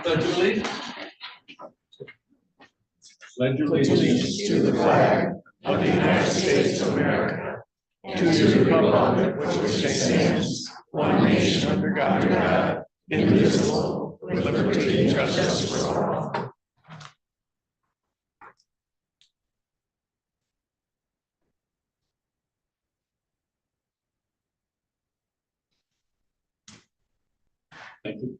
Pledge of allegiance. Pledge Allegiance to the flag of the United States of America, and to the republic which stands one nation under God, indivisible, with liberty and justice for all. Thank you.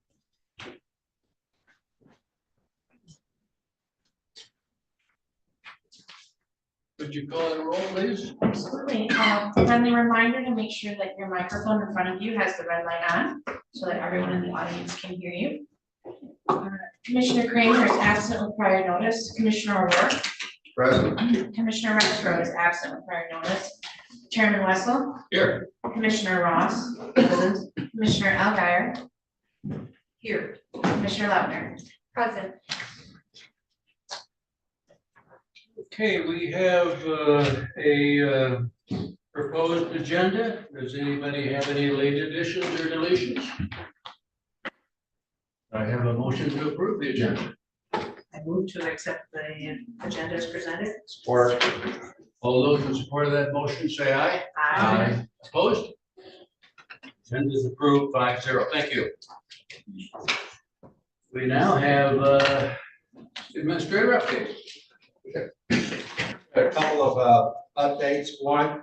Would you call it a roll, please? Absolutely. Friendly reminder to make sure that your microphone in front of you has the red light on so that everyone in the audience can hear you. Commissioner Kramer is absent with prior notice. Commissioner O'Rourke. Present. Commissioner Rexroad is absent with prior notice. Chairman Wessel. Here. Commissioner Ross. Present. Commissioner Alguier. Here. Commissioner Lautner. Present. Okay, we have a proposed agenda. Does anybody have any late additions or deletions? I have a motion to approve the agenda. I move to accept the agenda as presented. Support. All those in support of that motion say aye. Aye. Opposed? Agenda is approved 5-0. Thank you. We now have administrator update. A couple of updates. One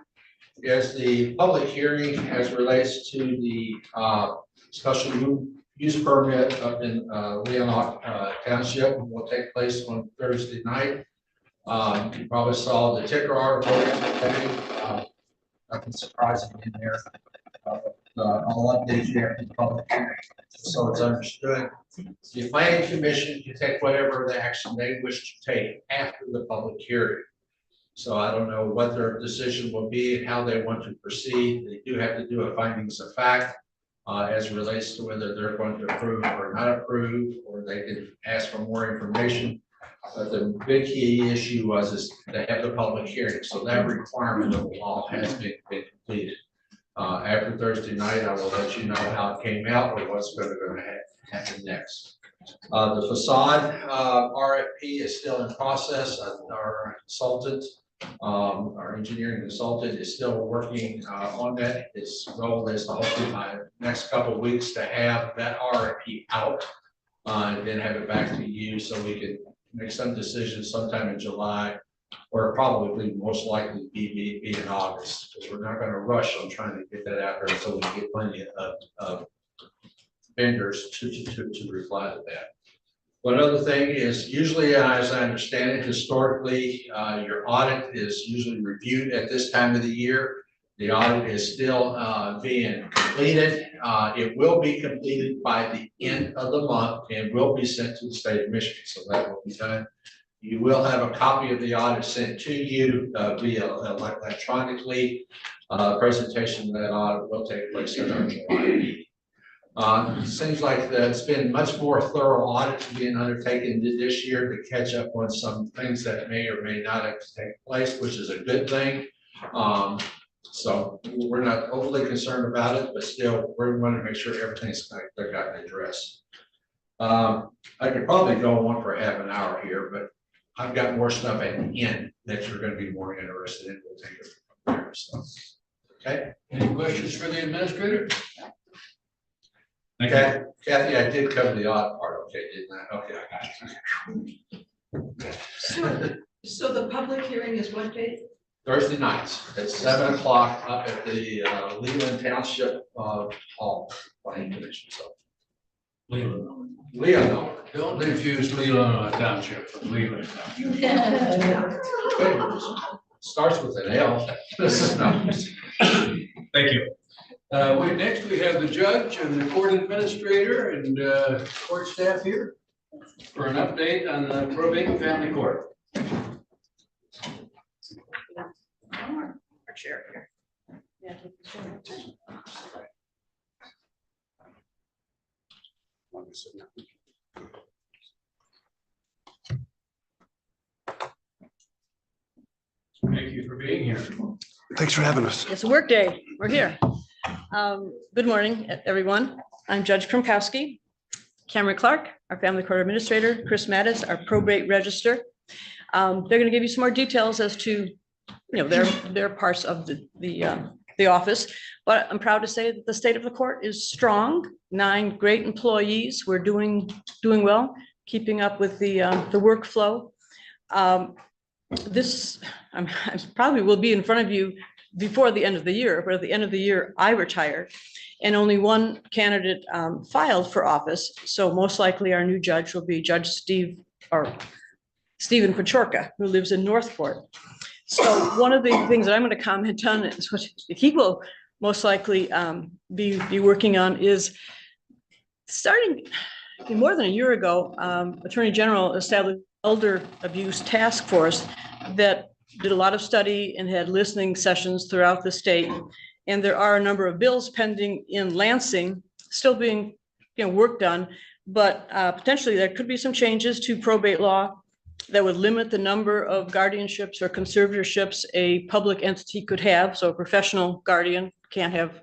is the public hearing as relates to the special use permit up in Leonard Township will take place on Thursday night. You probably saw the ticker article today. Nothing surprising in there. I'll update you after the public hearing, so it's understood. The planning commission can take whatever the action they wish to take after the public hearing. So I don't know what their decision will be and how they want to proceed. They do have to do a findings of fact as relates to whether they're going to approve or not approve, or they can ask for more information. But the big key issue was to have the public hearing. So that requirement of the law has been completed. After Thursday night, I will let you know how it came out or what's going to happen next. The facade RFP is still in process. Our consultant, our engineering consultant, is still working on that. His goal is to hopefully by the next couple of weeks to have that RFP out and then have it back to you so we can make some decisions sometime in July, or probably most likely be in August, because we're not going to rush on trying to get that out there until we get plenty of vendors to reply to that. One other thing is, usually, as I understand it, historically, your audit is usually reviewed at this time of the year. The audit is still being completed. It will be completed by the end of the month and will be sent to the state of Michigan, so that will be done. You will have a copy of the audit sent to you via electronically. Presentation of that audit will take place in our July meeting. It seems like it's been much more thorough audits being undertaken this year to catch up on some things that may or may not have taken place, which is a good thing. So we're not overly concerned about it, but still we want to make sure everything's gotten addressed. I could probably go on for half an hour here, but I've got more stuff at the end that you're going to be more interested in. We'll take it from there. So, okay. Any questions for the administrator? Okay, Kathy, I did cover the audit part. Okay, didn't I? Okay, I got you. So the public hearing is what date? Thursday nights at 7 o'clock up at the Leland Township Hall Planning Commission. So Leland. Leland. Don't confuse Leland Township from Leland Township. Starts with an L. Thank you. Next we have the judge and the court administrator and court staff here for an update on the probate and family court. Our chair here. Yeah, take the chair. Thank you for being here. Thanks for having us. It's a work day. We're here. Good morning, everyone. I'm Judge Kromkowski. Cameron Clark, our family court administrator, Chris Mattis, our probate register. They're going to give you some more details as to, their parts of the office. But I'm proud to say that the state of the court is strong. 9 great employees. We're doing well, keeping up with the workflow. This I probably will be in front of you before the end of the year, but at the end of the year, I retire, and only one candidate filed for office. So most likely our new judge will be Judge Stephen Pachorka, who lives in Northport. So one of the things that I'm going to comment on is what he will most likely be working on is starting more than a year ago, Attorney General established elder abuse task force that did a lot of study and had listening sessions throughout the state. And there are a number of bills pending in Lansing, still being worked on, but potentially there could be some changes to probate law that would limit the number of guardianships or conservatorships a public entity could have. So a professional guardian can't have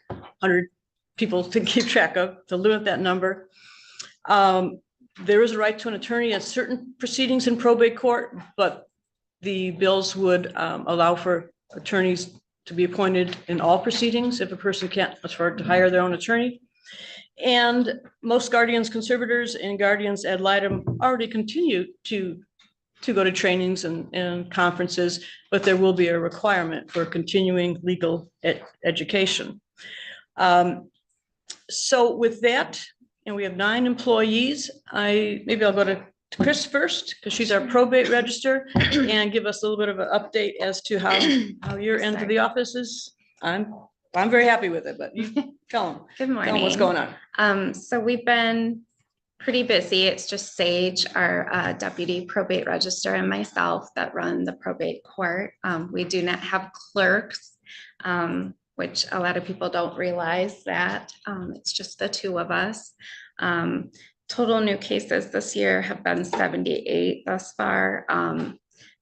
100 people to keep track of, to limit that number. There is a right to an attorney at certain proceedings in probate court, but the bills would allow for attorneys to be appointed in all proceedings if a person can't afford to hire their own attorney. And most guardians, conservators, and guardians ad litem already continue to go to trainings and conferences, but there will be a requirement for continuing legal education. So with that, and we have 9 employees. Maybe I'll go to Chris first, because she's our probate register, and give us a little bit of an update as to how your end of the office is. I'm very happy with it, but you tell them. Good morning. Tell them what's going on. So we've been pretty busy. It's just Sage, our deputy probate register, and myself that run the probate court. We do not have clerks, which a lot of people don't realize that. It's just the 2 of us. Total new cases this year have been 78 thus far,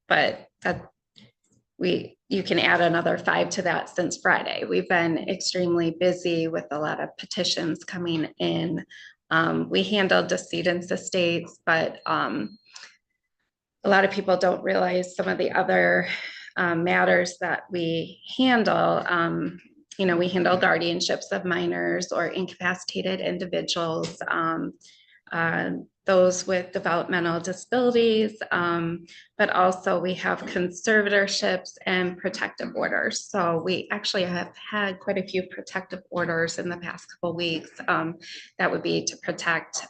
but you can add another 5 to that since Friday. We've been extremely busy with a lot of petitions coming in. We handled decedents estates, but a lot of people don't realize some of the other matters that we handle. We handle guardianships of minors or incapacitated individuals, those with developmental disabilities, but also we have conservatorships and protective orders. So we actually have had quite a few protective orders in the past couple of weeks. That would be to protect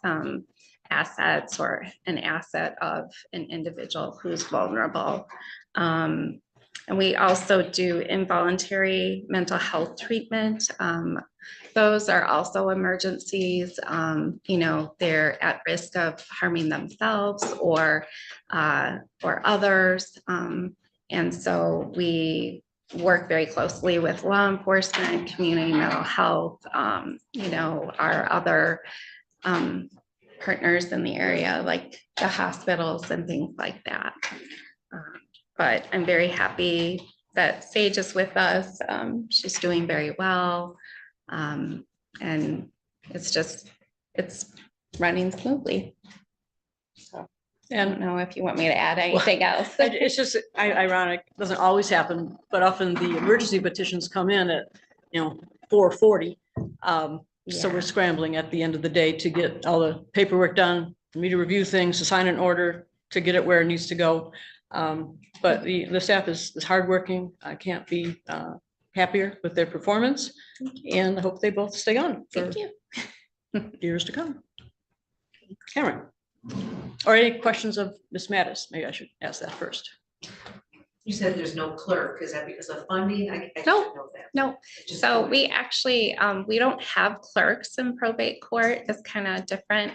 assets or an asset of an individual who's vulnerable. And we also do involuntary mental health treatment. Those are also emergencies. They're at risk of harming themselves or others. And so we work very closely with law enforcement, community mental health, our other partners in the area, like the hospitals and things like that. But I'm very happy that Sage is with us. She's doing very well. And it's running smoothly. So I don't know if you want me to add anything else. It's just ironic. It doesn't always happen, but often the emergency petitions come in at 4:40. So we're scrambling at the end of the day to get all the paperwork done, for me to review things, to sign an order, to get it where it needs to go. But the staff is hardworking. I can't be happier with their performance, and I hope they both stay on for years to come. Cameron, or any questions of Ms. Mattis? Maybe I should ask that first. You said there's no clerk. Is that because of funding? I No, didn't know that. no. So we actually, we don't have clerks in probate court. It's kind of different.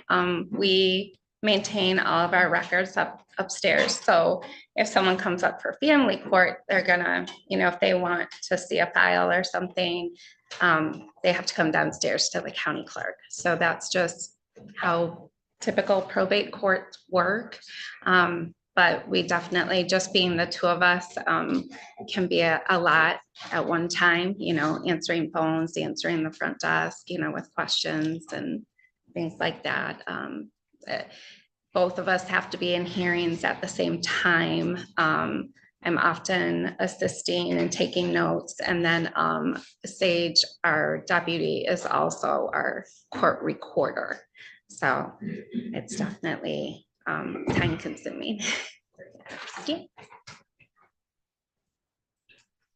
We maintain all of our records upstairs. So if someone comes up for family court, they're gonna, if they want to see a file or something, they have to come downstairs to the county clerk. So that's just how typical probate courts work. But we definitely, just being the 2 of us, can be a lot at one time, answering phones, answering the front desk, with questions and things like that. Both of us have to be in hearings at the same time. I'm often assisting and taking notes, and then Sage, our deputy, is also our court recorder. So it's definitely time consuming. Yeah.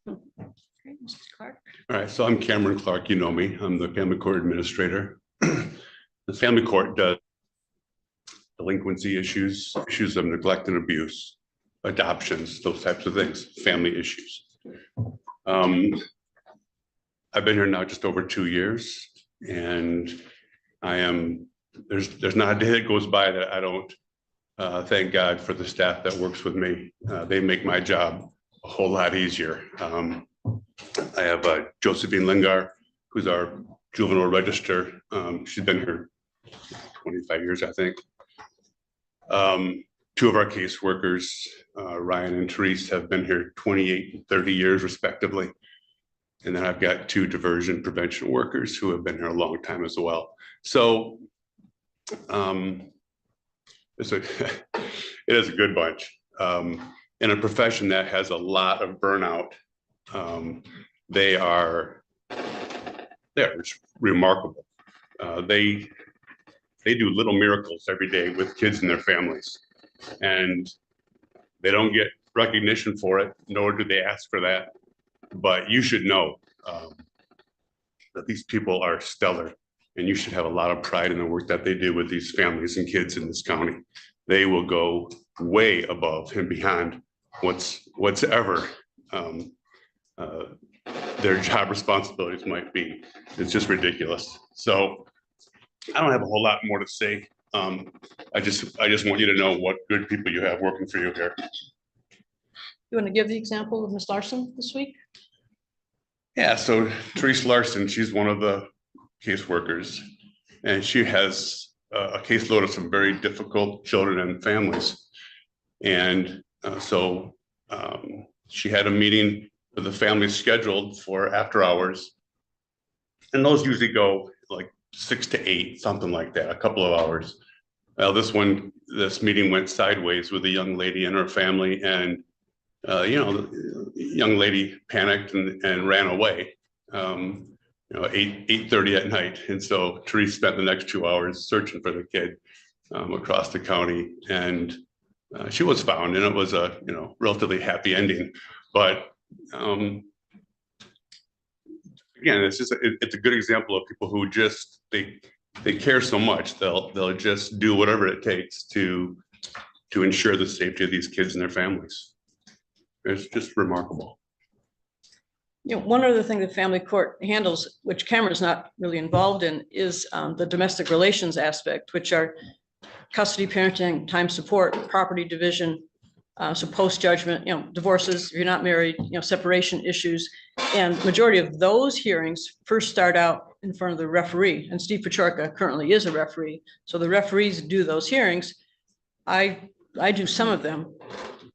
Okay, Mrs. Clark. All right, so I'm Cameron Clark, you know me, I'm the family court administrator. The family court does delinquency issues, issues of neglect and abuse, adoptions, those types of things, family issues. I've been here now just over 2 years, and there's not a day that goes by that I don't thank God for the staff that works with me. They make my job a whole lot easier. I have Josephine Lingar, who's our juvenile register. She's been here 25 years, I think. 2 of our caseworkers, Ryan and Therese, have been here 28 and 30 years respectively. And then I've got 2 diversion prevention workers who have been here a long time as well. So it is a good bunch. In a profession that has a lot of burnout, they're just remarkable. They do little miracles every day with kids and their families, and they don't get recognition for it, nor do they ask for that. But you should know that these people are stellar, and you should have a lot of pride in the work that they do with these families and kids in this county. They will go way above and beyond whatsoever their job responsibilities might be. It's just ridiculous. So I don't have a whole lot more to say. I just want you to know what good people you have working for you here. You want to give the example of Ms. Larson this week? Yeah, so Therese Larson, she's one of the caseworkers, and she has a caseload of some very difficult children and families. And so she had a meeting with the family scheduled for after hours. And those usually go like 6 to 8, something like that, a couple of hours. Well, this meeting went sideways with a young lady and her family, and the young lady panicked and ran away. 8:30 at night, and so Therese spent the next 2 hours searching for the kid across the county, and she was found, and it was a relatively happy ending. But again, it's a good example of people who just they care so much they'll just do whatever it takes to ensure the safety of these kids and their families. It's just remarkable. One other thing the family court handles, which Cameron's not really involved in, is the domestic relations aspect, which are custody, parenting, time support, property division, so post-judgment, divorces, if you're not married, separation issues. And majority of those hearings first start out in front of the referee, and Steve Pachorka currently is a referee. So the referees do those hearings. I do some of them,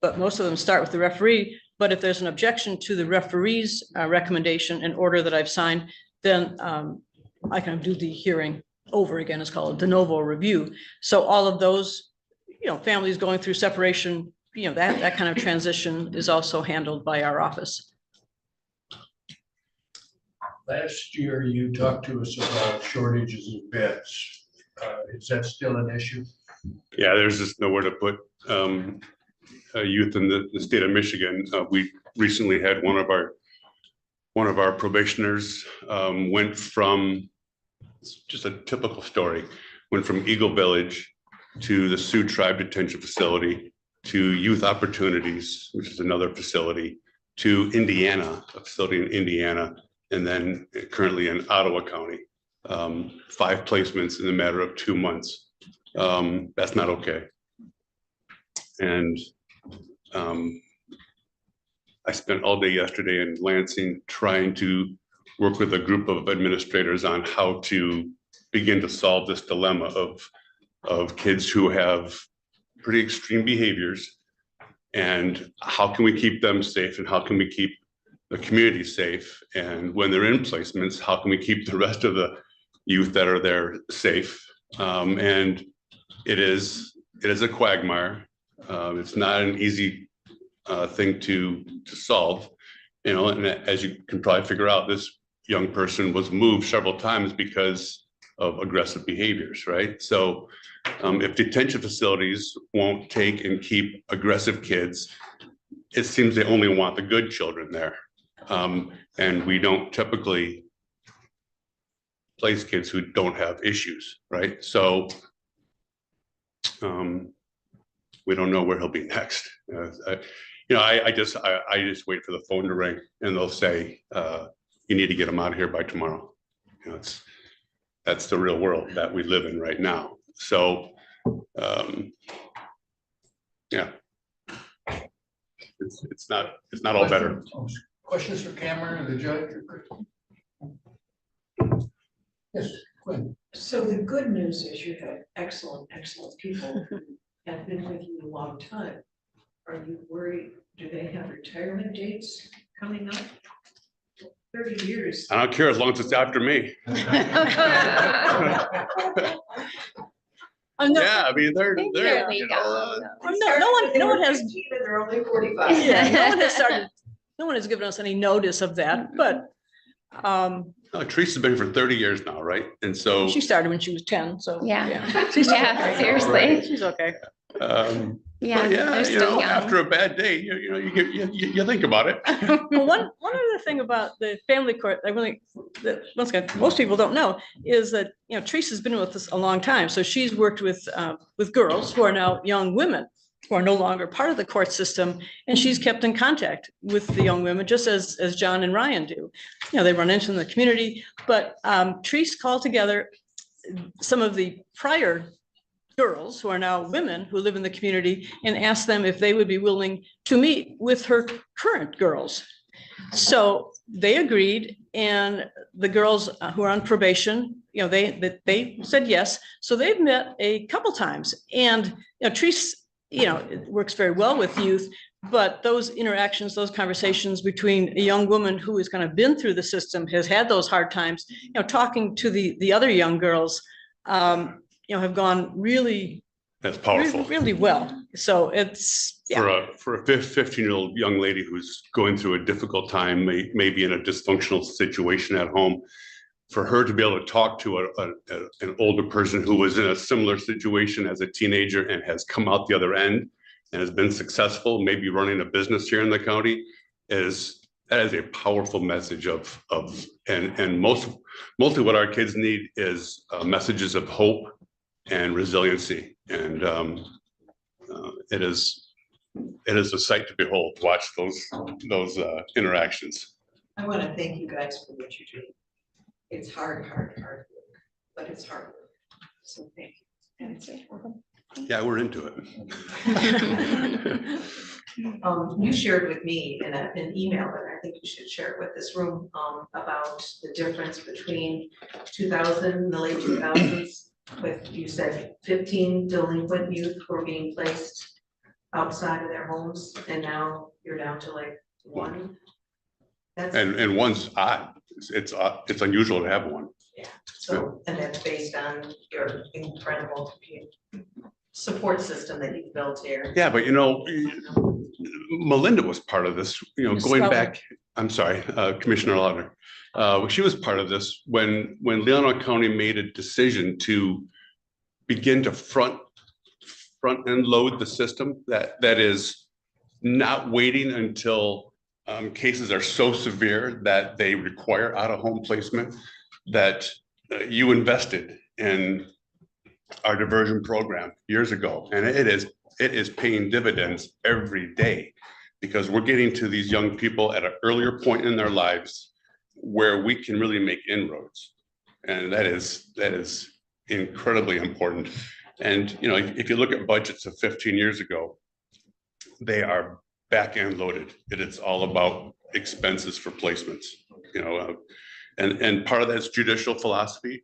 but most of them start with the referee. But if there's an objection to the referee's recommendation and order that I've signed, then I can do the hearing over again. It's called a de novo review. So all of those, families going through separation, that kind of transition is also handled by our office. Last year, you talked to us about shortages of beds. Is that still an issue? Yeah, there's just nowhere to put youth in the state of Michigan. We recently had one of our probationers went from, just a typical story, went from Eagle Village to the Sioux Tribe Detention Facility, to Youth Opportunities, which is another facility, to Indiana, a facility in Indiana, and then currently in Ottawa County. 5 placements in a matter of 2 months. That's not okay. And I spent all day yesterday in Lansing trying to work with a group of administrators on how to begin to solve this dilemma of kids who have pretty extreme behaviors, and how can we keep them safe, and how can we keep the community safe, and when they're in placements, how can we keep the rest of the youth that are there safe, And it is a quagmire. It's not an easy thing to solve, you know, and as you can probably figure out, this young person was moved several times because of aggressive behaviors, right? So if detention facilities won't take and keep aggressive kids, it seems they only want the good children there. And we don't typically place kids who don't have issues, right? So we don't know where he'll be next. I just wait for the phone to ring and they'll say, you need to get him out of here by tomorrow. You know, that's the real world that we live in right now. So, yeah, it's not all better. Questions for Cameron or the judge? Yes, Quinn. So the good news is you have excellent people who have been with you a long time. Are you worried, do they have retirement dates coming up? 30 years. I don't care as long as it's after me. No, Yeah, I mean, they're, There they you go. know, no one has, They're only 45. yeah, no one has given us any notice of that, but Teresa's been here for 30 years now, right? And so, she started when she was 10, so. Yeah. She's Yeah, seriously. She's okay. Yeah, but yeah, they're you still know, young. after a bad day, you think about it. Well, one other thing about the family court, once again, most people don't know, is that, you know, Teresa's been with us a long time. So she's worked with girls who are now young women who are no longer part of the court system. And she's kept in contact with the young women, just as John and Ryan do. You know, they run into the community, but Teresa called together some of the prior girls who are now women who live in the community and asked them if they would be willing to meet with her current girls. So they agreed, and the girls who are on probation, you know, they said yes. So they've met a couple times, and you know, Teresa, you know, it works very well with youth, but those interactions, those conversations between a young woman who has kind of been through the system, has had those hard times, you know, talking to the other young girls, you know, have gone really, That's powerful. really well. So it's, yeah. For a 15-year-old young lady who's going through a difficult time, maybe in a dysfunctional situation at home, for her to be able to talk to an older person who was in a similar situation as a teenager and has come out the other end and has been successful, maybe running a business here in the county, that is a powerful message and mostly what our kids need is messages of hope and resiliency. And it is a sight to behold, watch those interactions. I want to thank you guys for what you do. It's hard work, but it's hard work. So thank you. Yeah, we're into it. You shared with me in an email, and I think you should share it with this room, about the difference between 2000, the late 2000s, with, you said 15 delinquent youth were being placed outside of their homes, and now you're down to like 1. That's, and one's odd. It's unusual to have one. yeah. So, and that's based on your incredible support system that you've built here. Yeah, but you know, Melinda was part of this, you know, going back, I'm sorry, Commissioner Lauder. She was part of this when Leona County made a decision to begin to front end load the system, that is not waiting until cases are so severe that they require out-of-home placement, that you invested in our diversion program years ago. And it is paying dividends every day, because we're getting to these young people at an earlier point in their lives where we can really make inroads. And that is incredibly important. And, you know, if you look at budgets of 15 years ago, they are back end loaded. It is all about expenses for placements, you know, and part of that's judicial philosophy.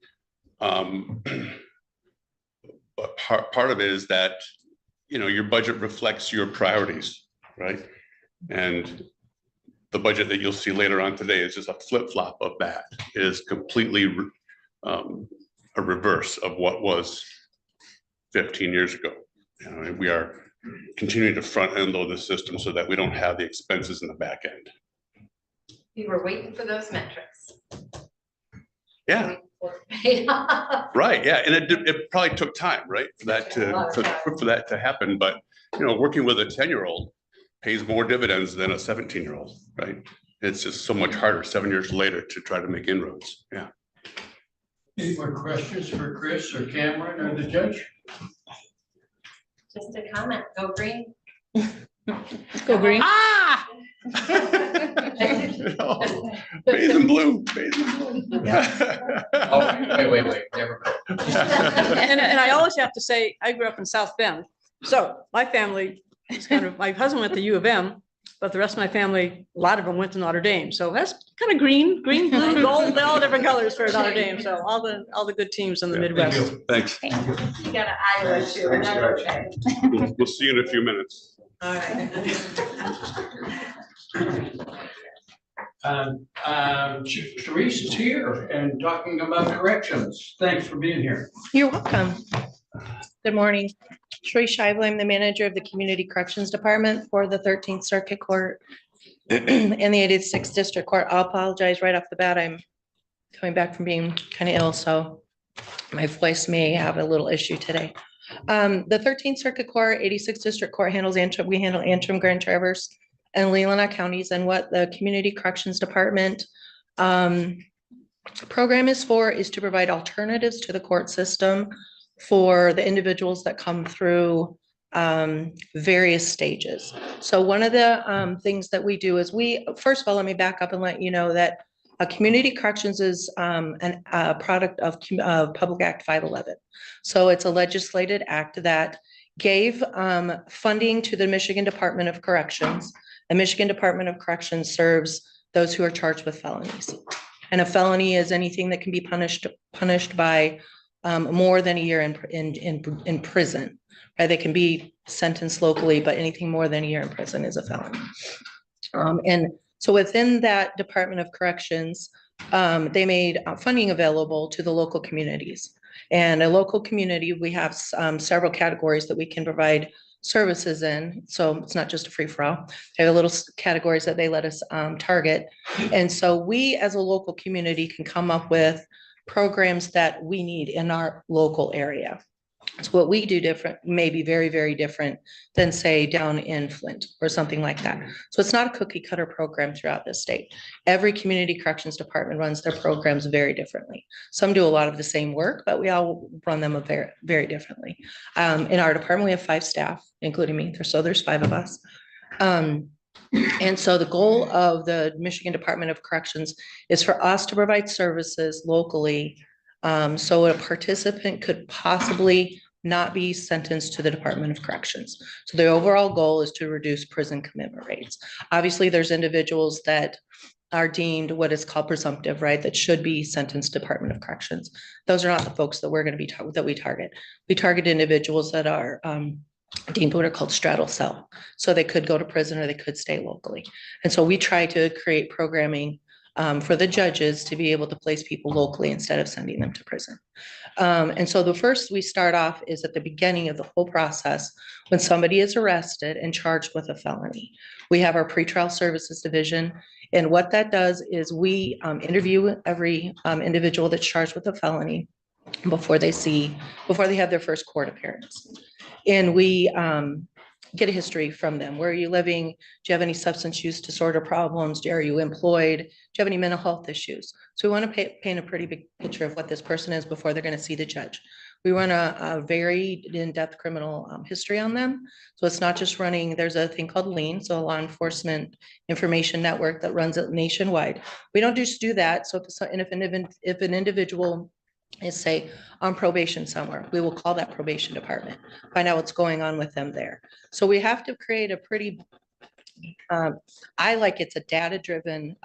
But part of it is that, you know, your budget reflects your priorities, right? And the budget that you'll see later on today is just a flip-flop of that. It is completely a reverse of what was 15 years ago. You know, we are continuing to front end load the system so that we don't have the expenses in the back end. We were waiting for those metrics. Yeah, right. Yeah, and it probably took time, right, for that for that to happen. But you know, working with a 10-year-old pays more dividends than a 17-year-old, right? It's just so much harder 7 years later to try to make inroads. Yeah. Any more questions for Chris or Cameron or the judge? Just a comment, go green. Go green. Ah! Maize and blue, maize and blue. Oh, wait, never mind. And I always have to say, I grew up in South Bend. So my family is kind of, my husband went to U of M, but the rest of my family, a lot of them went to Notre Dame. So that's kind of green, blue, gold, all different colors for Notre Dame. So all the good teams in the Midwest. Thanks. You got an Iowa too. Thanks, Judge. Okay. We'll see you in a few minutes. All right. Therese is here and talking about corrections. Thanks for being here. You're welcome. Good morning. Sheree Shively, I'm the manager of the Community Corrections Department for the 13th Circuit Court and the 86th District Court. I'll apologize right off the bat. I'm coming back from being kind of ill, so my voice may have a little issue today. The 13th Circuit Court, 86th District Court we handle Antrim, Grand Traverse, and Leelanau counties, and what the Community Corrections Department program is for is to provide alternatives to the court system for the individuals that come through various stages. So one of the things that we do is first of all, let me back up and let you know that community corrections is a product of Public Act 511. So it's a legislated act that gave funding to the Michigan Department of Corrections. The Michigan Department of Corrections serves those who are charged with felonies. And a felony is anything that can be punished by more than a year in prison. Right? They can be sentenced locally, but anything more than a year in prison is a felony. And so within that Department of Corrections, they made funding available to the local communities. And a local community, we have several categories that we can provide services in. So it's not just a free for all. They have little categories that they let us target. And so we as a local community can come up with programs that we need in our local area. So what we do different, may be very, very different than say down in Flint or something like that. So it's not a cookie cutter program throughout the state. Every community corrections department runs their programs very differently. Some do a lot of the same work, but we all run them very, very differently. In our department, we have 5 staff, including me. So there's 5 of us. And so the goal of the Michigan Department of Corrections is for us to provide services locally so a participant could possibly not be sentenced to the Department of Corrections. So the overall goal is to reduce prison commitment rates. Obviously, there's individuals that are deemed what is called presumptive, right? That should be sentenced to Department of Corrections. Those are not the folks that we're going to be that we target. We target individuals that are deemed what are called straddle cell. So they could go to prison or they could stay locally. And so we try to create programming for the judges to be able to place people locally instead of sending them to prison. And so the first we start off is at the beginning of the whole process when somebody is arrested and charged with a felony. We have our pretrial services division. And what that does is we interview every individual that's charged with a felony before they have their first court appearance. And we get a history from them. Where are you living? Do you have any substance use disorder problems? Are you employed? Do you have any mental health issues? So we want to paint a pretty big picture of what this person is before they're going to see the judge. We run a very in-depth criminal history on them. So it's not just running, there's a thing called lean, so a law enforcement information network that runs it nationwide. We don't just do that. So if an individual is say on probation somewhere, we will call that probation department, find out what's going on with them there. So we have to create a pretty, I like it's a data-driven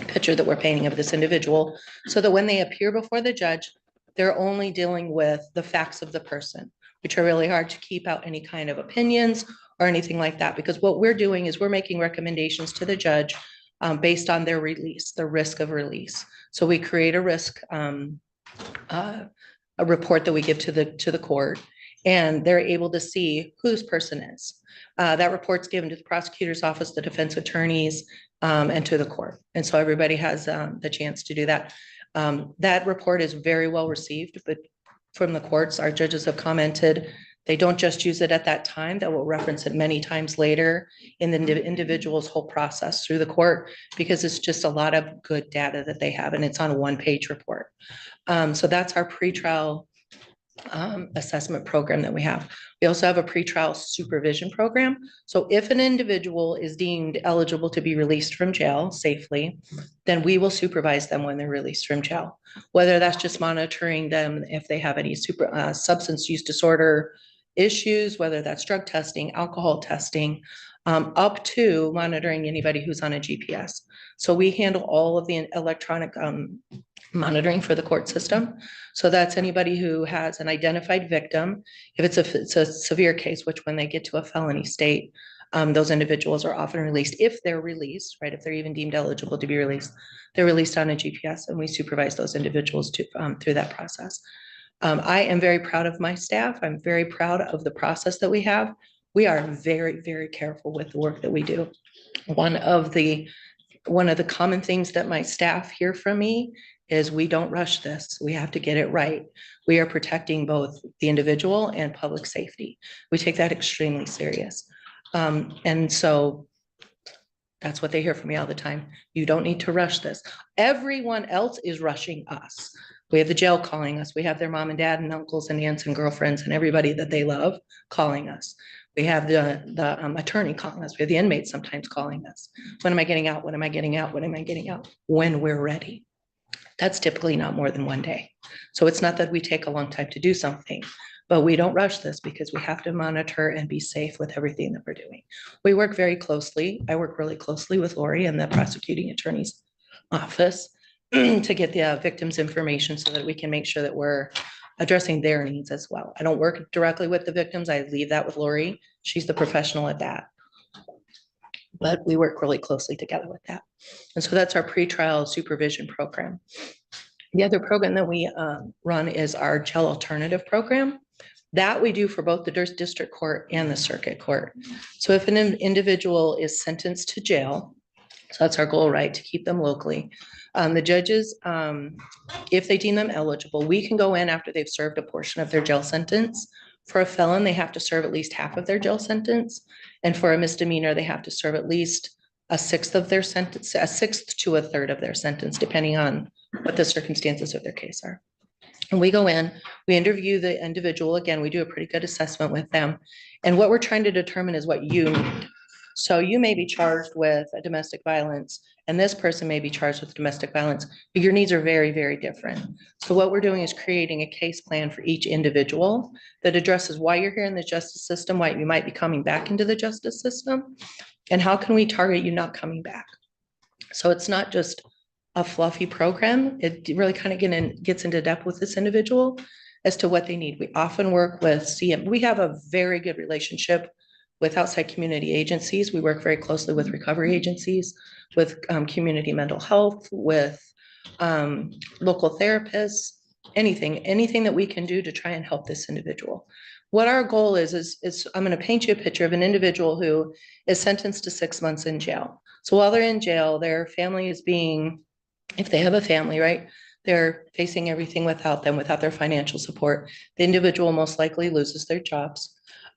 picture that we're painting of this individual so that when they appear before the judge, they're only dealing with the facts of the person. We try really hard to keep out any kind of opinions or anything like that, because what we're doing is we're making recommendations to the judge based on their release, the risk of release. So we create a risk a report that we give to the court, and they're able to see who this person is. That report's given to the prosecutor's office, the defense attorneys, and to the court. And so everybody has the chance to do that. That report is very well received, but from the courts, our judges have commented, they don't just use it at that time, that will reference it many times later in the individual's whole process through the court, because it's just a lot of good data that they have, and it's on a one-page report. So that's our pretrial assessment program that we have. We also have a pretrial supervision program. So if an individual is deemed eligible to be released from jail safely, then we will supervise them when they're released from jail. Whether that's just monitoring them if they have any substance use disorder issues, whether that's drug testing, alcohol testing, up to monitoring anybody who's on a GPS. So we handle all of the electronic monitoring for the court system. So that's anybody who has an identified victim. If it's a severe case, which when they get to a felony state, those individuals are often released. If they're released, right, if they're even deemed eligible to be released, they're released on a GPS, and we supervise those individuals through that process. I am very proud of my staff. I'm very proud of the process that we have. We are very, very careful with the work that we do. One of the common things that my staff hear from me is we don't rush this. We have to get it right. We are protecting both the individual and public safety. We take that extremely serious. And so that's what they hear from me all the time. You don't need to rush this. Everyone else is rushing us. We have the jail calling us. We have their mom and dad and uncles and aunts and girlfriends and everybody that they love calling us. We have the attorney calling us. We have the inmates sometimes calling us. When am I getting out? When am I getting out? When am I getting out? When we're ready. That's typically not more than one day. So it's not that we take a long time to do something, but we don't rush this because we have to monitor and be safe with everything that we're doing. We work very closely. I work really closely with Lori and the prosecuting attorney's office to get the victim's information so that we can make sure that we're addressing their needs as well. I don't work directly with the victims. I leave that with Lori. She's the professional at that. But we work really closely together with that. And so that's our pretrial supervision program. The other program that we run is our jail alternative program. That we do for both the district court and the circuit court. So if an individual is sentenced to jail, so that's our goal, right, to keep them locally. The judges, if they deem them eligible, we can go in after they've served a portion of their jail sentence. For a felon, they have to serve at least half of their jail sentence. And for a misdemeanor, they have to serve at least a sixth of their sentence, a sixth to a third of their sentence, depending on what the circumstances of their case are. And we go in, we interview the individual. Again, we do a pretty good assessment with them. And what we're trying to determine is what you need. So you may be charged with a domestic violence, and this person may be charged with domestic violence, but your needs are very, very different. So what we're doing is creating a case plan for each individual that addresses why you're here in the justice system, why you might be coming back into the justice system, and how can we target you not coming back. So it's not just a fluffy program. It really kind of gets into depth with this individual as to what they need. We often work with CM. We have a very good relationship with outside community agencies. We work very closely with recovery agencies, with community mental health, with local therapists, anything that we can do to try and help this individual. What our goal is I'm going to paint you a picture of an individual who is sentenced to 6 months in jail. So while they're in jail, their family is being, if they have a family, right, they're facing everything without them, without their financial support. The individual most likely loses their jobs.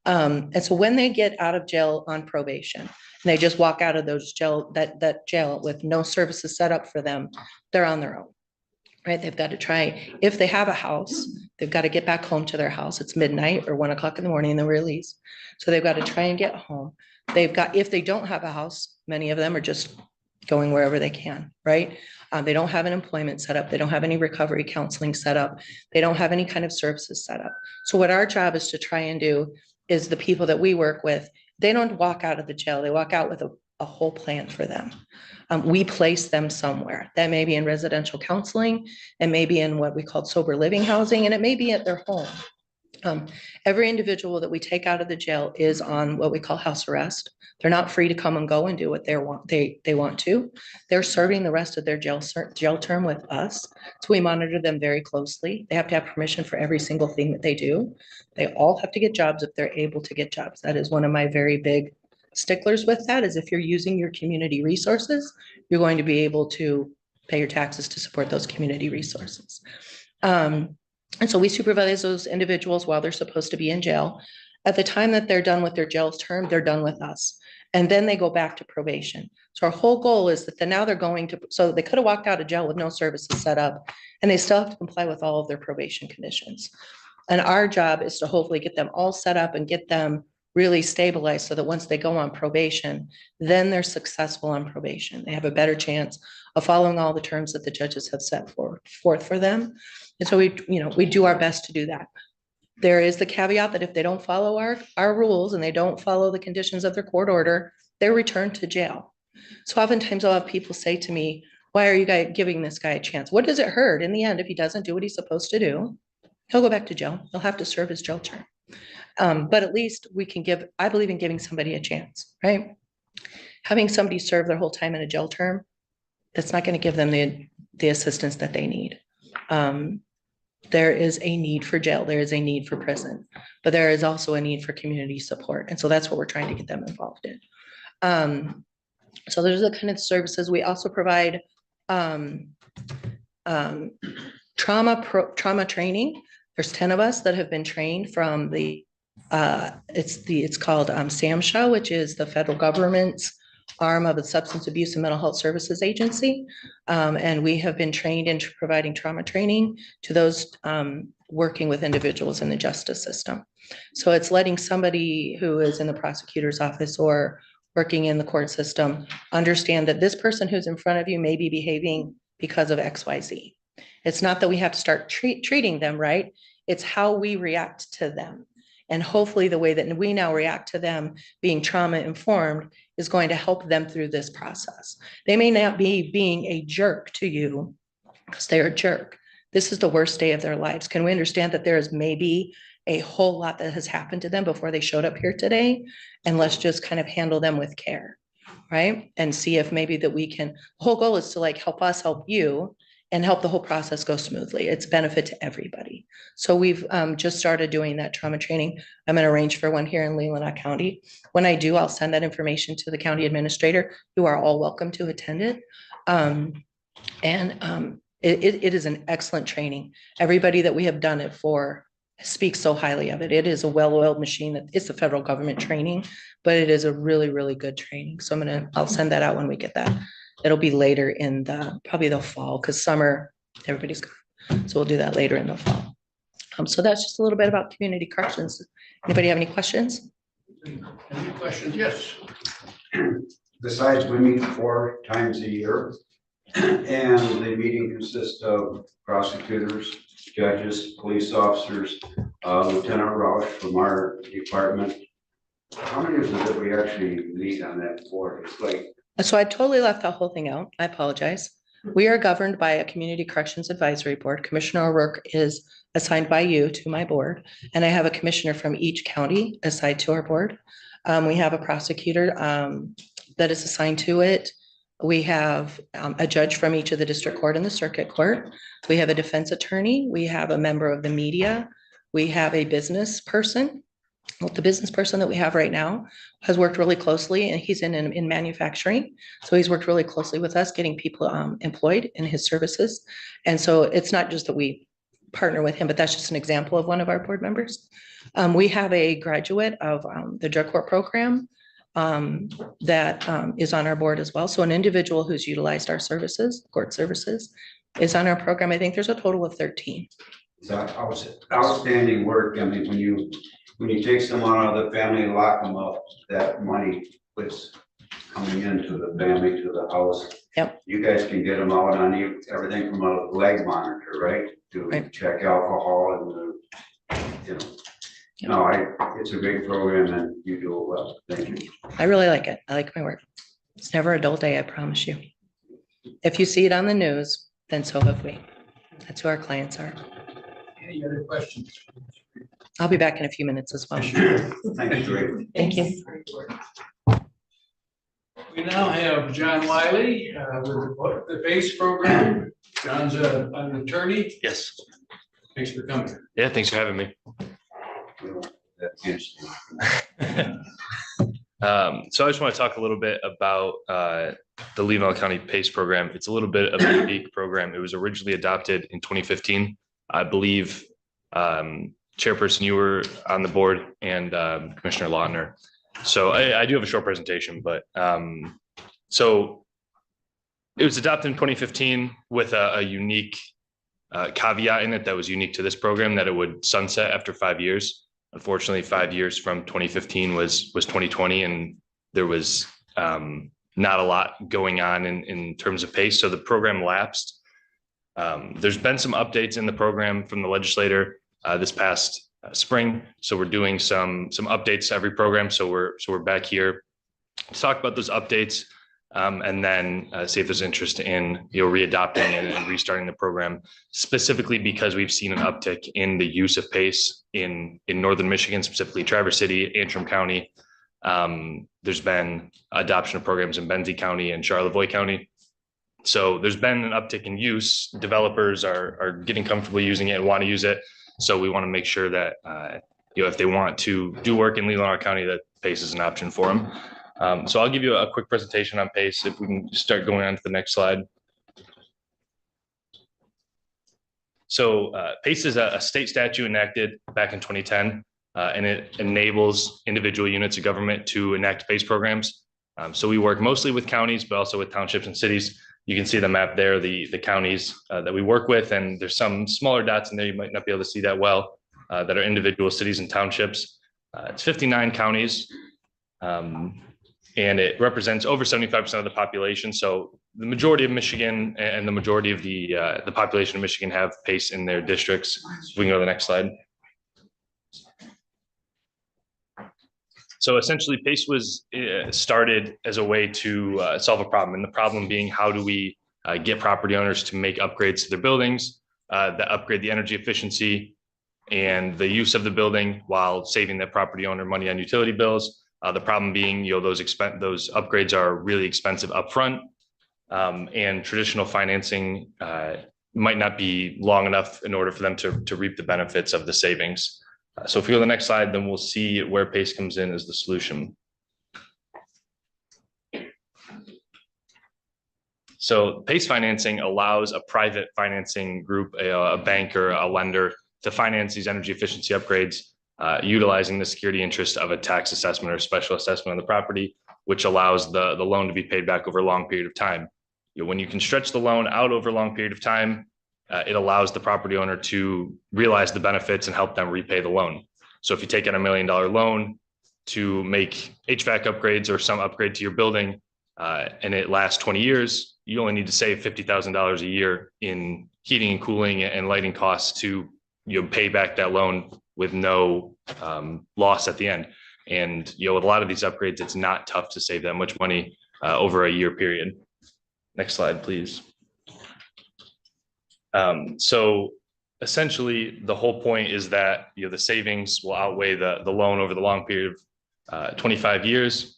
And so when they get out of jail on probation, and they just walk out of those jail with no services set up for them, they're on their own, right? They've got to try, if they have a house, they've got to get back home to their house. It's midnight or 1 o'clock in the morning and they're released. So they've got to try and get home. If they don't have a house, many of them are just going wherever they can, right? They don't have an employment set up. They don't have any recovery counseling set up. They don't have any kind of services set up. So what our job is to try and do is the people that we work with, they don't walk out of the jail. They walk out with a whole plan for them. We place them somewhere. That may be in residential counseling, and maybe in what we call sober living housing, and it may be at their home. Every individual that we take out of the jail is on what we call house arrest. They're not free to come and go and do what they want to. They're serving the rest of their jail term with us. So we monitor them very closely. They have to have permission for every single thing that they do. They all have to get jobs if they're able to get jobs. That is one of my very big sticklers with that, is if you're using your community resources, you're going to be able to pay your taxes to support those community resources. And so we supervise those individuals while they're supposed to be in jail. At the time that they're done with their jail term, they're done with us. And then they go back to probation. So our whole goal is that now they're going to, so they could have walked out of jail with no services set up, and they still have to comply with all of their probation conditions. And our job is to hopefully get them all set up and get them really stabilized so that once they go on probation, then they're successful on probation. They have a better chance of following all the terms that the judges have set forth for them. And so we do our best to do that. There is the caveat that if they don't follow our rules and they don't follow the conditions of their court order, they're returned to jail. So oftentimes I'll have people say to me, why are you guys giving this guy a chance? What does it hurt? In the end, if he doesn't do what he's supposed to do, he'll go back to jail. He'll have to serve his jail term. But at least we can I believe in giving somebody a chance, right? Having somebody serve their whole time in a jail term, that's not going to give them the assistance that they need. There is a need for jail. There is a need for prison, but there is also a need for community support. And so that's what we're trying to get them involved in. So those are the kind of services. We also provide trauma training. There's 10 of us that have been trained from it's called SAMHSA, which is the federal government's arm of the Substance Abuse and Mental Health Services Agency. And we have been trained in providing trauma training to those working with individuals in the justice system. So it's letting somebody who is in the prosecutor's office or working in the court system understand that this person who's in front of you may be behaving because of XYZ. It's not that we have to start treating them right. It's how we react to them. And hopefully the way that we now react to them being trauma informed is going to help them through this process. They may not be being a jerk to you because they're a jerk. This is the worst day of their lives. Can we understand that there is maybe a whole lot that has happened to them before they showed up here today? And let's just kind of handle them with care, right? And see if maybe that we can, the whole goal is to like help us help you and help the whole process go smoothly. It's benefit to everybody. So we've just started doing that trauma training. I'm going to arrange for one here in Leelanau County. When I do, I'll send that information to the county administrator, who are all welcome to attend it. It is an excellent training. Everybody that we have done it for speaks so highly of it. It is a well-oiled machine. It's the federal government training, but it is a really, really good training. So I'll send that out when we get that. It'll be later in probably the fall, because summer, everybody's gone. So we'll do that later in the fall. So that's just a little bit about community corrections. Anybody have any questions? Any questions? Yes. Besides, we meet 4 times a year, and the meeting consists of prosecutors, judges, police officers, Lieutenant Roush from our department. How many of them did we actually meet on that board? It's like, so I totally left that whole thing out. I apologize. We are governed by a Community Corrections Advisory Board. Commissioner O'Rourke is assigned by you to my board, and I have a commissioner from each county assigned to our board. We have a prosecutor that is assigned to it. We have a judge from each of the district court and the circuit court. We have a defense attorney. We have a member of the media. We have a business person. Well, the business person that we have right now has worked really closely, and he's in manufacturing. So he's worked really closely with us, getting people employed in his services. And so it's not just that we partner with him, but that's just an example of one of our board members. We have a graduate of the drug court program that is on our board as well. So an individual who's utilized our services, court services, is on our program. I think there's a total of 13. it's outstanding work. I mean, when you take someone out of the family and lock them up, that money was coming into the family, to the house. Yep. You guys can get them out on everything from a leg monitor, right? To check alcohol and, it's a great program and you do it well. Thank you. I really like it. I like my work. It's never a dull day, I promise you. If you see it on the news, then so have we. That's who our clients are. Any other questions? I'll be back in a few minutes as well. Thank you. Thank you. We now have John Wiley with the base program. John's an attorney. Yes. Thanks for coming. Yeah, thanks for having me. So I just want to talk a little bit about the Leelanau County PACE program. It's a little bit of a unique program. It was originally adopted in 2015. I believe Chairperson, you were on the board, and Commissioner Lautner. So I do have a short presentation, but so it was adopted in 2015 with a unique caveat in it that was unique to this program, that it would sunset after 5 years. Unfortunately, 5 years from 2015 was 2020, and there was not a lot going on in terms of PACE. So the program lapsed. There's been some updates in the program from the legislator this past spring. So we're doing some updates to every program. So we're back here to talk about those updates, and then see if there's interest in readopting and restarting the program, specifically because we've seen an uptick in the use of PACE in northern Michigan, specifically Traverse City, Antrim County. There's been adoption of programs in Benzie County and Charlevoix County. So there's been an uptick in use. Developers are getting comfortable using it and want to use it. So we want to make sure that if they want to do work in Leelanau County, that PACE is an option for them. So I'll give you a quick presentation on PACE. If we can start going on to the next slide. So PACE is a state statute enacted back in 2010, and it enables individual units of government to enact PACE programs. So we work mostly with counties, but also with townships and cities. You can see the map there, the counties that we work with, and there's some smaller dots in there. You might not be able to see that well, that are individual cities and townships. It's 59 counties. And it represents over 75% of the population. So the majority of Michigan and the majority of the population of Michigan have PACE in their districts. We can go to the next slide. So essentially, PACE was started as a way to solve a problem. And the problem being, how do we get property owners to make upgrades to their buildings that upgrade the energy efficiency and the use of the building while saving that property owner money on utility bills. The problem being, those upgrades are really expensive upfront, and traditional financing might not be long enough in order for them to reap the benefits of the savings. So if you go to the next slide, then we'll see where PACE comes in as the solution. So PACE financing allows a private financing group, a bank or a lender, to finance these energy efficiency upgrades, utilizing the security interest of a tax assessment or special assessment on the property, which allows the loan to be paid back over a long period of time. When you can stretch the loan out over a long period of time, it allows the property owner to realize the benefits and help them repay the loan. So if you take out $1 million loan to make HVAC upgrades or some upgrade to your building, and it lasts 20 years, you only need to save $50,000 a year in heating and cooling and lighting costs to pay back that loan with no loss at the end. And with a lot of these upgrades, it's not tough to save that much money over a year period. Next slide, please. So essentially, the whole point is that the savings will outweigh the loan over the long period of 25 years.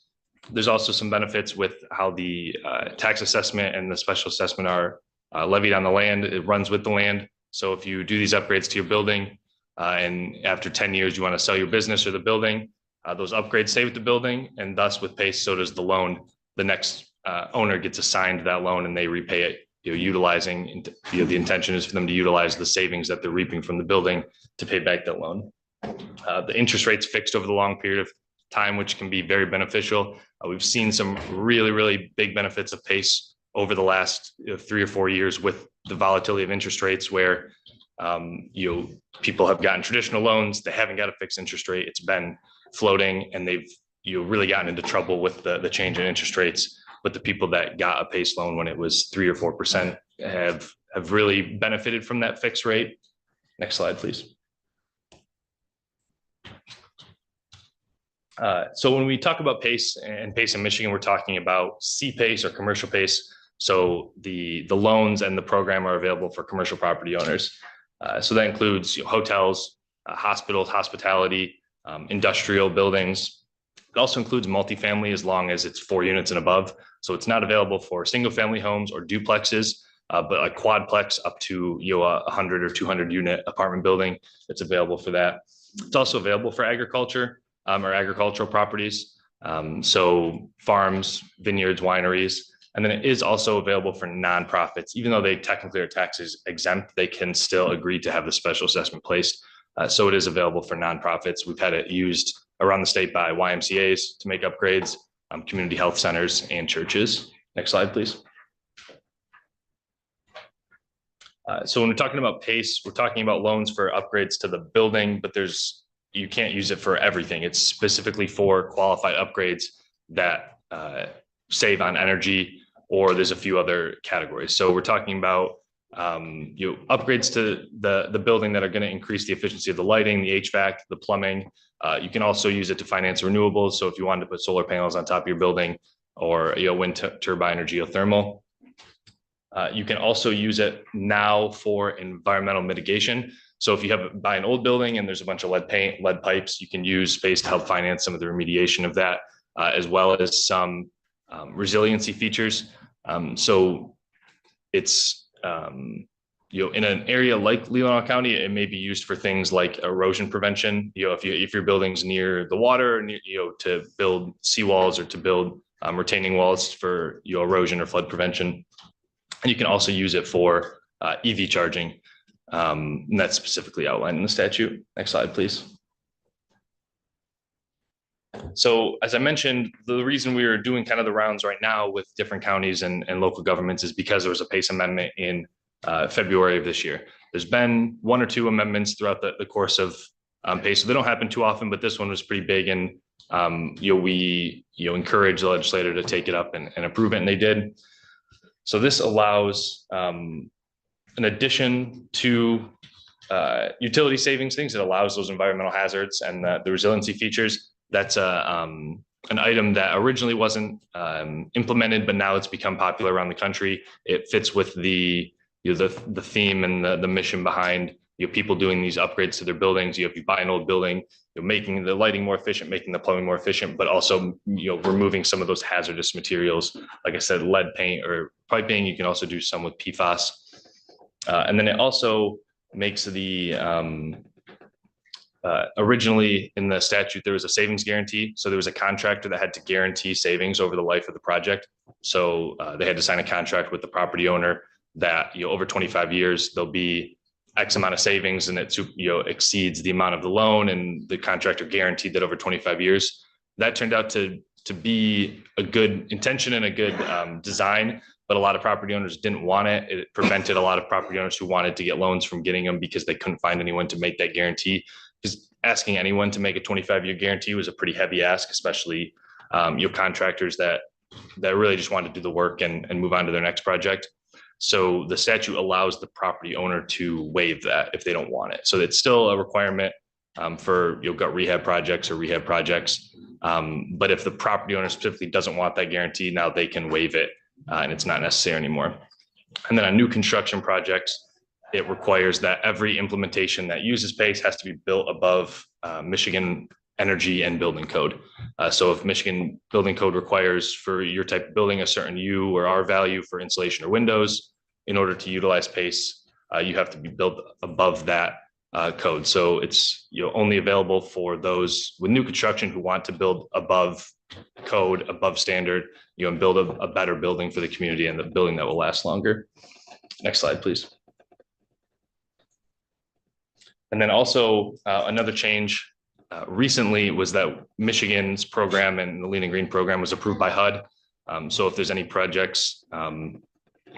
There's also some benefits with how the tax assessment and the special assessment are levied on the land. It runs with the land. So if you do these upgrades to your building, and after 10 years, you want to sell your business or the building, those upgrades stay with the building, and thus with PACE, so does the loan. The next owner gets assigned that loan and they repay it, utilizing, the intention is for them to utilize the savings that they're reaping from the building to pay back that loan. The interest rate's fixed over the long period of time, which can be very beneficial. We've seen some really, really big benefits of PACE over the last 3 or 4 years with the volatility of interest rates, where people have gotten traditional loans, they haven't got a fixed interest rate, it's been floating, and they've really gotten into trouble with the change in interest rates. But the people that got a PACE loan when it was 3 or 4% have really benefited from that fixed rate. Next slide, please. So when we talk about PACE and PACE in Michigan, we're talking about C-PACE or commercial PACE. So the loans and the program are available for commercial property owners. So that includes hotels, hospitals, hospitality, industrial buildings. It also includes multifamily as long as it's 4 units and above. So it's not available for single family homes or duplexes, but a quadplex up to, you know, 100 or 200 unit apartment building, it's available for that. It's also available for agriculture or agricultural properties. So farms, vineyards, wineries, and then it is also available for nonprofits. Even though they technically are taxes exempt, they can still agree to have the special assessment placed. So it is available for nonprofits. We've had it used around the state by YMCA's to make upgrades, community health centers and churches. Next slide, please. So when we're talking about PACE, we're talking about loans for upgrades to the building, but you can't use it for everything. It's specifically for qualified upgrades that save on energy, or there's a few other categories. So we're talking about upgrades to the building that are going to increase the efficiency of the lighting, the HVAC, the plumbing. You can also use it to finance renewables. So if you wanted to put solar panels on top of your building, or wind turbine or geothermal. You can also use it now for environmental mitigation. So if you buy an old building and there's a bunch of lead paint, lead pipes, you can use space to help finance some of the remediation of that, as well as some resiliency features. So it's, in an area like Leelanau County, it may be used for things like erosion prevention. If your building's near the water, to build seawalls or to build retaining walls for erosion or flood prevention. And you can also use it for EV charging. And that's specifically outlined in the statute. Next slide, please. So as I mentioned, the reason we are doing kind of the rounds right now with different counties and local governments is because there was a PACE amendment in February of this year. There's been 1 or 2 amendments throughout the course of PACE. So they don't happen too often, but this one was pretty big. And we encourage the legislator to take it up and approve it, and they did. So this allows an addition to utility savings things. It allows those environmental hazards and the resiliency features. That's an item that originally wasn't implemented, but now it's become popular around the country. It fits with the theme and the mission behind people doing these upgrades to their buildings. If you buy an old building, you're making the lighting more efficient, making the plumbing more efficient, but also removing some of those hazardous materials. Like I said, lead paint or piping. You can also do some with PFAS, and then it also makes the originally in the statute there was a savings guarantee. So there was a contractor that had to guarantee savings over the life of the project. So they had to sign a contract with the property owner that over 25 years there'll be X amount of savings, and it exceeds the amount of the loan, and the contractor guaranteed that over 25 years. That turned out to be a good intention and a good design, but a lot of property owners didn't want it. It prevented a lot of property owners who wanted to get loans from getting them because they couldn't find anyone to make that guarantee. Because asking anyone to make a 25-year guarantee was a pretty heavy ask, especially contractors that really just wanted to do the work and move on to their next project. So the statute allows the property owner to waive that if they don't want it. So it's still a requirement for gut rehab projects or rehab projects. But if the property owner specifically doesn't want that guarantee, now they can waive it and it's not necessary anymore. And then on new construction projects, it requires that every implementation that uses PACE has to be built above Michigan energy and building code. So if Michigan building code requires for your type of building a certain U or R value for insulation or windows, in order to utilize PACE, you have to be built above that code. So it's only available for those with new construction who want to build above code, above standard, and build a better building for the community and the building that will last longer. Next slide, please. And then also another change recently was that Michigan's program and the Lean and Green program was approved by HUD. So if there's any projects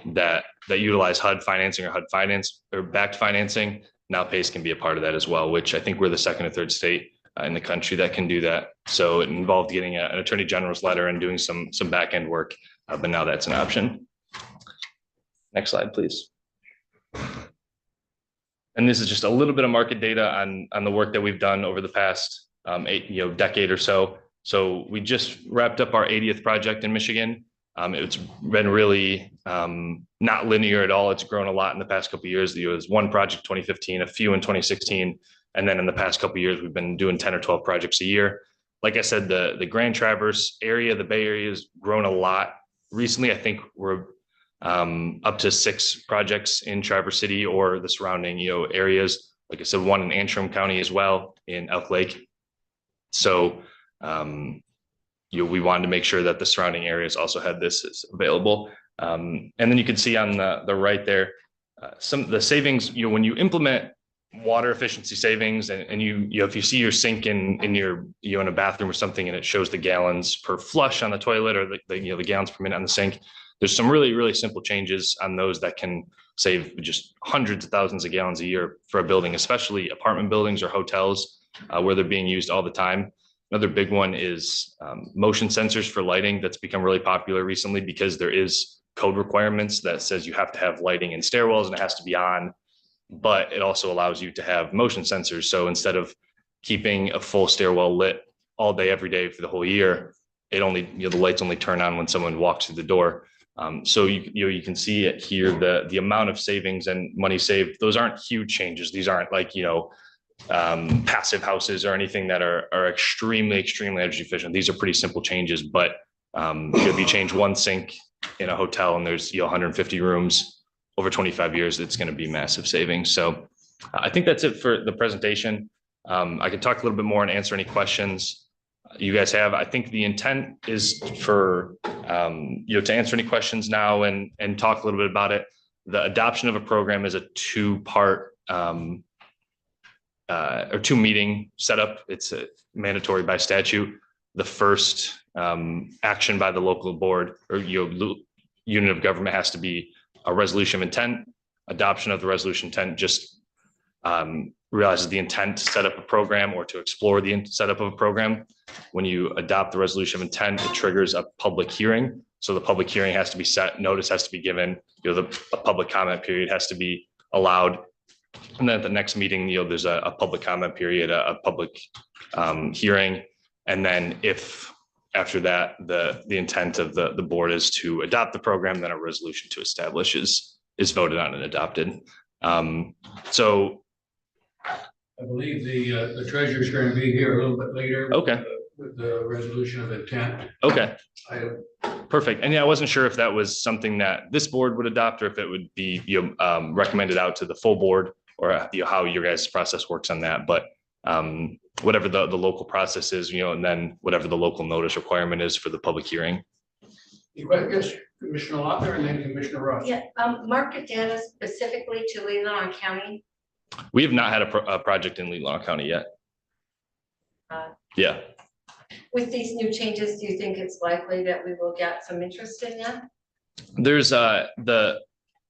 that utilize HUD financing or HUD finance or backed financing, now PACE can be a part of that as well, which I think we're the 2nd or 3rd state in the country that can do that. So it involved getting an attorney general's letter and doing some back end work, but now that's an option. Next slide, please. And this is just a little bit of market data on the work that we've done over the past decade or so. So we just wrapped up our 80th project in Michigan. It's been really not linear at all. It's grown a lot in the past couple of years. There was one project 2015, a few in 2016, And then in the past couple of years, we've been doing 10 or 12 projects a year. Like I said, the Grand Traverse area, the Bay Area has grown a lot. Recently, I think we're up to 6 projects in Traverse City or the surrounding, areas. Like I said, one in Antrim County as well in Elk Lake. So, we wanted to make sure that the surrounding areas also had this available. And then you can see on the right there, some of the savings, when you implement water efficiency savings and if you see your sink in your, in a bathroom or something, and it shows the gallons per flush on the toilet or the gallons per minute on the sink, there's some really, really simple changes on those that can save just hundreds of thousands of gallons a year for a building, especially apartment buildings or hotels where they're being used all the time. Another big one is motion sensors for lighting. That's become really popular recently because there is code requirements that says you have to have lighting in stairwells and it has to be on, but it also allows you to have motion sensors. So instead of keeping a full stairwell lit all day, every day for the whole year, it only, the lights only turn on when someone walks through the door. So you can see it here, the amount of savings and money saved. Those aren't huge changes. These aren't like, passive houses or anything that are extremely energy efficient. These are pretty simple changes, but if you change one sink in a hotel and there's 150 rooms over 25 years, it's going to be massive savings. So I think that's it for the presentation. I can talk a little bit more and answer any questions you guys have. I think the intent is for to answer any questions now and talk a little bit about it. The adoption of a program is a 2-part or 2 meeting setup. It's mandatory by statute. The first action by the local board or unit of government has to be a resolution of intent. Adoption of the resolution intent just realizes the intent to set up a program or to explore the setup of a program. When you adopt the resolution of intent, it triggers a public hearing. So the public hearing has to be set, notice has to be given, a public comment period has to be allowed. And then at the next meeting, there's a public comment period, a public hearing. And then if after that, the intent of the board is to adopt the program, then a resolution to establish is voted on and adopted. So I believe the treasurer's going to be here a little bit later. Okay. With the resolution of intent. Okay. Item. Perfect. And yeah, I wasn't sure if that was something that this board would adopt or if it would be recommended out to the full board or how your guys' process works on that. But whatever the local process is, and then whatever the local notice requirement is for the public hearing. Yes, Commissioner Lochner and then Commissioner Rush. Yeah, market data specifically to Leelanau County. We have not had a project in Leelanau County yet. Yeah. With these new changes, do you think it's likely that we will get some interest in that? There's I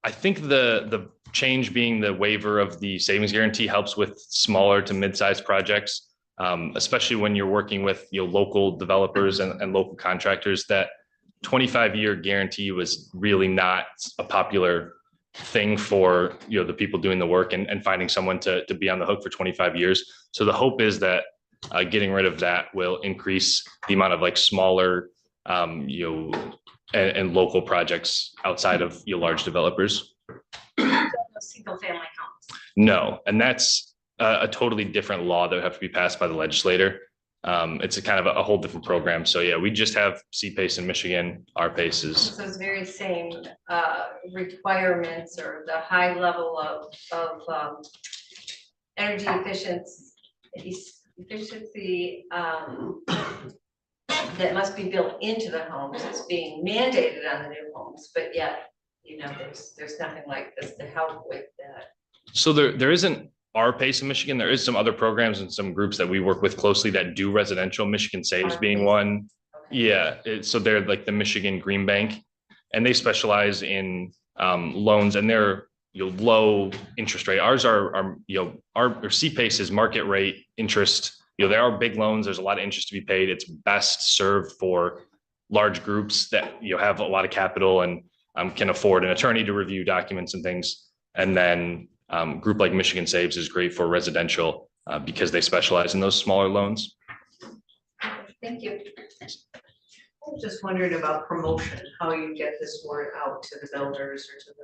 think the change being the waiver of the savings guarantee helps with smaller to mid-sized projects, especially when you're working with local developers and local contractors. That 25-year guarantee was really not a popular thing for the people doing the work and finding someone to be on the hook for 25 years. So the hope is that getting rid of that will increase the amount of smaller and local projects outside of large developers. Single family homes. No, and that's a totally different law that would have to be passed by the legislator. It's a kind of a whole different program. So yeah, we just have CPACE in Michigan. Our PACE is. So it's very same requirements or the high level of energy efficiency that must be built into the homes. It's being mandated on the new homes, but yet there's nothing like this to help with that. So there isn't our PACE in Michigan. There is some other programs and some groups that we work with closely that do residential. Michigan Saves being one. Okay. Yeah, so they're like the Michigan Green Bank, and they specialize in loans, and they're low interest rate. Ours are our CPACE is market rate interest. There are big loans. There's a lot of interest to be paid. It's best served for large groups that have a lot of capital and can afford an attorney to review documents and things. And then group like Michigan Saves is great for residential because they specialize in those smaller loans. Thank you. I was just wondering about promotion, how you get this word out to the builders or to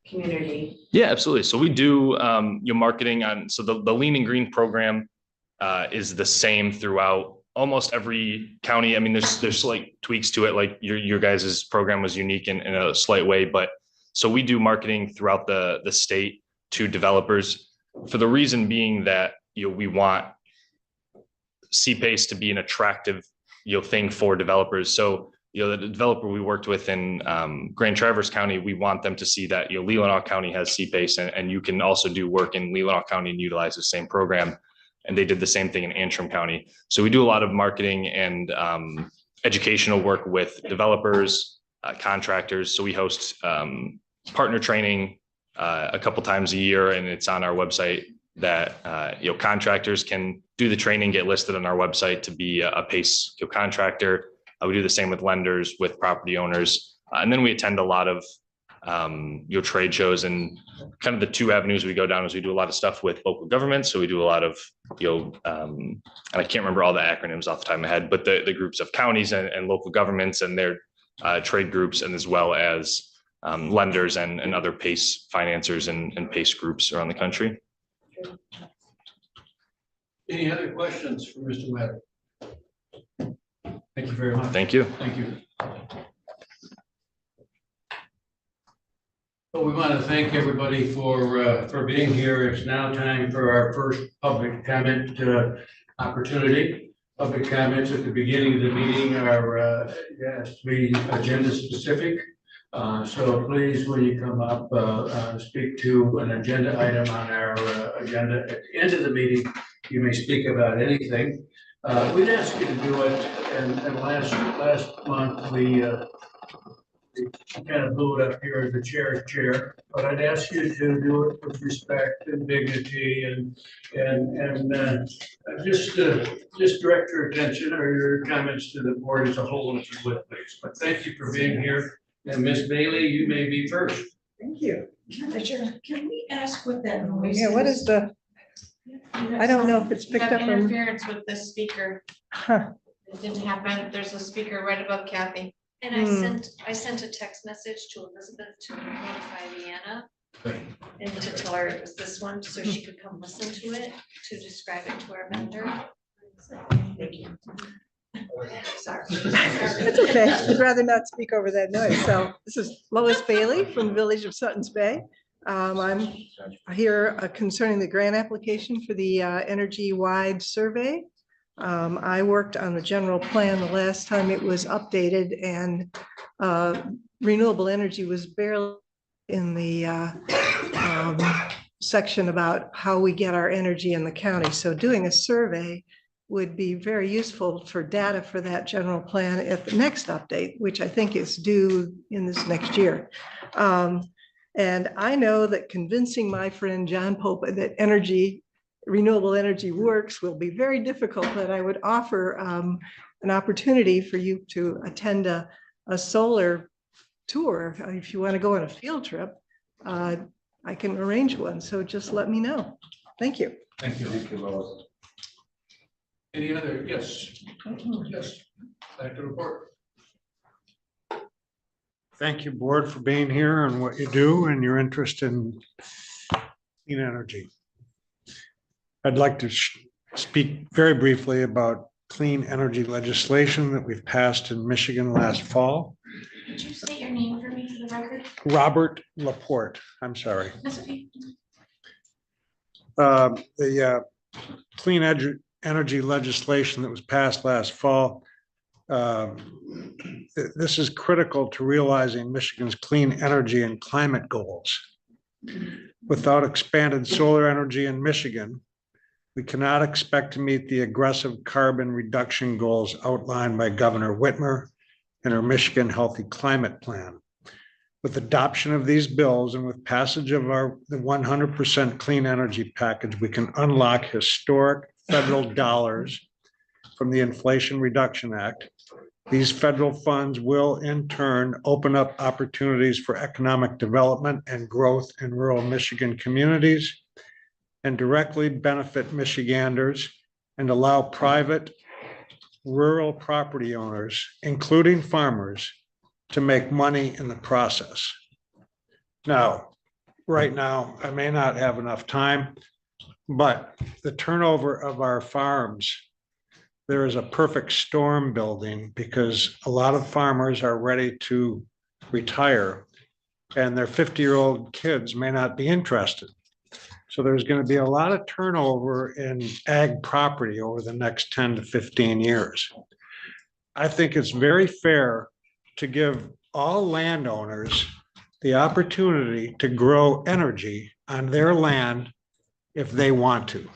community? Yeah, absolutely. So we do your marketing on, so the Lean and Green program is the same throughout almost every county. I mean, there's slight tweaks to it, like your guys' program was unique in a slight way, but so we do marketing throughout the state to developers for the reason being that, we want CPACE to be an attractive, thing for developers. So, the developer we worked with in Grand Traverse County, we want them to see that, Leelanau County has CPACE and you can also do work in Leelanau County and utilize the same program. And they did the same thing in Antrim County. So we do a lot of marketing and educational work with developers, contractors. So we host partner training a couple times a year, and it's on our website that contractors can do the training, get listed on our website to be a PACE contractor. We do the same with lenders, with property owners, and then we attend a lot of trade shows. And kind of the two avenues we go down is we do a lot of stuff with local governments. So we do a lot of and I can't remember all the acronyms off the top of my head, but the groups of counties and local governments and their trade groups, and as well as lenders and other PACE financiers and PACE groups around the country. Any other questions for Mr. Webb? Thank you very much. Thank you. Thank you. Well, we want to thank everybody for being here. It's now time for our first public comment opportunity. Public comments at the beginning of the meeting are has to be agenda specific. So please, when you come up, speak to an agenda item on our agenda. At the end of the meeting, you may speak about anything. We'd ask you to do it, and last month we kind of blew it up here in the chair, but I'd ask you to do it with respect and dignity and just direct your attention or your comments to the board as a whole, if you would, please. But thank you for being here. And Ms. Bailey, you may be first. Thank you. Can we ask what that noise is? Yeah, what is the, I don't know if it's picked up on. Interference with the speaker. Huh. It didn't happen. There's a speaker right above Kathy. And I sent a text message to Elizabeth to notify Leanna and to tell her it was this one, so she could come listen to it, to describe it to our vendor. Thank you. Sorry. It's okay. I'd rather not speak over that noise. So this is Lois Bailey from the village of Sutton's Bay. I'm here concerning the grant application for the energy-wide survey. I worked on the general plan the last time it was updated, and renewable energy was barely in the section about how we get our energy in the county. So doing a survey would be very useful for data for that general plan at the next update, which I think is due in this next year. And I know that convincing my friend John Pope that renewable energy works will be very difficult, but I would offer an opportunity for you to attend a solar tour. If you want to go on a field trip, I can arrange one. So just let me know. Thank you. Thank you. Thank you, Lois. Any other? Yes. Yes. Back to the report. Thank you, board, for being here and what you do and your interest in clean energy. I'd like to speak very briefly about clean energy legislation that we've passed in Michigan last fall. Could you state your name for me for the record? Robert Laporte, I'm sorry. That's okay. The clean energy legislation that was passed last fall. This is critical to realizing Michigan's clean energy and climate goals. Without expanded solar energy in Michigan, we cannot expect to meet the aggressive carbon reduction goals outlined by Governor Whitmer in her Michigan Healthy Climate Plan. With adoption of these bills and with passage of the 100% clean energy package, we can unlock historic federal dollars from the Inflation Reduction Act. These federal funds will in turn open up opportunities for economic development and growth in rural Michigan communities and directly benefit Michiganders and allow private rural property owners, including farmers, to make money in the process. Now, right now. I may not have enough time, but the turnover of our farms, there is a perfect storm building because a lot of farmers are ready to retire and their 50-year-old kids may not be interested. So there's going to be a lot of turnover in ag property over the next 10 to 15 years. I think it's very fair to give all landowners the opportunity to grow energy on their land if they want to.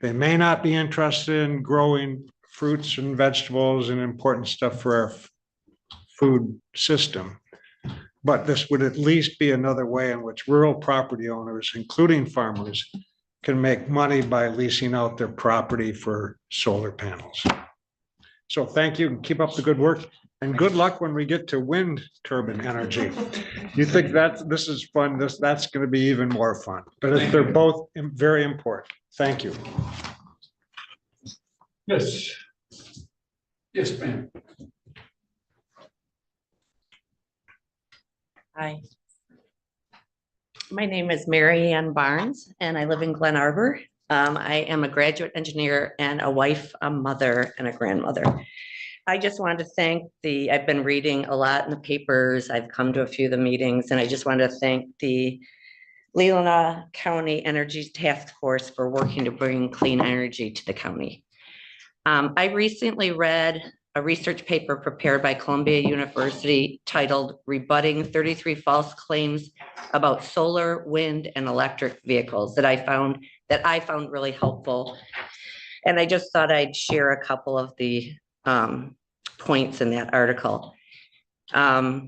They may not be interested in growing fruits and vegetables and important stuff for our food system. But this would at least be another way in which rural property owners, including farmers, can make money by leasing out their property for solar panels. So thank you and keep up the good work. And good luck when we get to wind turbine energy. You think that this is fun, that's going to be even more fun. But they're both very important. Thank you. Yes. Yes, ma'am. Hi. My name is Mary Ann Barnes and I live in Glen Arbor. I am a graduate engineer and a wife, a mother, and a grandmother. I just wanted to thank I've been reading a lot in the papers. I've come to a few of the meetings and I just wanted to thank the Leelanau County Energy Task Force for working to bring clean energy to the county. I recently read a research paper prepared by Columbia University titled "Rebutting 33 False Claims About Solar, Wind, and Electric Vehicles" that I found really helpful. And I just thought I'd share a couple of the points in that article. A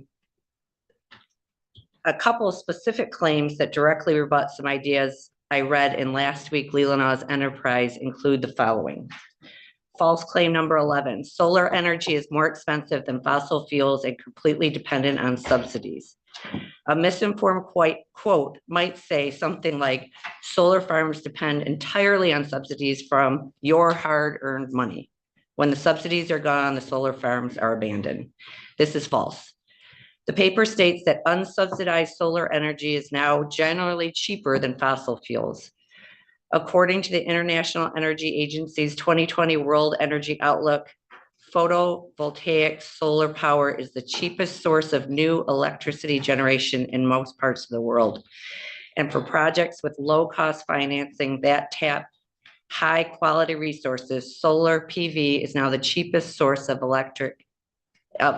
couple of specific claims that directly rebut some ideas I read in last week Leelanau's Enterprise include the following. False claim number 11, solar energy is more expensive than fossil fuels and completely dependent on subsidies. A misinformed quote might say something like, solar farms depend entirely on subsidies from your hard-earned money. When the subsidies are gone, the solar farms are abandoned. This is false. The paper states that unsubsidized solar energy is now generally cheaper than fossil fuels. According to the International Energy Agency's 2020 World Energy Outlook, photovoltaic solar power is the cheapest source of new electricity generation in most parts of the world. And for projects with low-cost financing that tap high-quality resources, solar PV is now the cheapest source of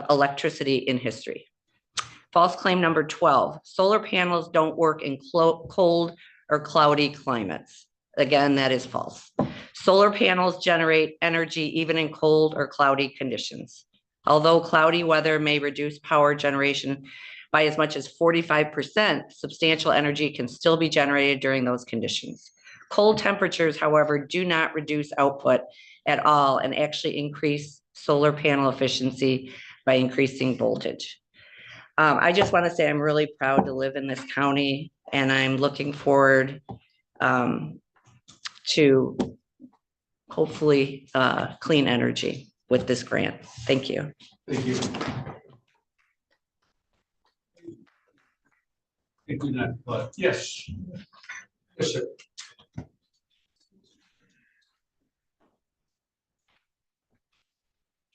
electricity in history. False claim number 12, solar panels don't work in cold or cloudy climates. Again, that is false. Solar panels generate energy even in cold or cloudy conditions. Although cloudy weather may reduce power generation by as much as 45%, substantial energy can still be generated during those conditions. Cold temperatures, however, do not reduce output at all and actually increase solar panel efficiency by increasing voltage. I just want to say I'm really proud to live in this county and I'm looking forward to hopefully clean energy with this grant. Thank you. Thank you. Thank you, but yes. Yes, sir.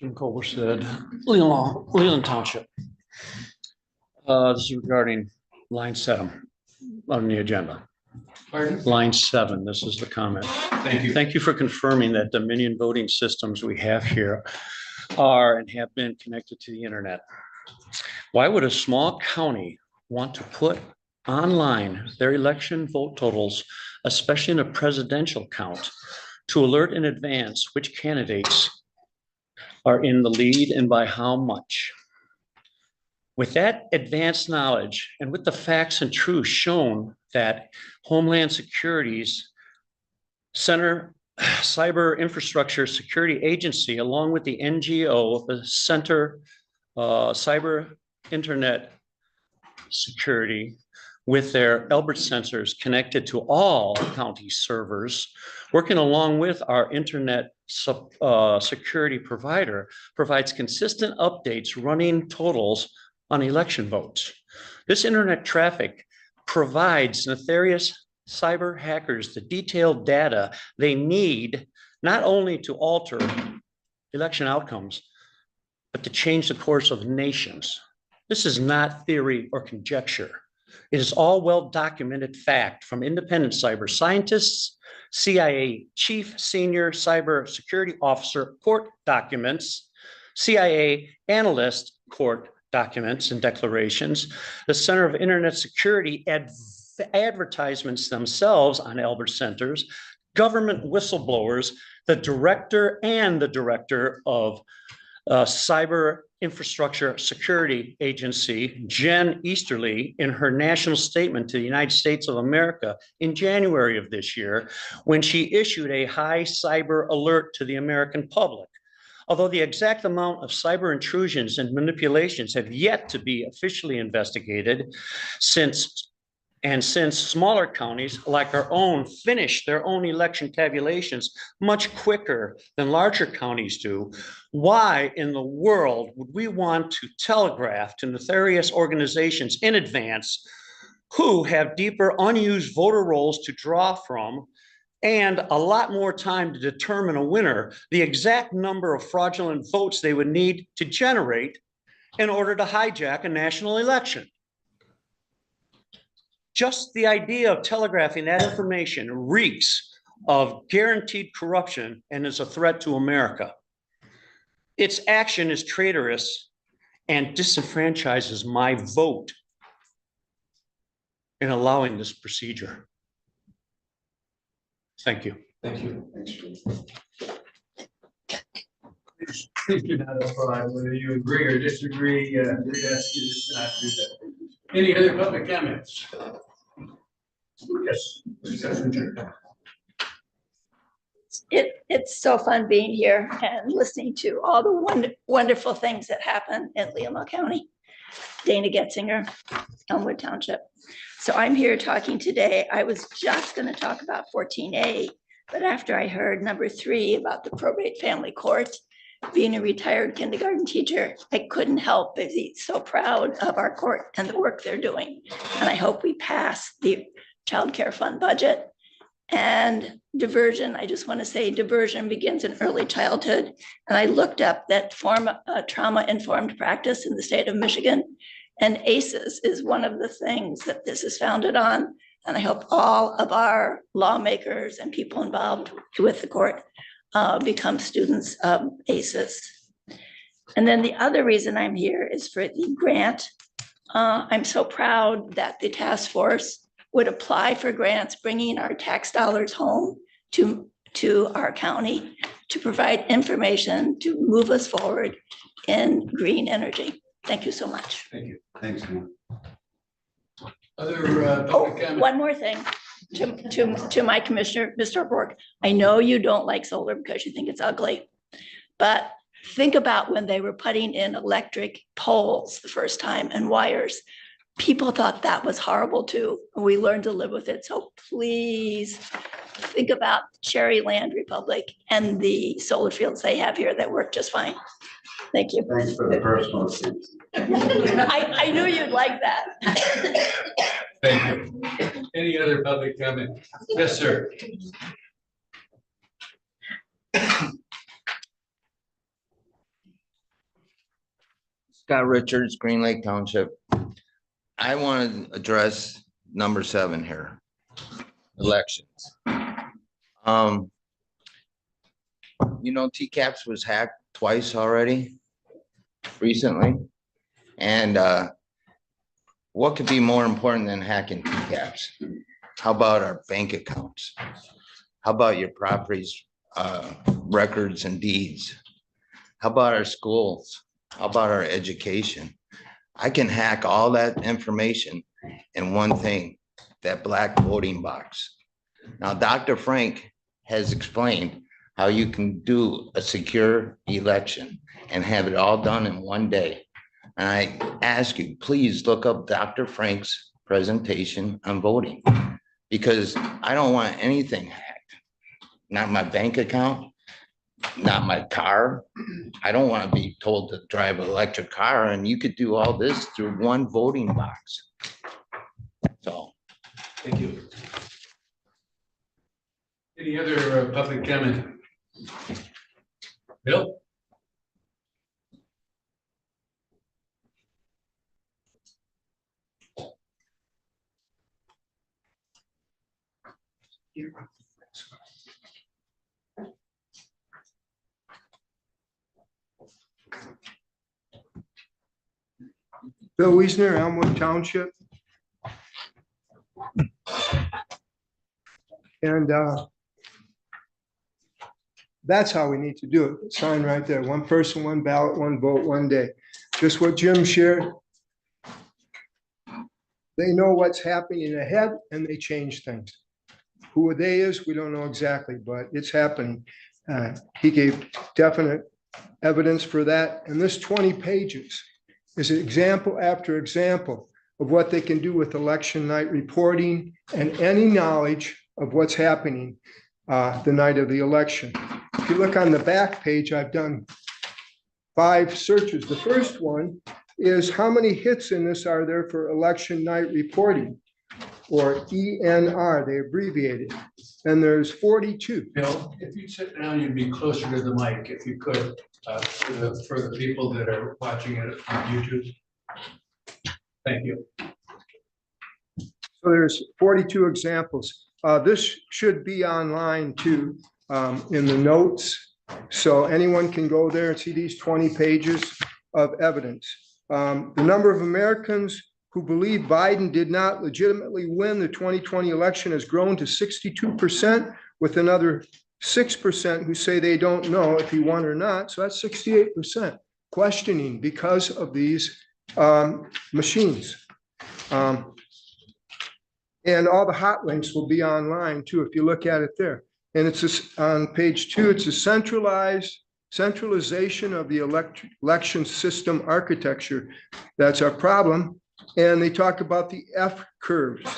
Jim Colberstead, Leland Township. This is regarding line 7 on the agenda. Pardon? Line 7, this is the comment. Thank you. Thank you for confirming that Dominion voting systems we have here are and have been connected to the internet. Why would a small county want to put online their election vote totals, especially in a presidential count, to alert in advance which candidates are in the lead and by how much? With that advanced knowledge and with the facts and truth shown that Homeland Security's Cyber Infrastructure Security Agency, along with the NGO, the Center Cyber Internet Security, with their Elbert sensors connected to all county servers, working along with our internet security provider, provides consistent updates running totals on election votes. This internet traffic provides nefarious cyber hackers the detailed data they need not only to alter election outcomes, but to change the course of nations. This is not theory or conjecture. It is all well-documented fact from independent cyber scientists, CIA chief senior cyber security officer court documents, CIA analyst court documents and declarations, the Center of Internet Security advertisements themselves on Albert Centers, government whistleblowers, the director of Cyber Infrastructure Security Agency, Jen Easterly, in her national statement to the United States of America in January of this year, when she issued a high cyber alert to the American public. Although the exact amount of cyber intrusions and manipulations have yet to be officially investigated, since smaller counties like our own finish their own election tabulations much quicker than larger counties do, why in the world would we want to telegraph to nefarious organizations in advance who have deeper unused voter rolls to draw from and a lot more time to determine a winner, the exact number of fraudulent votes they would need to generate in order to hijack a national election? Just the idea of telegraphing that information reeks of guaranteed corruption and is a threat to America. Its action is traitorous and disenfranchises my vote in allowing this procedure. Thank you. Thank you. Please do not apply, whether you agree or disagree, we ask you to not do that. Any other public comments? Yes. It's so fun being here and listening to all the wonderful things that happen in Leelanau County. Dana Getzinger, Elmwood Township. So I'm here talking today. I was just going to talk about 14A, but after I heard number 3 about the probate family court, being a retired kindergarten teacher, I couldn't help but be so proud of our court and the work they're doing. And I hope we pass the child care fund budget. And diversion, I just want to say diversion begins in early childhood. And I looked up that form trauma-informed practice in the state of Michigan. And ACEs is one of the things that this is founded on. And I hope all of our lawmakers and people involved with the court become students of ACEs. And then the other reason I'm here is for the grant. I'm so proud that the task force would apply for grants, bringing our tax dollars home to our county to provide information to move us forward in green energy. Thank you so much. Thank you. Thanks, man. Other public comment? One more thing to my commissioner, Mr. Bork. I know you don't like solar because you think it's ugly, but think about when they were putting in electric poles the first time and wires. People thought that was horrible too. And we learned to live with it. So please think about Cherry Land Republic and the solar fields they have here that work just fine. Thank you. Thanks for the personal things. I knew you'd like that. Thank you. Any other public comment? Yes, sir. Scott Richards, Green Lake Township. I want to address number 7 here, elections. You know, TCAPS was hacked twice already recently. And what could be more important than hacking TCAPS? How about our bank accounts? How about your properties, records and deeds? How about our schools? How about our education? I can hack all that information in one thing, that black voting box. Now, Dr. Frank has explained how you can do a secure election and have it all done in one day. And I ask you, please look up Dr. Frank's presentation on voting, because I don't want anything hacked. Not my bank account, not my car. I don't want to be told to drive an electric car, and you could do all this through one voting box. So Thank you. Any other public comment? Bill? Bill Wiesner, Elmwood Township. And that's how we need to do it. Sign right there. One person, one ballot, one vote, one day. Just what Jim shared. They know what's happening ahead and they change things. Who they is, we don't know exactly, but it's happening. He gave definite evidence for that. And this 20 pages is example after example of what they can do with election night reporting and any knowledge of what's happening the night of the election. If you look on the back page, I've done 5 searches. The first one is how many hits in this are there for election night reporting, or ENR, they abbreviate it. And there's 42. Bill, if you'd sit down, you'd be closer to the mic if you could, for the people that are watching it on YouTube. Thank you. So there's 42 examples. This should be online too, in the notes. So anyone can go there and see these 20 pages of evidence. The number of Americans who believe Biden did not legitimately win the 2020 election has grown to 62%, with another 6% who say they don't know if he won or not. So that's 68% questioning because of these machines. And all the hot links will be online too, if you look at it there. And it's on page 2, it's a centralization of the election system architecture. That's our problem. And they talk about the F curves.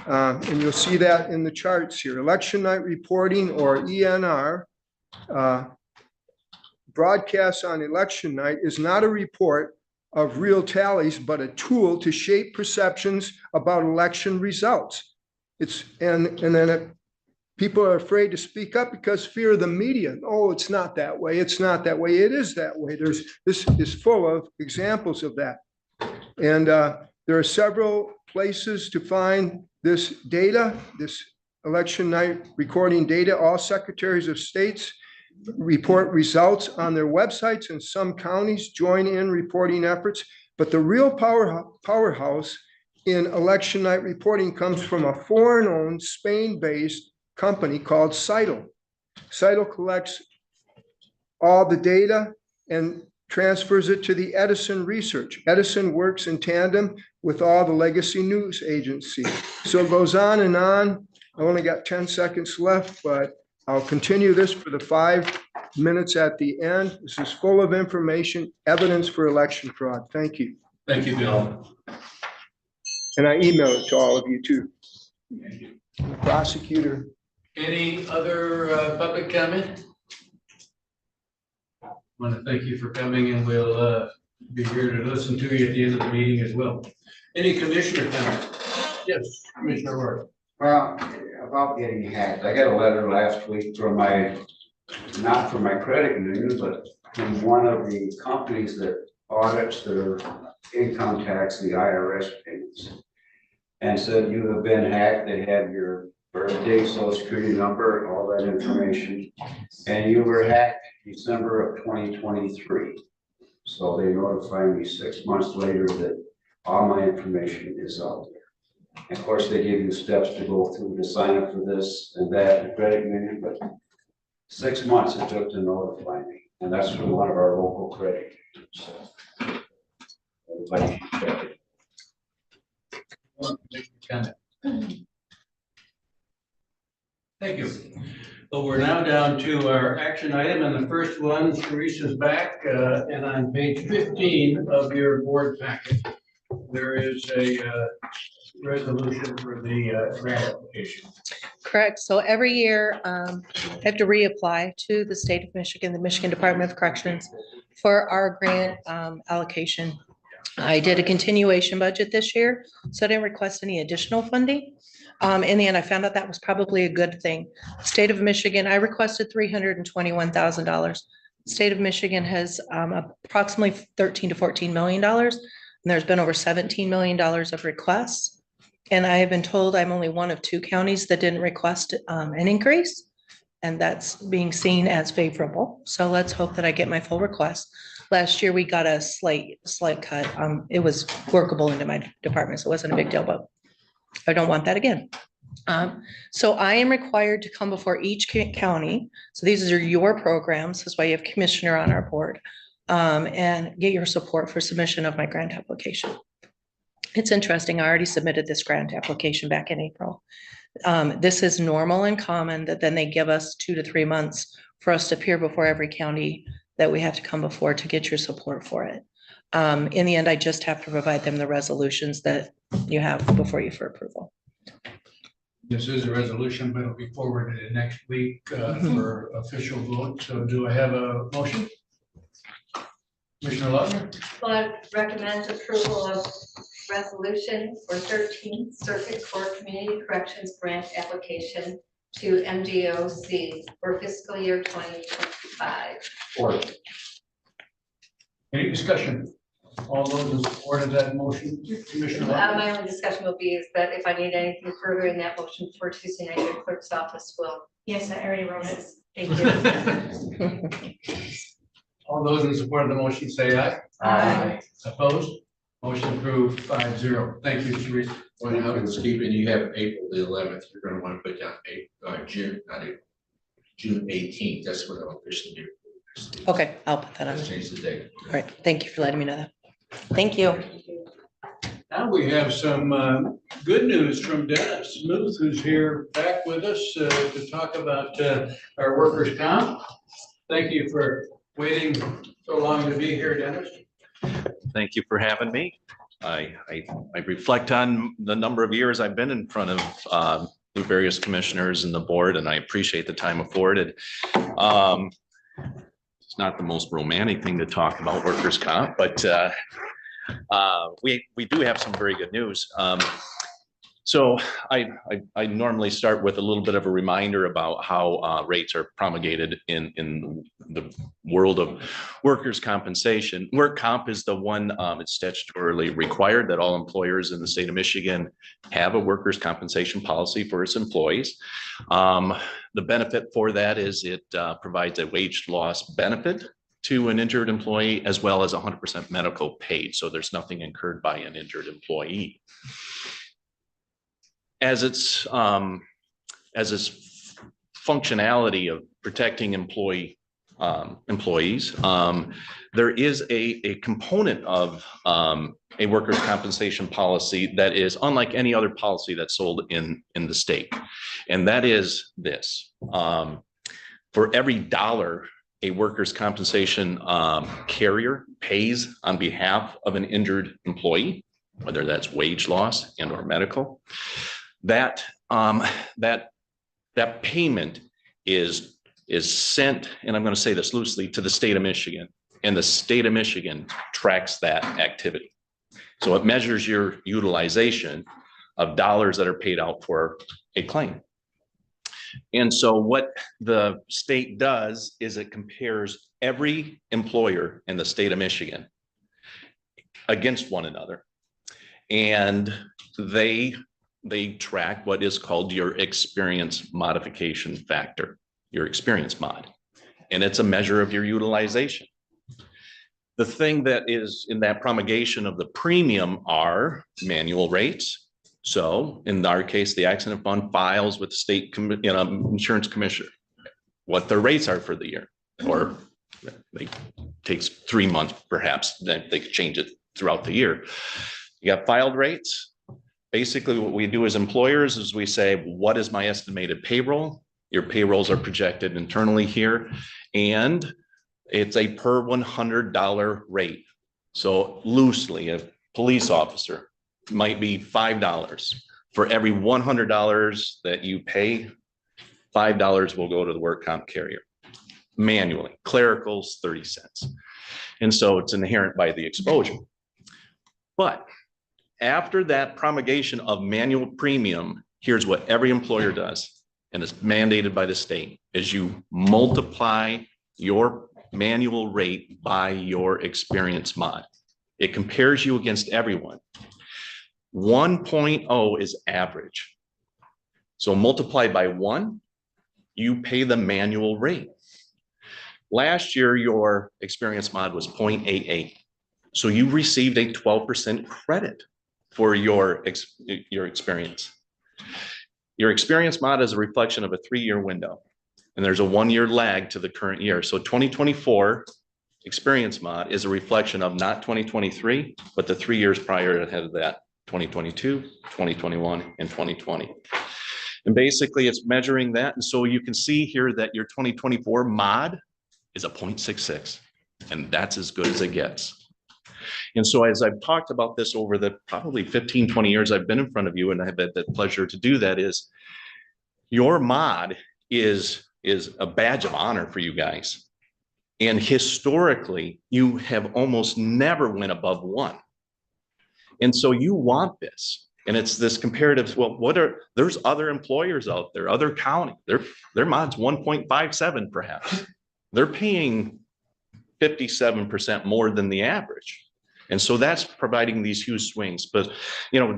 And you'll see that in the charts here. Election night reporting, or ENR, broadcast on election night is not a report of real tallies, but a tool to shape perceptions about election results. People are afraid to speak up because fear of the media. Oh, it's not that way. It's not that way. It is that way. This is full of examples of that. And there are several places to find this data, this election night recording data. All secretaries of states report results on their websites, and some counties join in reporting efforts. But the real powerhouse in election night reporting comes from a foreign-owned, Spain-based company called Cital. Cital collects all the data and transfers it to the Edison research. Edison works in tandem with all the legacy news agencies. So it goes on and on. I only got 10 seconds left, but I'll continue this for the 5 minutes at the end. This is full of information, evidence for election fraud. Thank you. Thank you, Bill. And I emailed it to all of you too. The prosecutor. Any other public comment? I want to thank you for coming, and we'll be here to listen to you at the end of the meeting as well. Any commissioner comment? Yes, Commissioner Roy. Well, about getting hacked, I got a letter last week from not from my credit union, but from one of the companies that audits their income tax, the IRS payments, and said you have been hacked. They have your birthday, social security number, all that information, and you were hacked December of 2023. So they notified me 6 months later that all my information is out there. And of course, they give you steps to go through to sign up for this and that, the credit union, but 6 months it took to notify me. And that's from one of our local credit unions. So everybody should check it. Thank you. Well, we're now down to our action item, and the first one, Teresa's back, and on page 15 of your board packet, there is a resolution for the grant application. Correct. So every year, I have to reapply to the state of Michigan, the Michigan Department of Corrections, for our grant allocation. I did a continuation budget this year, so I didn't request any additional funding. In the end, I found out that was probably a good thing. State of Michigan, I requested $321,000. State of Michigan has approximately $13 to $14 million. And there's been over $17 million of requests. And I have been told I'm only one of 2 counties that didn't request an increase. And that's being seen as favorable. So let's hope that I get my full request. Last year, we got a slight cut. It was workable into my department, so it wasn't a big deal, but I don't want that again. So I am required to come before each county. So these are your programs. That's why you have commissioner on our board, and get your support for submission of my grant application. It's interesting. I already submitted this grant application back in April. This is normal and common that then they give us 2 to 3 months for us to appear before every county that we have to come before to get your support for it. In the end, I just have to provide them the resolutions that you have before you for approval. This is a resolution, but it'll be forwarded next week for official vote. So do I have a motion? Commissioner Lautner? Well, I recommend approval of resolution for 13th Circuit Court Community Corrections Grant application to MDOC for fiscal year 2025. Or Any discussion? All those in support of that motion, Commissioner Lautner? My only discussion will be is that if I need anything further in that motion for Tuesday night, the clerk's office will. Yes, I already wrote it. Thank you. All those in support of the motion say aye. Aye. Opposed? Motion approved 5-0. Thank you, Teresa. when housekeeping, you have April the 11th, you're gonna want to put down June, not April, June 18th, that's what I'll officially do. Okay, I'll put that on. Change the date. All right, thank you for letting me know that. Thank you. Now we have some good news from Dennis Smoot, who's here back with us to talk about our workers' comp. Thank you for waiting so long to be here, Dennis. Thank you for having me. I reflect on the number of years I've been in front of the various commissioners and the board, and I appreciate the time afforded. It's not the most romantic thing to talk about workers' comp, but we do have some very good news. So I normally start with a little bit of a reminder about how rates are promulgated in the world of workers' compensation. Work comp is the one, it's statutorily required that all employers in the state of Michigan have a workers' compensation policy for its employees. The benefit for that is it provides a wage loss benefit to an injured employee, as well as 100% medical paid. So there's nothing incurred by an injured employee. As its functionality of protecting employees, there is a component of a workers' compensation policy that is unlike any other policy that's sold in the state. And that is this. For every dollar a workers' compensation carrier pays on behalf of an injured employee, whether that's wage loss and or medical, that payment is sent, and I'm going to say this loosely, to the state of Michigan, and the state of Michigan tracks that activity. So it measures your utilization of dollars that are paid out for a claim. And so what the state does is it compares every employer in the state of Michigan against one another, and they track what is called your experience modification factor, your experience mod, and it's a measure of your utilization. The thing that is in that promulgation of the premium are manual rates. So in our case, the accident fund files with the state insurance commissioner what their rates are for the year, or it takes 3 months perhaps, then they could change it throughout the year. You got filed rates. Basically what we do as employers is we say, what is my estimated payroll? Your payrolls are projected internally here, and it's a per $100 rate. So loosely, a police officer might be $5. For every $100 that you pay, $5 will go to the work comp carrier manually. Clericals, 30 cents. And so it's inherent by the exposure. But after that promulgation of manual premium here's what every employer does, and it's mandated by the state, is you multiply your manual rate by your experience mod. It compares you against everyone. 1.0 is average. So multiplied by 1, you pay the manual rate. Last year, your experience mod was 0.88. So you received a 12% credit for your experience. Your experience mod is a reflection of a 3-year window, and there's a 1-year lag to the current year. So 2024 experience mod is a reflection of not 2023, but the 3 years prior ahead of that, 2022, 2021, and 2020. And basically it's measuring that. And so you can see here that your 2024 mod is a 0.66, and that's as good as it gets. And so as I've talked about this over the probably 15, 20 years I've been in front of you, and I've had the pleasure to do that, is your mod is a badge of honor for you guys. And historically, you have almost never went above 1. And so you want this. And it's this comparative, well, there's other employers out there, other county, their mod's 1.57 perhaps. They're paying 57% more than the average. And so that's providing these huge swings. But,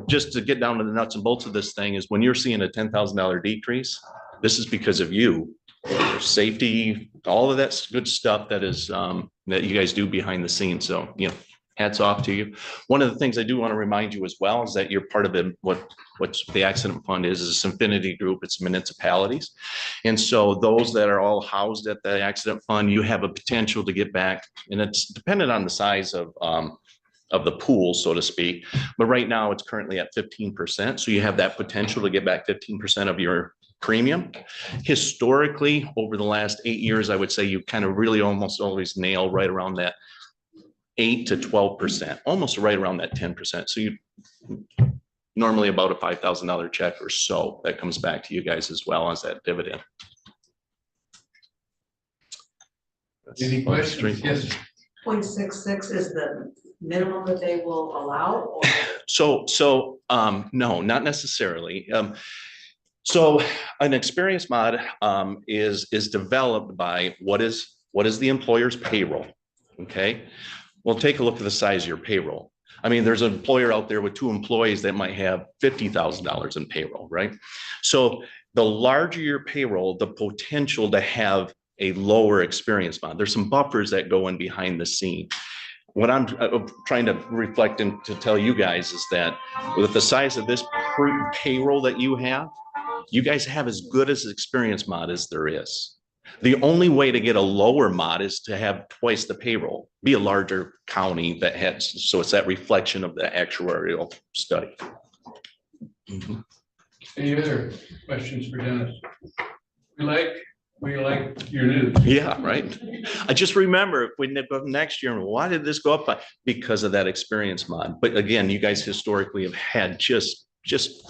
just to get down to the nuts and bolts of this thing is when you're seeing a $10,000 decrease, this is because of you, your safety, all of that good stuff that is, that you guys do behind the scenes. So, hats off to you. One of the things I do want to remind you as well is that you're part of what's the accident fund is this infinity group. It's municipalities. And so those that are all housed at the accident fund, you have a potential to get back, and it's dependent on the size of the pool, so to speak. But right now it's currently at 15%. So you have that potential to get back 15% of your premium. Historically, over the last 8 years, I would say you kind of really almost always nail right around that 8 to 12%, almost right around that 10%. So you normally about a $5,000 check or so that comes back to you guys as well as that dividend. Any questions? Yes. 0.66 is the minimum that they will allow, or? So no, not necessarily. So an experience mod is developed by what is the employer's payroll. Okay. Well, take a look at the size of your payroll. I mean, there's an employer out there with 2 employees that might have $50,000 in payroll, right? So the larger your payroll, the potential to have a lower experience mod. There's some buffers that go in behind the scene. What I'm trying to reflect and to tell you guys is that with the size of this payroll that you guys have as good as experience mod as there is. The only way to get a lower mod is to have twice the payroll, be a larger county that has, so it's that reflection of the actuarial study. Any other questions for Dennis? We like your news. Yeah, right. I just remember if we go next year, why did this go up by? Because of that experience mod. But again, you guys historically have had just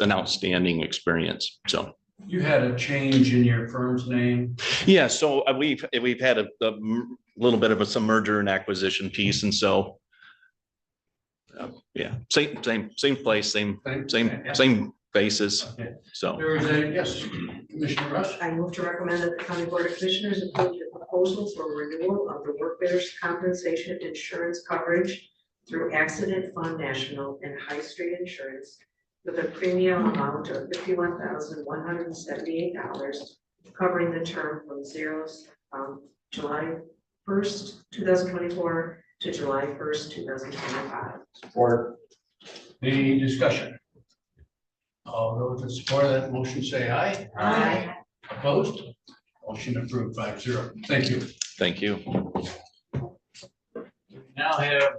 an outstanding experience. So. You had a change in your firm's name? Yeah, so we've had a little bit of some merger and acquisition piece, and so yeah, same place, same basis. Okay. So There is a yes, Commissioner Rush. I move to recommend that the County Board of Commissioners approve the proposal for renewal of the workers' compensation insurance coverage through Accident Fund National and High Street Insurance with a premium amount of $51,178, covering the term from July 1st, 2024 to July 1st, 2025. Support. Any discussion? All those in support of that motion say aye. Aye. Opposed? Motion approved 5-0. Thank you. thank you. We now have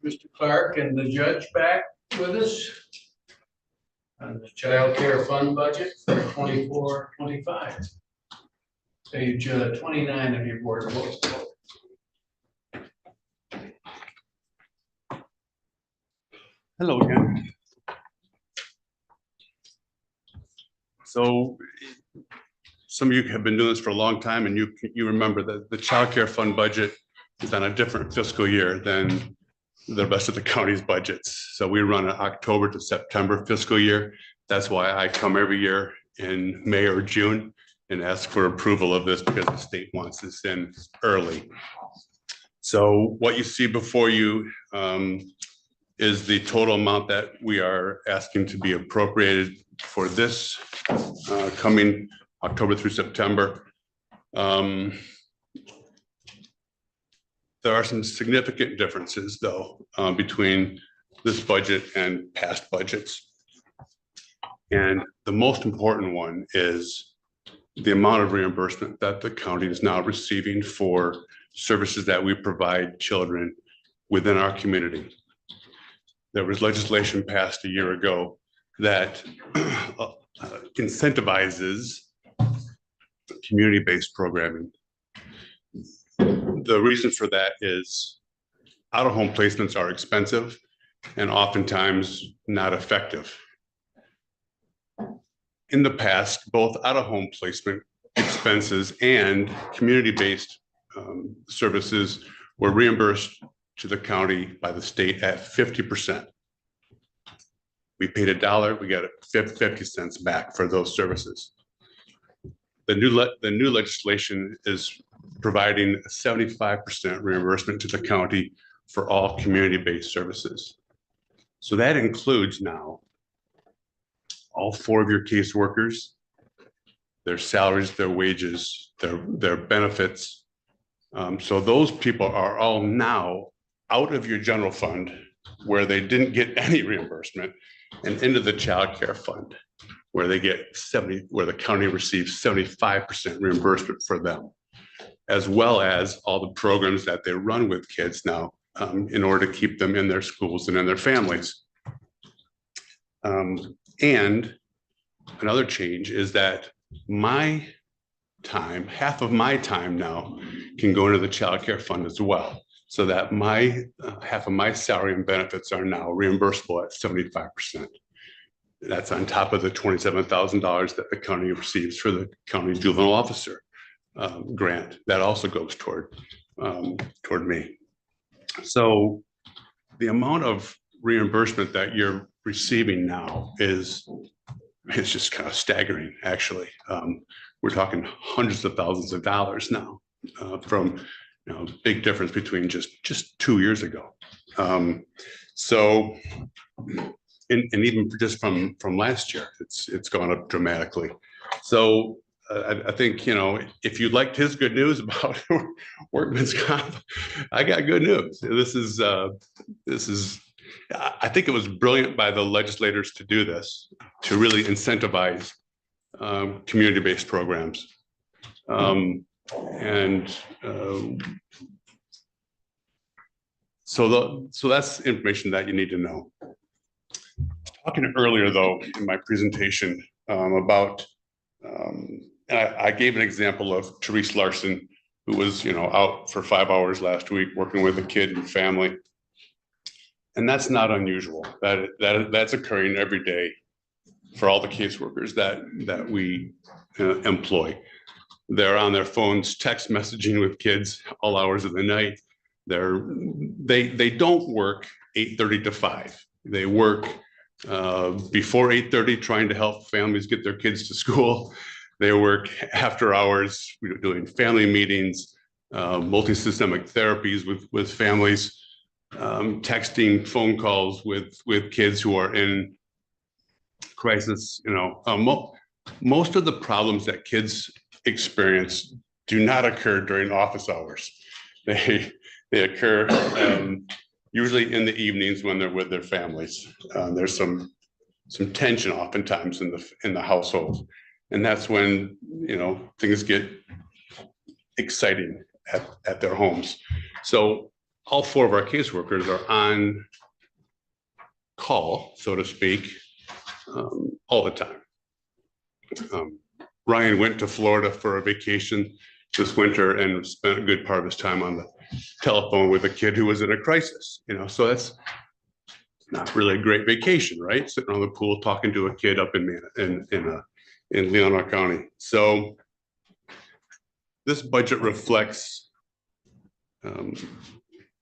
Mr. Clark and the judge back with us on the child care fund budget for 24-25. Page 29 of your board book. Hello again. So some of you have been doing this for a long time, and you remember that the child care fund budget is on a different fiscal year than the rest of the county's budgets. So we run an October to September fiscal year. That's why I come every year in May or June and ask for approval of this because the state wants this in early. So what you see before you is the total amount that we are asking to be appropriated for this coming October through September. There are some significant differences, though, between this budget and past budgets. And the most important one is the amount of reimbursement that the county is now receiving for services that we provide children within our community. There was legislation passed a year ago that incentivizes community-based programming. The reason for that is out-of-home placements are expensive and oftentimes not effective. In the past, both out-of-home placement expenses and community-based services were reimbursed to the county by the state at 50%. We paid $1, we got 50 cents back for those services. The new legislation is providing a 75% reimbursement to the county for all community-based services. So that includes now all 4 of your caseworkers, their salaries, their wages, their benefits. So those people are all now out of your general fund where they didn't get any reimbursement and into the child care fund where they get where the county receives 75% reimbursement for them, as well as all the programs that they run with kids now in order to keep them in their schools and in their families. And another change is that my time, half of my time now can go into the child care fund as well. So that half of my salary and benefits are now reimbursable at 75%. That's on top of the $27,000 that the county receives for the county juvenile officer grant. That also goes toward me. So the amount of reimbursement that you're receiving now is just kind of staggering, actually. We're talking hundreds of thousands of dollars now from big difference between just 2 years ago. So, and even just from last year, it's gone up dramatically. So I think, if you liked his good news about workman's comp, I got good news. This is, I think it was brilliant by the legislators to do this, to really incentivize community-based programs. So that's information that you need to know. Talking earlier, though, in my presentation about, I gave an example of Therese Larson, who was, out for 5 hours last week working with a kid and family. And that's not unusual. That's occurring every day for all the caseworkers that we employ. They're on their phones, text messaging with kids all hours of the night. They don't work 8:30 to 5. They work before 8:30, trying to help families get their kids to school. They work after hours, doing family meetings, multi-systemic therapies with families, texting, phone calls with kids who are in crisis. Most of the problems that kids experience do not occur during office hours. They occur usually in the evenings when they're with their families. There's some tension oftentimes in the household, and that's when things get exciting at their homes. So all 4 of our caseworkers are on call, so to speak, all the time. Ryan went to Florida for a vacation this winter and spent a good part of his time on the telephone with a kid who was in a crisis. So that's not really a great vacation, right? Sitting on the pool talking to a kid up in Leelanau County. So this budget reflects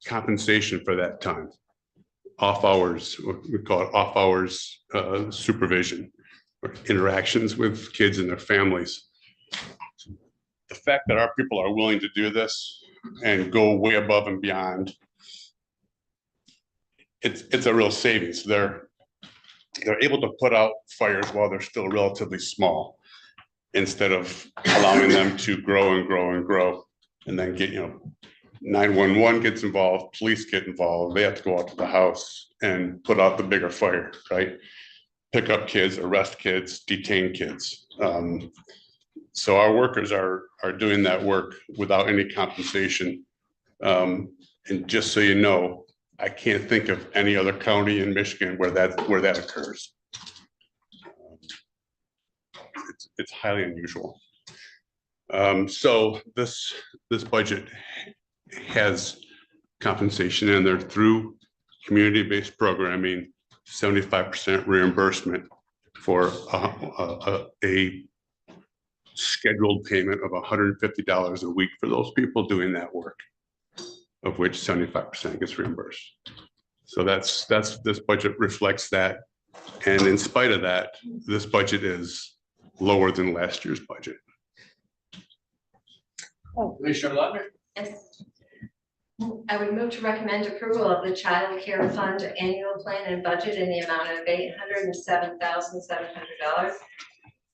compensation for that time, off hours. We call it off hours supervision. or interactions with kids and their families. The fact that our people are willing to do this and go way above and beyond, it's a real savings. They're able to put out fires while they're still relatively small, instead of allowing them to grow and grow and grow, and then get, 911 gets involved, police get involved, they have to go out to the house and put out the bigger fire, right? Pick up kids, arrest kids, detain kids. So our workers are doing that work without any compensation. And just so you know, I can't think of any other county in Michigan where that occurs. It's highly unusual. So this budget has compensation in there through community-based programming, 75% reimbursement for a scheduled payment of $150 a week for those people doing that work, of which 75% gets reimbursed. So that's this budget reflects that. And in spite of that, this budget is lower than last year's budget. Commissioner Lautner? Yes. I would move to recommend approval of the Child Care Fund annual plan and budget in the amount of $807,700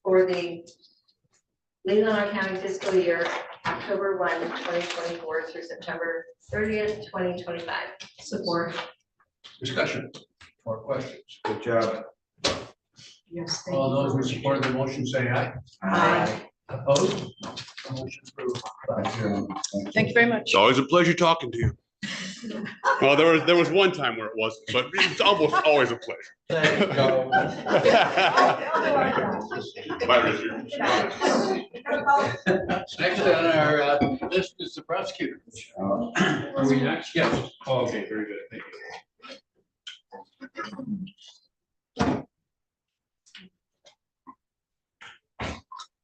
for the Leelanau County fiscal year, October 1, 2024 through September 30th, 2025. Support. Discussion or questions? Good job. Yes. All those in support of the motion say aye. Aye. Opposed? Motion approved. Thank you very much. It's always a pleasure talking to you. Well, there was one time where it wasn't, but it's almost always a pleasure. Bye, Richard. Next on our list is the prosecutor. Are we next? Yes. Oh, okay, very good. Thank you.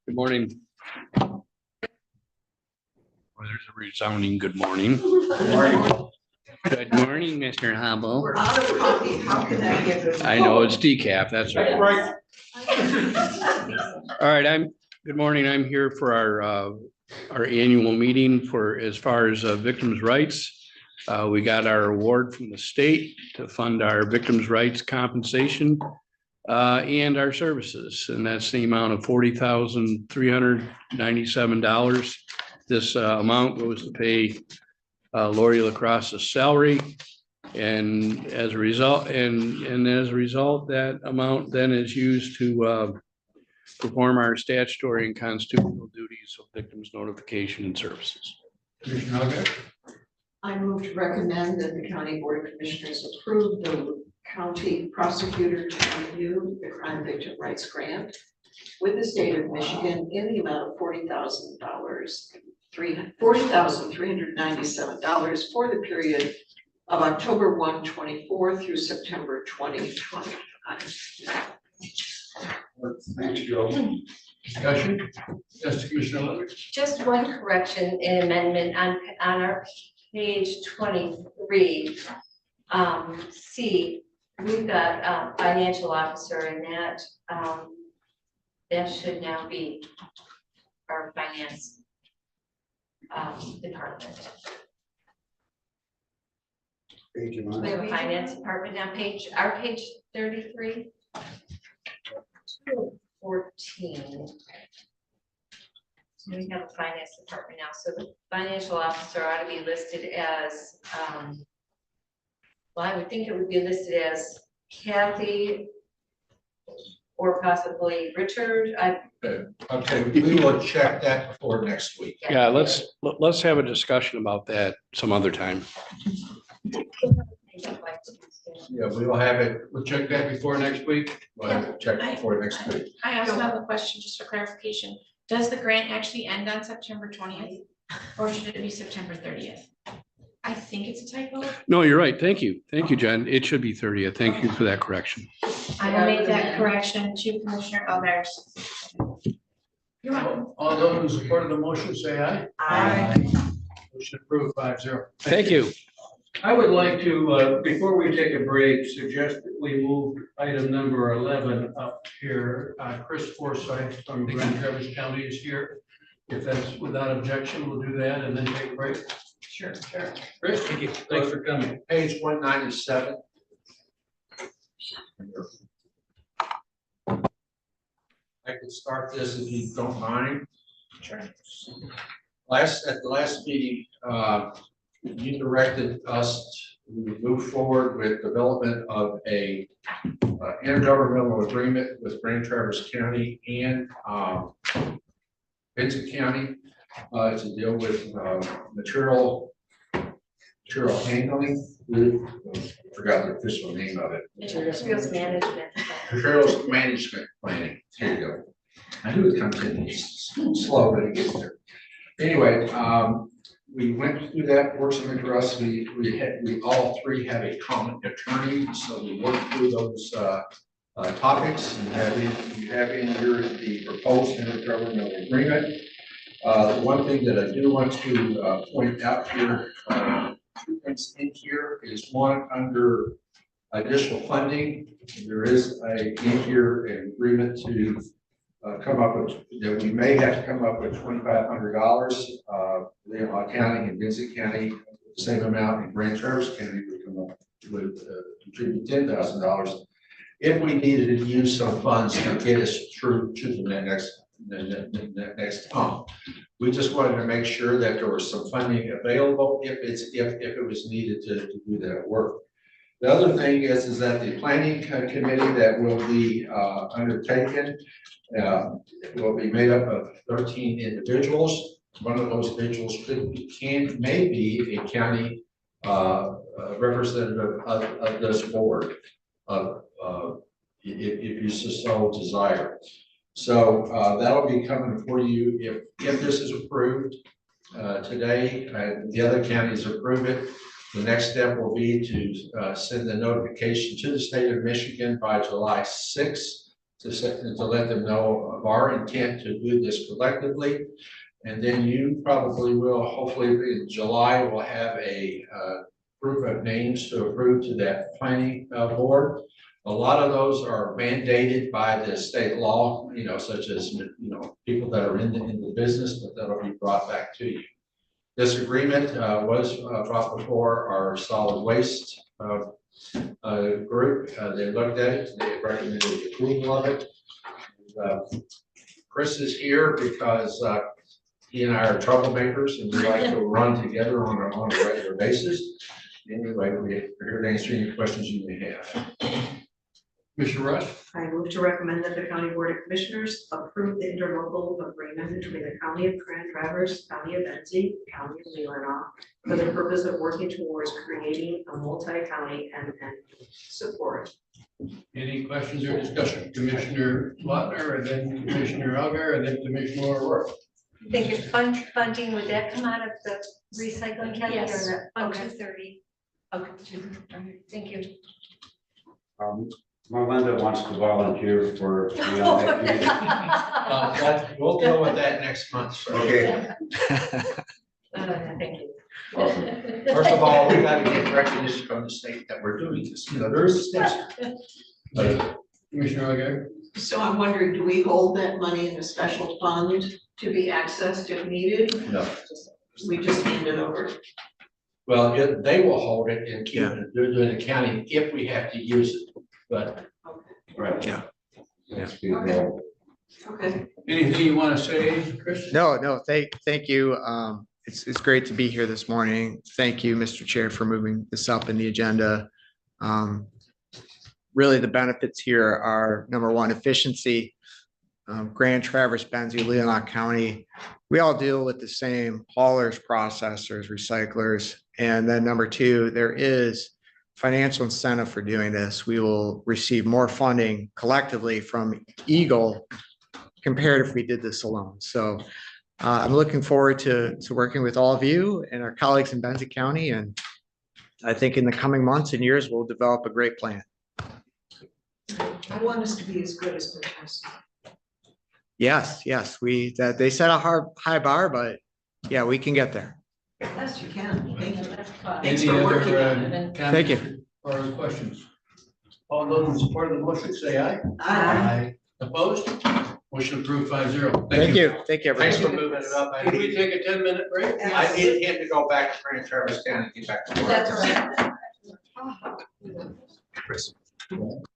Good morning. Well, there's a resounding good morning. Good morning, Mr. Hubble. We're out of coffee. How can I get this? I know it's decaf, that's right. All right, good morning. I'm here for our annual meeting for as far as victims' rights. We got our award from the state to fund our victims' rights compensation and our services, and that's the amount of $40,397. This amount goes to pay Lori Lacrosse's salary, and as a result, that amount then is used to perform our statutory and constitutional duties of victims notification and services. Commissioner Elder? I move to recommend that the County Board of Commissioners approve the county prosecutor to review the crime victim rights grant with the state of Michigan in the amount of $40,397 for the period of October 1, 24 through September 2025. Thanks, Joe. Discussion? Yes, Commissioner Leonard? Just one correction and amendment on our page 23. C, we've got financial officer, and that should now be our finance department. We have a finance department now, our page 33. 14. So we have a finance department now, so the financial officer ought to be listed as, well, I would think it would be listed as Kathy or possibly Richard. Okay, we will check that before next week. Yeah, let's have a discussion about that some other time. Yeah, we will have it, we'll check that before next week. We'll have it checked before next week. I also have a question just for clarification. Does the grant actually end on September 20th? Or should it be September 30th? I think it's a typo. No, you're right. Thank you. Thank you, Jen. It should be 30th. Thank you for that correction. I will make that correction to Commissioner Elders. You're welcome. All those in support of the motion say aye. Aye. Motion approved 5-0. Thank you. I would like to, before we take a break, suggest that we move item number 11 up here. Chris Forsyth from Grand Traverse County is here. If that's without objection, we'll do that and then take a break. Sure, sure. Chris, thank you. Thanks for coming. Page 197. I could start this if you don't mind. Sure. At the last meeting, you directed us to move forward with development of a intergovernmental agreement with Grand Traverse County and Vincent County to deal with material handling. Forgot the official name of it. Materials management. Materials management planning. Here you go. I knew it comes in slow, but it gets there. Anyway, we went through that, works for us. We all three have a common attorney, so we worked through those topics. You have in here the proposed intergovernmental agreement. The one thing that I do want to point out here, two things in here is one under additional funding. There is in here an agreement to come up with, that we may have to come up with $2,500. Leon County and Vincent County, the same amount, and Grand Traverse County would come up with contribute $10,000 if we needed to use some funds to get us through to the next hump. We just wanted to make sure that there was some funding available if it was needed to do that work. The other thing is that the planning committee that will be undertaken will be made up of 13 individuals. One of those individuals may be a county representative of this board, if you so desire. So that'll be coming for you if this is approved today, and the other counties approve it. The next step will be to send the notification to the state of Michigan by July 6th to let them know of our intent to do this collectively. And then you probably will, hopefully in July, we'll have a group of names to approve to that planning board. A lot of those are mandated by the state law, such as, people that are in the business, but that'll be brought back to you. This agreement was brought before our solid waste group. They looked at it, they recommended the approval of it. Chris is here because he and I are troublemakers and we like to run together on a regular basis. Anyway, we're here to answer any questions you may have. Commissioner Rush? I move to recommend that the County Board of Commissioners approve the interlocal agreement between the County of Grand Traverse, County of Benzie, County of Leelanau, for the purpose of working towards creating a multi-county and support. Any questions or discussion? Commissioner Lautner, and then Commissioner Algar, and then Commissioner O'Rourke. Think if funding, would that come out of the recycling county or Yes, the? Fund Okay. 230. Okay, thank you. Melinda wants to volunteer for. We'll deal with that next month. So. Okay. Thank you. First of all, we got to get recognition from the state that we're doing this. There is a step. Commissioner Algar? So I'm wondering, do we hold that money in a special fund to be accessed if needed? No. We just hand it over. Well, they will hold it and keep it doing accounting if we have to use it, but. Right. Yeah. Okay. Anything you want to say, Chris? No, thank you. It's great to be here this morning. Thank you, Mr. Chair, for moving this up in the agenda. Really, the benefits here are, number one, efficiency. Grand Traverse, Benzie, Leelanau County, we all deal with the same haulers, processors, recyclers. And then number two, there is financial incentive for doing this. We will receive more funding collectively from Eagle compared if we did this alone. So I'm looking forward to working with all of you and our colleagues in Benzie County. And I think in the coming months and years, we'll develop a great plan. I want us to be as good as business. Yes, they set a high bar, but yeah, we can get there. Yes, you can. Thank you. Thanks Any for other working on it. and- Thank you. comments or questions? All those in support of the motion, say aye. Aye. Opposed? Motion approved 5-0. Thank you. Thank you, Thanks everybody. for moving it up. Can we take a 10-minute break? I need him to go back to Grand Traverse County and get back to work. That's right.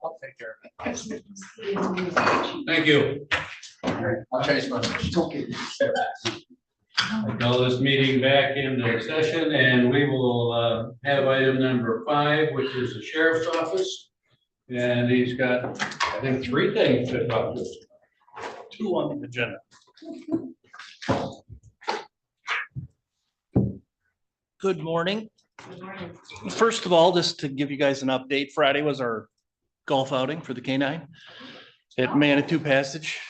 I'll take care of it. Thank you. I'll change my. I call this meeting back into session and we will have item number 5, which is the sheriff's office. And he's got, I think, 3 things to talk to. 2 on the agenda. Good morning. First of all, just to give you guys an update, Friday was our golf outing for the K-9 at Manitou Passage.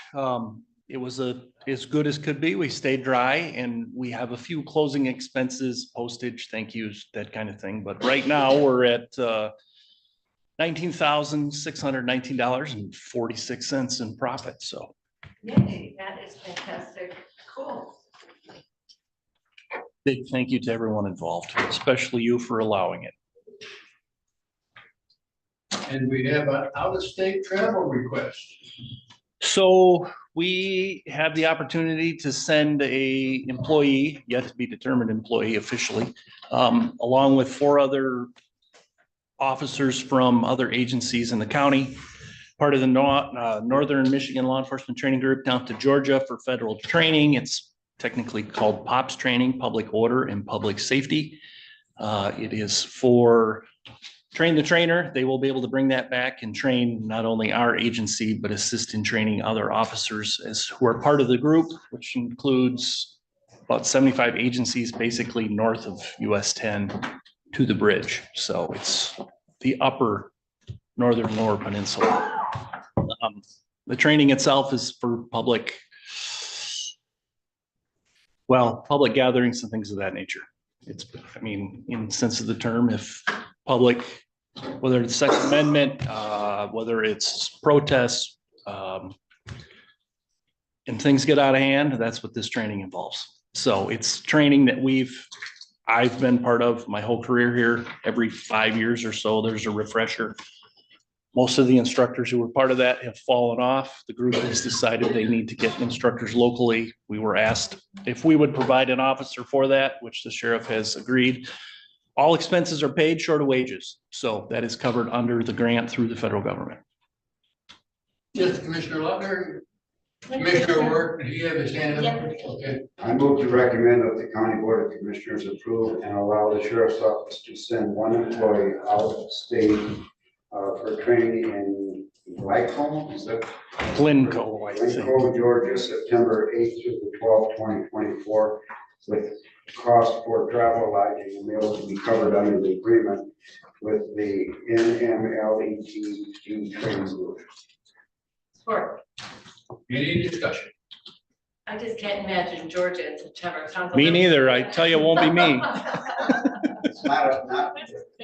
It was as good as could be. We stayed dry and we have a few closing expenses, postage, thank yous, that kind of thing. But right now we're at $19,619.46 in profit. So Yay, that is fantastic. Cool. big thank you to everyone involved, especially you for allowing it. And we have an out-of-state travel request. So we have the opportunity to send a employee, yet to be determined employee officially, along with 4 other officers from other agencies in the county, part of the Northern Michigan Law Enforcement Training Group, down to Georgia for federal training. It's technically called POPS training, Public Order and Public Safety. It is for train the trainer. They will be able to bring that back and train not only our agency, but assist in training other officers who are part of the group, which includes about 75 agencies, basically north of US 10 to the bridge. So it's the upper northern lower peninsula. The training itself is for public gatherings and things of that nature. It's, I mean, in the sense of the term, if public, whether it's Second Amendment, whether it's protests, and things get out of hand, that's what this training involves. So it's training that I've been part of my whole career here. Every 5 years or so, there's a refresher. Most of the instructors who were part of that have fallen off. The group has decided they need to get instructors locally. We were asked if we would provide an officer for that, which the sheriff has agreed. All expenses are paid short of wages. So that is covered under the grant through the federal government. Yes, Commissioner Lautner. Commissioner Work, did he have his hand up? Okay. I move to recommend that the County Board of Commissioners approve and allow the Sheriff's Office to send 1 employee out of state for training in Glycom, is that? Glencoe, I think. Glencoe, Georgia, September 8th through the 12th, 2024, with cost for travel, lodging, and meals to be covered under the agreement with the NMLETG training group. Support. Any discussion? I just can't imagine Georgia in September. Sounds a Me little- neither. I tell you, it won't be me. It's not.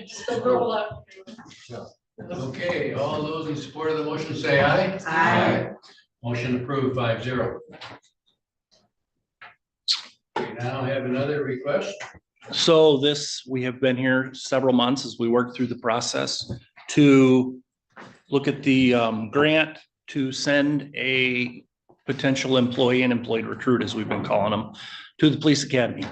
Still grow up. Okay, all those in support of the motion say aye. Aye. Motion approved 5-0. We now have another request. So we have been here several months as we work through the process to look at the grant to send a potential employee and employed recruit, as we've been calling them, to the police academy.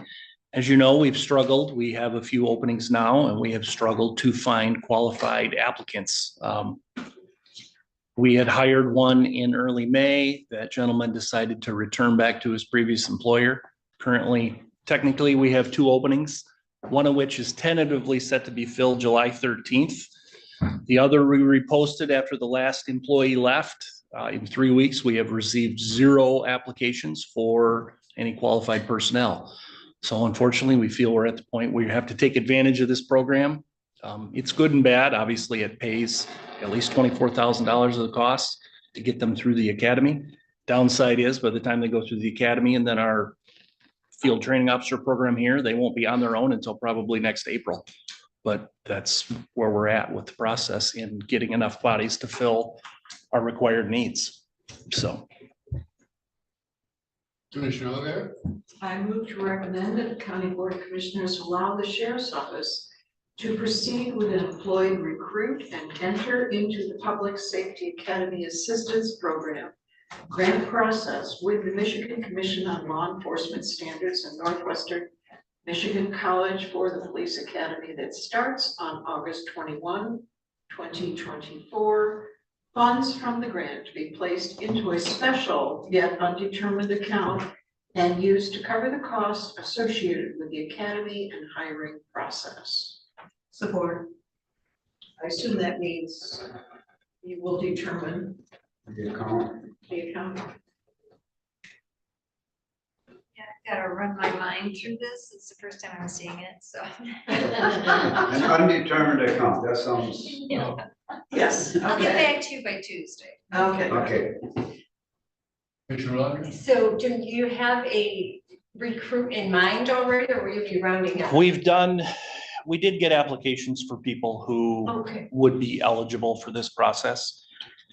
As you know, we've struggled. We have a few openings now and we have struggled to find qualified applicants. We had hired one in early May. That gentleman decided to return back to his previous employer. Currently, technically, we have 2 openings, one of which is tentatively set to be filled July 13th. The other we reposted after the last employee left. In 3 weeks, we have received 0 applications for any qualified personnel. So unfortunately, we feel we're at the point where you have to take advantage of this program. It's good and bad. Obviously, it pays at least $24,000 of the cost to get them through the academy. Downside is by the time they go through the academy and then our field training officer program here, they won't be on their own until probably next April. But that's where we're at with the process in getting enough bodies to fill our required needs. So. Commissioner O'Gara? I move to recommend that the County Board of Commissioners allow the Sheriff's Office to proceed with an employed recruit and enter into the Public Safety Academy Assistance Program grant process with the Michigan Commission on Law Enforcement Standards and Northwestern Michigan College for the Police Academy that starts on August 21, 2024. Funds from the grant to be placed into a special yet undetermined account and used to cover the costs associated with the academy and hiring process. Support. I assume that means you will determine The account. the account. Yeah, I've got to run my mind through this. It's the first time I'm seeing it, so. An undetermined account, that sounds, Yeah. Yes, I'll get okay. back to you by Tuesday. Okay. okay. Commissioner Lund? So do you have a recruit in mind already, or will you be rounding up? We did get applications for people who Okay. would be eligible for this process.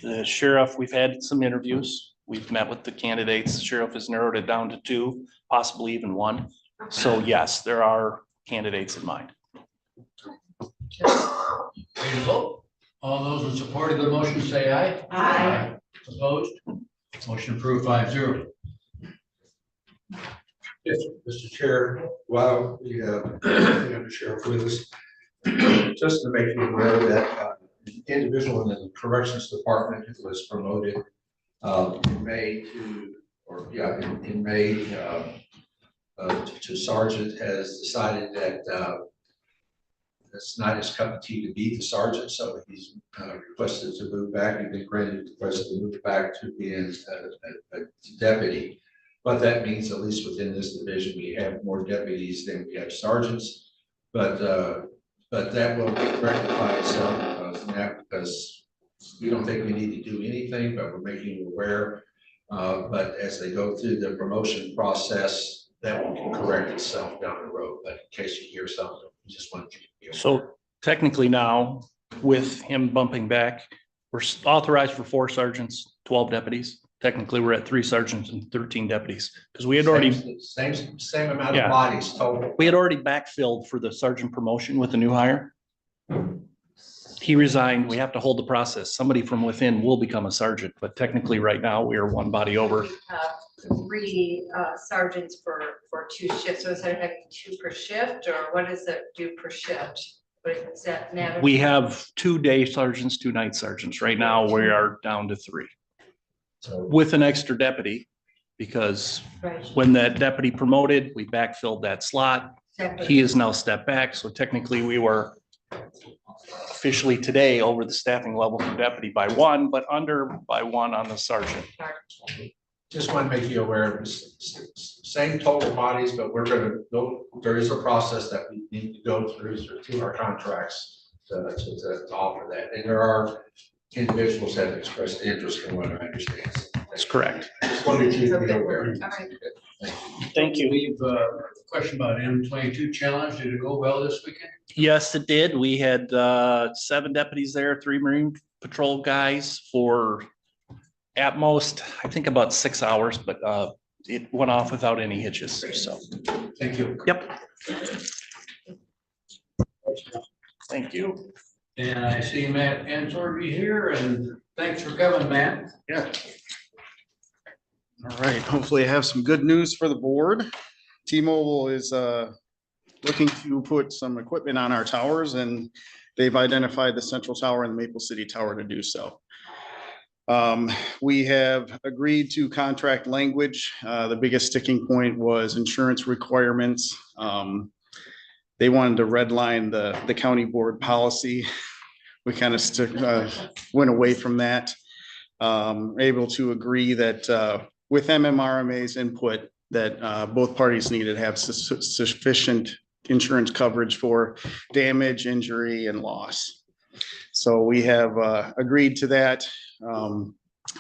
The sheriff, we've had some interviews. We've met with the candidates. The sheriff has narrowed it down to 2, possibly even 1. So yes, there are candidates in mind. Ready to vote? All those in support of the motion say aye. Aye. Opposed? Motion approved 5-0. Yes, Mr. Chair, while we have the sheriff with us, just to make you aware that individual in the corrections department who was promoted in May to sergeant has decided that it's not his cup of tea to be the sergeant, so he's requested to move back. He's been granted the request to move back to being a deputy. But that means, at least within this division, we have more deputies than we have sergeants. But that will rectify itself now, because we don't think we need to do anything, but we're making you aware. But as they go through the promotion process, that will correct itself down the road. But in case you hear something, we just want you to be aware. So technically now, with him bumping back, we're authorized for 4 sergeants, 12 deputies. Technically, we're at 3 sergeants and 13 deputies, because we had already. Same amount Yeah. of bodies total. We had already backfilled for the sergeant promotion with the new hire. He resigned. We have to hold the process. Somebody from within will become a sergeant, but technically right now we are 1 body over. 3 sergeants for 2 shifts, so instead of having 2 per shift, or what does it do per shift? What is that matter? We have 2 day sergeants, 2 night sergeants. Right now, we are down to 3. With an extra deputy, because Right. when that deputy promoted, we backfilled that slot. Separate. He is now stepped back, so technically we were officially today over the staffing level for deputy by 1, but under by 1 on the sergeant. Just want to make you aware of this, same total bodies, but we're gonna go, there is a process that we need to go through our contracts to offer that. And there are individuals that have expressed interest from what I understand. That's correct. Just wanted you to be aware. All right. Thank you. We've question about M22 challenge. Did it go well this weekend? Yes, it did. We had 7 deputies there, 3 Marine Patrol guys for at most, I think about 6 hours, but it went off without any hitches, so. Thank you. Yep. Thank you. And I see Matt Ansorby here, and thanks for coming, Matt. Yeah. All right, hopefully I have some good news for the board. T-Mobile is looking to put some equipment on our towers, and they've identified the Central Tower and the Maple City Tower to do so. We have agreed to contract language. The biggest sticking point was insurance requirements. They wanted to redline the county board policy. We kind of went away from that. Able to agree that with MMRMA's input, that both parties needed to have sufficient insurance coverage for damage, injury, and loss. So we have agreed to that.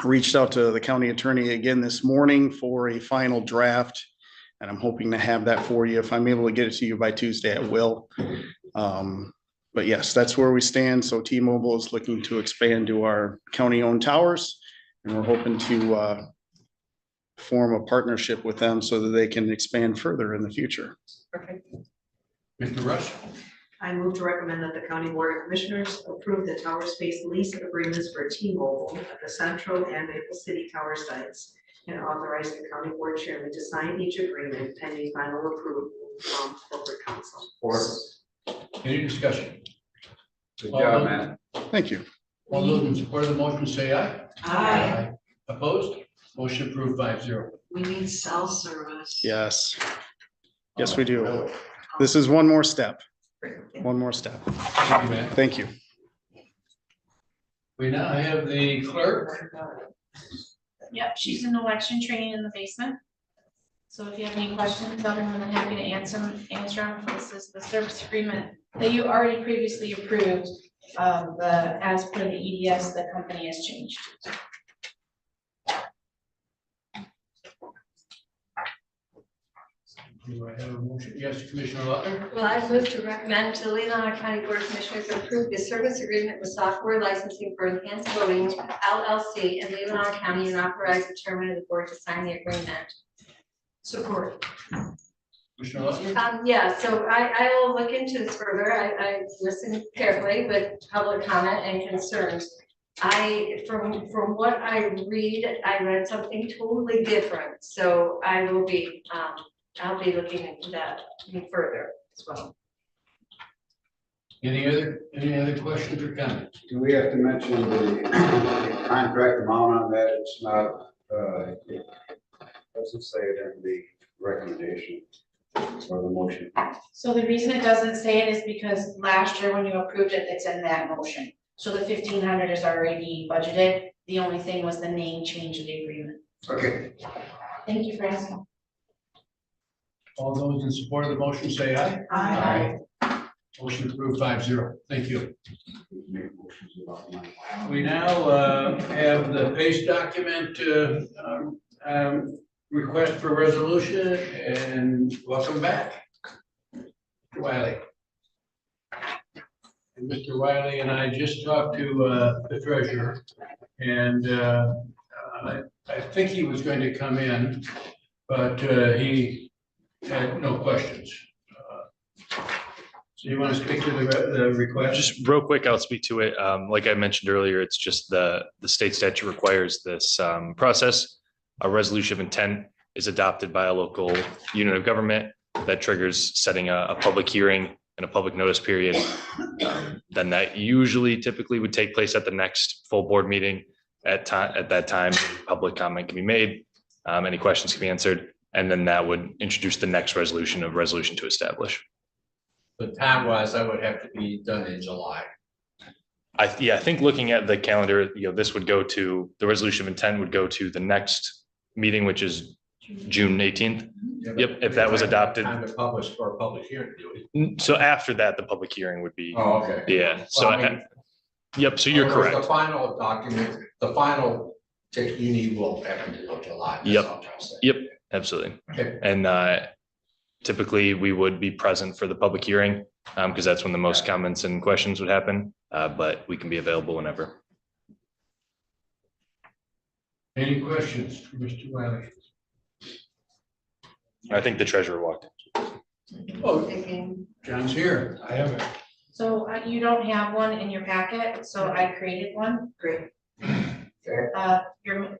Reached out to the county attorney again this morning for a final draft, and I'm hoping to have that for you. If I'm able to get it to you by Tuesday, I will. But yes, that's where we stand. So T-Mobile is looking to expand to our county-owned towers, and we're hoping to form a partnership with them so that they can expand further in the future. Perfect. Mr. Rush? I move to recommend that the County Board of Commissioners approve the tower space lease agreements for T-Mobile at the Central and Maple City Tower sites, and authorize the County Board Chairman to sign each agreement pending final approval from corporate counsel. Or Any discussion? Good All job, those- Matt. Thank you. All those in support of the motion say aye. Aye. Opposed? Motion approved 5-0. We need cell service. Yes. Yes, we do. This is one more step. One more step. Thank you, man. Thank you. We now have the clerk. Yep, she's in election training in the basement. So if you have any questions, I'm more than happy to answer them. This is the service agreement that you already previously approved. As per the EDS, the company has changed. Do I have a motion? Yes, Commissioner Butler. Well, I move to recommend to the Leelanau County Board of Commissioners approve the service agreement with software licensing for enhanced voting LLC in Leelanau County and authorize the chairman of the board to sign the agreement. Support. Commissioner Butler. Yeah, so I will look into this further. I listened carefully with public comment and concerns. From what I read something totally different. So I will be, I'll be looking into that further as well. Any other questions or comments? Do we have to mention the contract amount on that? It's not, it doesn't say it in the recommendation or the motion. So the reason it doesn't say it is because last year when you approved it, it's in that motion. So the 1,500 is already budgeted. The only thing was the name change of the agreement. Okay. Thank you for asking. All those in support of the motion say aye. Aye. Motion approved 5-0. Thank you. We now have the PACE document request for resolution, and welcome back, Mr. Wiley. And Mr. Wiley and I just talked to the treasurer, and I think he was going to come in, but he had no questions. So you want to speak to the request? Just real quick, I'll speak to it. Like I mentioned earlier, it's just the state statute requires this process. A resolution of intent is adopted by a local unit of government that triggers setting a public hearing and a public notice period. Then that usually typically would take place at the next full board meeting. At that time, public comment can be made, any questions can be answered, and then that would introduce the next resolution to establish. But time-wise, that would have to be done in July. I think looking at the calendar, this would go to, the resolution of intent would go to the next meeting, which is June 18th. Yep, if that was adopted. Time to publish for a public hearing, do we? So after that, the public hearing would be. Oh, okay. Yeah, so, Well, I mean, yep, so you're correct. The final document, the final take you need will happen until July. That's all I'm trying to say. Yep, absolutely. Okay. And typically we would be present for the public hearing because that's when the most comments and questions would happen, but we can be available whenever. Any questions for Mr. Wiley? I think the treasurer walked. Oh, John's here. I have it. So you don't have one in your packet, so I created one. Great.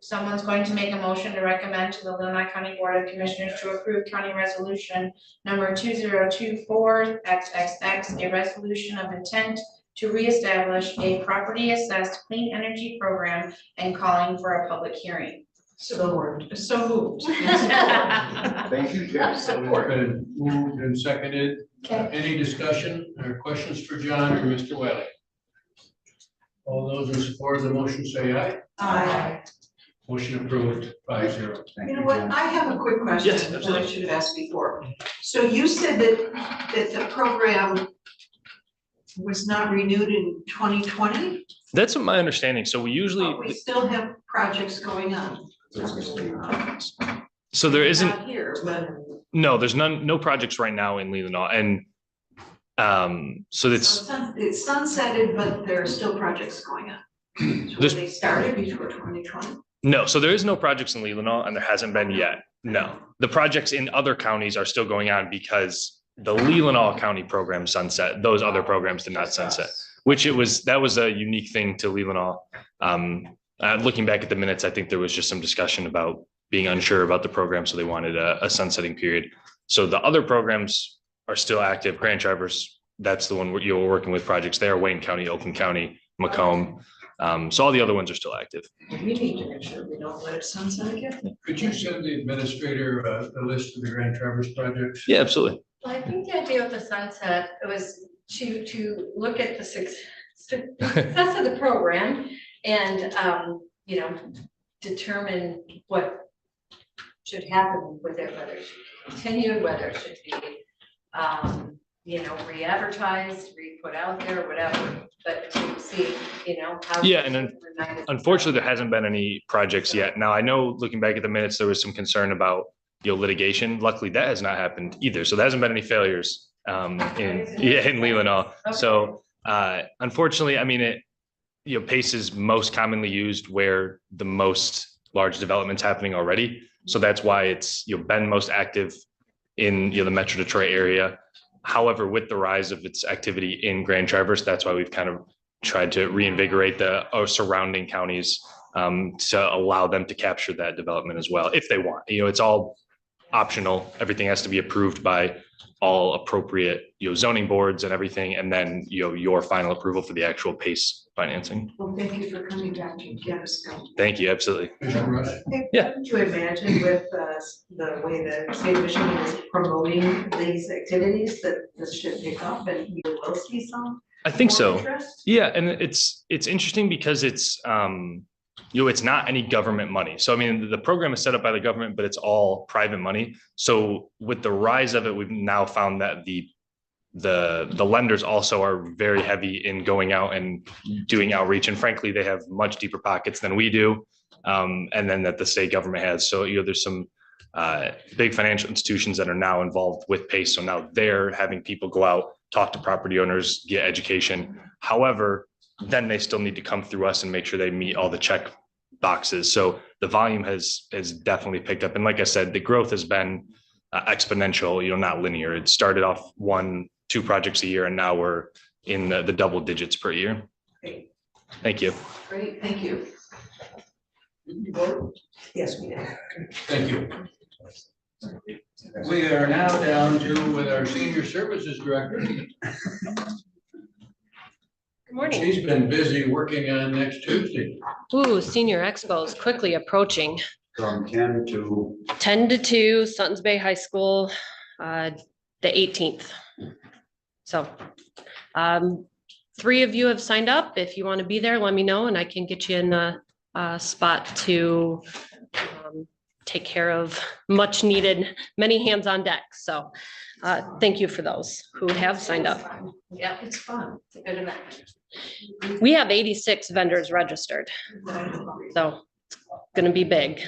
Someone's going to make a motion to recommend to the Leelanau County Board of Commissioners to approve County Resolution number 2024 XXX, a resolution of intent to reestablish a property assessed clean energy program and calling for a public hearing. So moved. Thank you, Jeff. So it's been moved and seconded. Okay. Any discussion or questions for John or Mr. Wiley? All those in support of the motion say aye. Aye. Motion approved 5-0. You know what, I have a quick question Yes, that I should have asked before. So you said that the program was not renewed in 2020, That's my understanding. So we usually, but we still have projects going on. so there isn't, Not here, but no, there's no projects right now in Leelanau. And so it's, it's sunsetted, but there are still projects going on. So they started before 2020. no, so there is no projects in Leelanau and there hasn't been yet. No, the projects in other counties are still going on because the Leelanau County program sunset, those other programs did not sunset, that was a unique thing to Leelanau. Looking back at the minutes, I think there was just some discussion about being unsure about the program, so they wanted a sunsetting period. So the other programs are still active. Grant Drivers, that's the one where you're working with projects there, Wayne County, Oakland County. Macomb. So all the other ones are still active. We need to make sure we don't let it sunset again. Could you send the administrator the list of the Grand Traverse projects? Yeah, absolutely. Well, I think the idea with the sunset was to look at the success of the program and, you know, determine what should happen with it, whether it should continue, whether it should be, you know, re-advertised, re-put out there, whatever, but to see, you know, how. Yeah, and unfortunately, there hasn't been any projects yet. Now, I know looking back at the minutes, there was some concern about, you know, litigation. Luckily, that has not happened either. So there hasn't been any failures in Leelanau. So unfortunately, I mean, you know, PACE is most commonly used where the most large development's happening already. So that's why it's, you know, been most active in, you know, the Metro Detroit area. However, with the rise of its activity in Grand Traverse, that's why we've kind of tried to reinvigorate the surrounding counties to allow them to capture that development as well, if they want. You know, it's all optional. Everything has to be approved by all appropriate, you know, zoning boards and everything, and then, you know, your final approval for the actual PACE financing. Well, thank you for coming back to get us going. Thank you, absolutely. Yeah. Could you imagine with the way the state of Michigan is promoting these activities that this should pick up and you will see some? I think more so. interest? Yeah, and it's interesting because it's you know, it's not any government money. So I mean, the program is set up by the government, but it's all private money. So with the rise of it, we've now found that the lenders also are very heavy in going out and doing outreach. And frankly, they have much deeper pockets than we do. And then that the state government has. So, you know, there's some big financial institutions that are now involved with PACE. So now they're having people go out, talk to property owners, get education. However, then they still need to come through us and make sure they meet all the check boxes. So the volume has definitely picked up. And like I said, the growth has been exponential, you know, not linear. It started off 1-2 projects a year, and now we're in the double digits per year. Great. Thank you. Great, thank you. Did you vote? Yes, we did. Thank you. We are now down to with our senior services director. Good morning. She's been busy working on next Tuesday. Ooh, Senior Expo is quickly approaching. From 10 to 10 to 2, Suttons Bay High School, the 18th. So 3 of you have signed up. If you want to be there, let me know and I can get you in a spot to take care of much needed, many hands on deck. So thank you for those who have signed up. Yeah, it's fun. It's a good event. We have 86 vendors registered, so it's going to be big.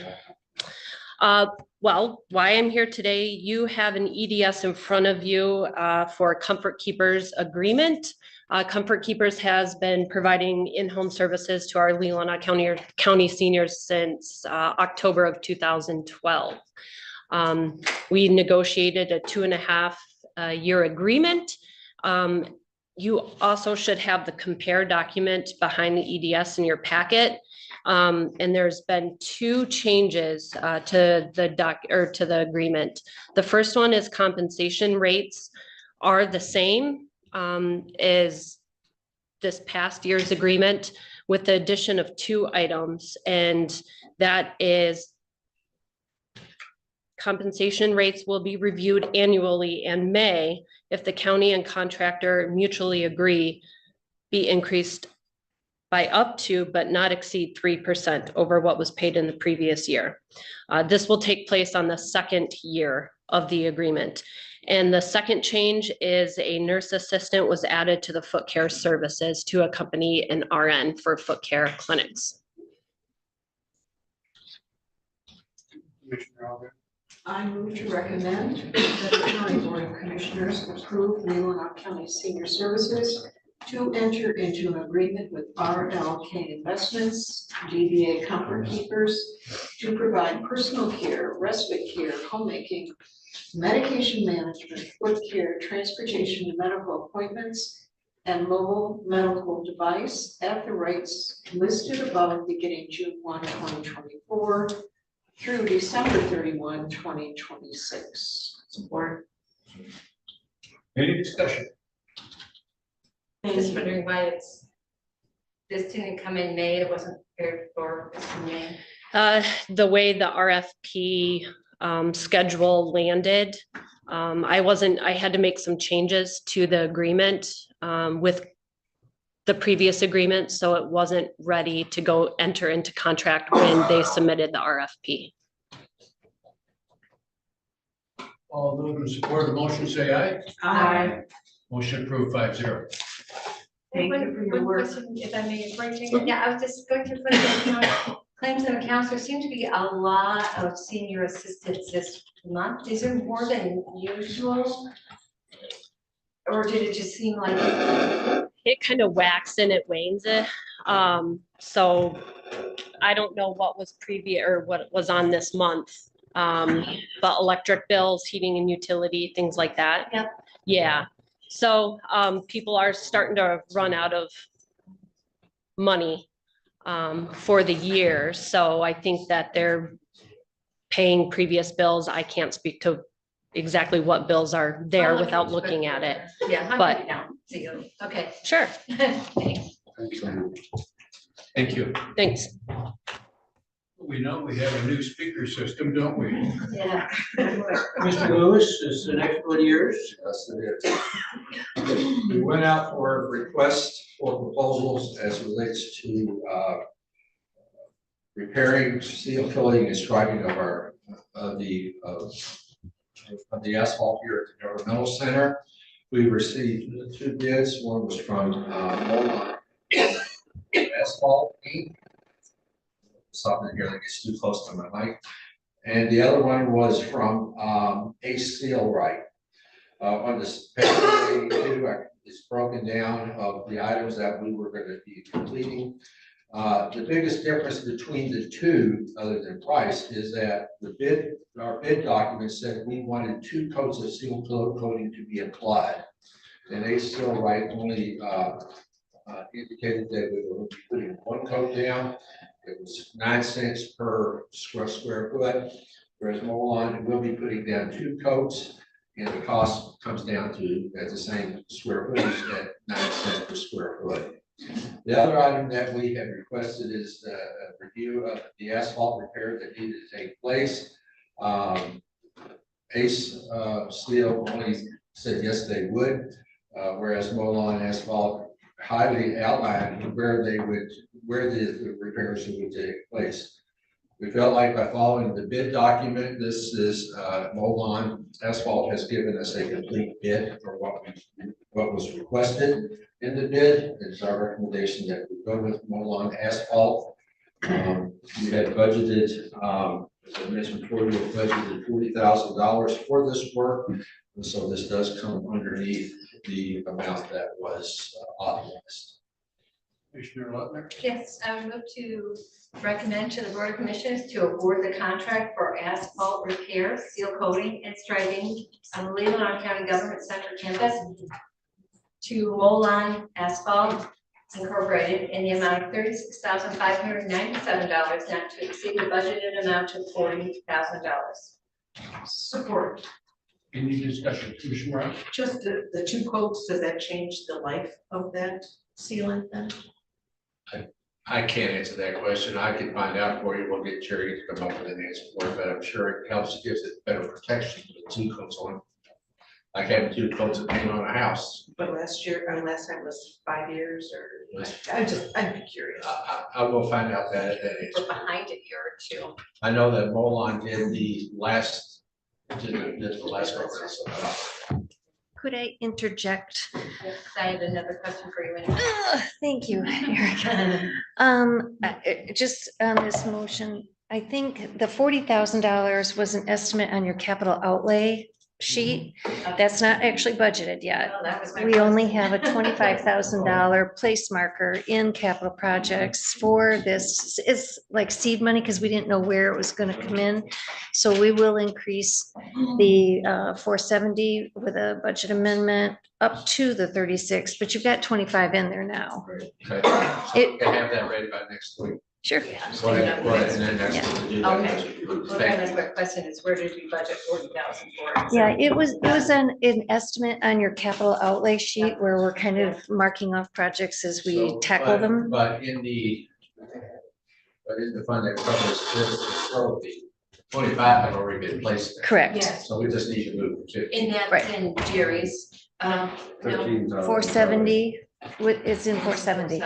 Well, why I'm here today, you have an EDS in front of you for Comfort Keepers agreement. Comfort Keepers has been providing in-home services to our Leelanau County seniors since October of 2012. We negotiated a 2.5 year agreement. You also should have the compare document behind the EDS in your packet. And there's been 2 changes to the agreement. The first one is compensation rates are the same as this past year's agreement, with the addition of 2 items, and that is compensation rates will be reviewed annually and may, if the county and contractor mutually agree, be increased by up to but not exceed 3% over what was paid in the previous year. This will take place on the 2nd year of the agreement. And the second change is a nurse assistant was added to the foot care services to accompany an RN for foot care clinics. I move to recommend that the County Board of Commissioners approve Leelanau County Senior Services to enter into an agreement with RLK Investments, DBA Comfort Keepers, to provide personal care, respite care, homemaking, medication management, foot care, transportation to medical appointments, and mobile medical device at the rates listed above beginning June 1, 2024 through December 31, 2026. Support. Any discussion? Just wondering why it's this didn't come in May, it wasn't prepared for this in May? The way the RFP schedule landed, I had to make some changes to the agreement with the previous agreement, so it wasn't ready to go enter into contract when they submitted the RFP. All those in support of the motion, say aye. Aye. Motion approved 5-0. Thank you for your One work. question, if I may, before I take it, yeah, I was just going to put it, you know, claims and accounts, there seem to be a lot of senior assistants this month. Is there more than usual? Or did it just seem like? It kind of whacks and it wanes it. So I don't know what was previous or what was on this month. But electric bills, heating and utility, things like that. Yep. Yeah. So people are starting to run out of money for the year. So I think that they're paying previous bills. I can't speak to exactly what bills are there without looking at it. Yeah. But Down, see you. Okay. sure. Thanks. Thank you. Thanks. We know we have a new speaker system, don't we? Yeah. Mr. Lewis, is the next one yours? Yes, it is. We went out for requests for proposals as relates to repairing, seal coating and striping of our of the asphalt here at the governmental center. We received 2 bids. One was from Mola Asphalt Inc. Something here that gets too close to my mic. And the other one was from Ace Steel Right. On this page 82, it's broken down of the items that we were going to be completing. The biggest difference between the two, other than price, is that our bid document said we wanted 2 coats of seal coating to be applied. And Ace Steel Right only indicated that we were putting 1 coat down. It was 9 cents per square foot, whereas Molon will be putting down 2 coats, and the cost comes down to at the same square footage at 9 cents per square foot. The other item that we have requested is a review of the asphalt repair that needed to take place. Ace Steel only said yes, they would, whereas Molon Asphalt highly outlined where the repairs would take place. We felt like by following the bid document, this is Molon Asphalt has given us a complete bid for what was requested in the bid. It's our recommendation that we go with Molon Asphalt. We had budgeted, as I mentioned before, we had budgeted $40,000 for this work. And so this does come underneath the amount that was authorized. Commissioner Lutner? Yes, I would move to recommend to the Board of Commissioners to award the contract for asphalt repair, seal coating and striping on the Leelanau County Government Center campus to Molon Asphalt Incorporated in the amount of $36,597, not to exceed the budgeted amount of $40,000. Support. Any discussion, Commissioner Ross? Just the 2 coats, does that change the life of that sealant then? I can't answer that question. I can find out for you. We'll get Jerry to come up with an answer for it, but I'm sure it helps, gives it better protection with 2 coats on. Like having 2 coats of paint on a house. But last time was 5 years or, I'm curious. I will find out that. We're behind a year or 2. I know that Molon did the last one. Could I interject? Yes, I had another question for you. Thank you, Erica. Just on this motion, I think the $40,000 was an estimate on your capital outlay sheet. That's not actually budgeted yet. We only have a $25,000 place marker in capital projects for this. It's like seed money because we didn't know where it was going to come in. So we will increase the 470 with a budget amendment up to the 36, but you've got 25 in there now. Okay. So we can have that ready by next week. Sure. Go ahead, and then that's what to do. that. Okay. Well, then my quick question is, where did we budget 40,000 for? Yeah, it was an estimate on your capital outlay sheet where we're kind of marking off projects as we So, tackle but- them. But in the fund that covers this, probably 25 have already been placed there. Correct. Yes. So we just need to move 50. And that's in Jerry's, no, 470, it's in 470,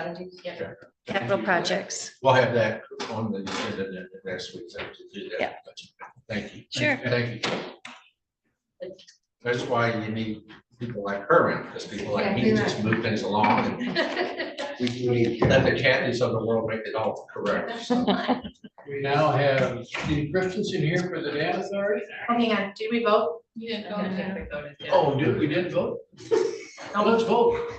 yeah. capital projects. We'll have that on the agenda next week to do that. Yeah. Thank you. Sure. Thank you. That's why you need people like her around, because people like me just move things along. And we let the Kathys of the world make it all correct. So, We now have Steve Christensen here for the dam authority. Oh, hang on, did we vote? You didn't go there. Oh, we didn't vote? Now let's vote.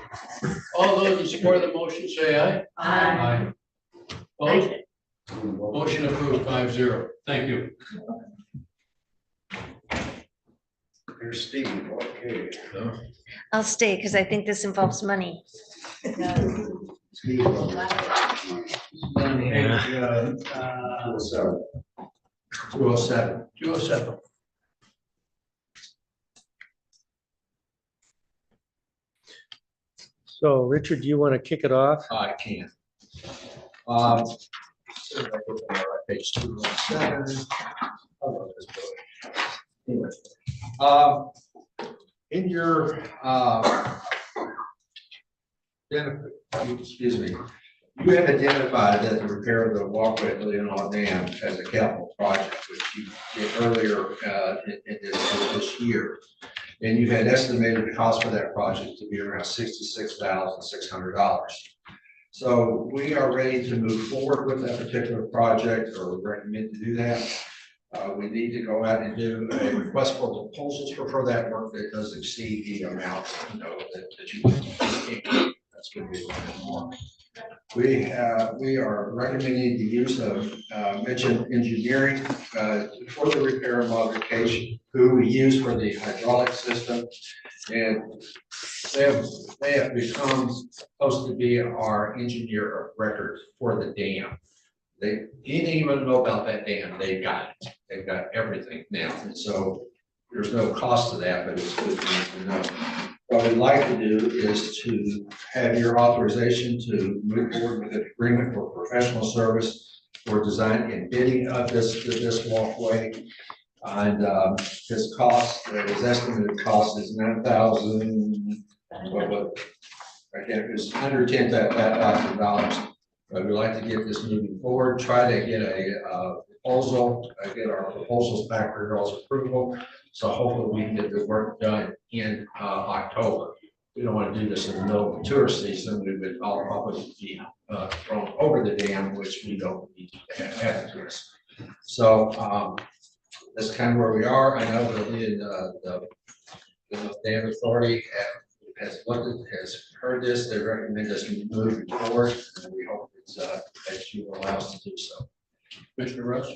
All those in support of the motion, say aye. Aye. Opposed? Motion approved 5-0. Thank you. Here's Steve, okay. I'll stay because I think this involves money. Steve, On page, 207. 207. So Richard, do you want to kick it off? I can. So if I go to the page 207. Anyway, in your excuse me, you have identified that the repair of the walkway at Leonard Dam as a capital project, which you did earlier in this year. And you had estimated the cost for that project to be around $66,600. So we are ready to move forward with that particular project, or recommend to do that. We need to go out and do a request for proposals for that work that does exceed the amount, that you. That's going to be a little bit more. We are recommending the use of Mitchell Engineering for the repair and modification, who we use for the hydraulic system. And they have become supposed to be our engineer of record for the dam. Anything you want to know about that dam, they've got it. They've got everything now. And so there's no cost to that, but it's good to know. What we'd like to do is to have your authorization to move forward with an agreement for professional service for design and bidding of this walkway. And his cost, his estimated cost is $9,000. Again, it's under $10,000. But we'd like to get this moving forward, try to get a proposal, get our proposals back for y'all's approval. So hopefully we can get the work done in October. We don't want to do this in the middle of the tourist season. We would all probably be thrown over the dam, which we don't need to have to us. So that's kind of where we are. I know that the dam authority has heard this. They recommend us moving forward, and we hope it's that you will allow us to do so. Commissioner Rush?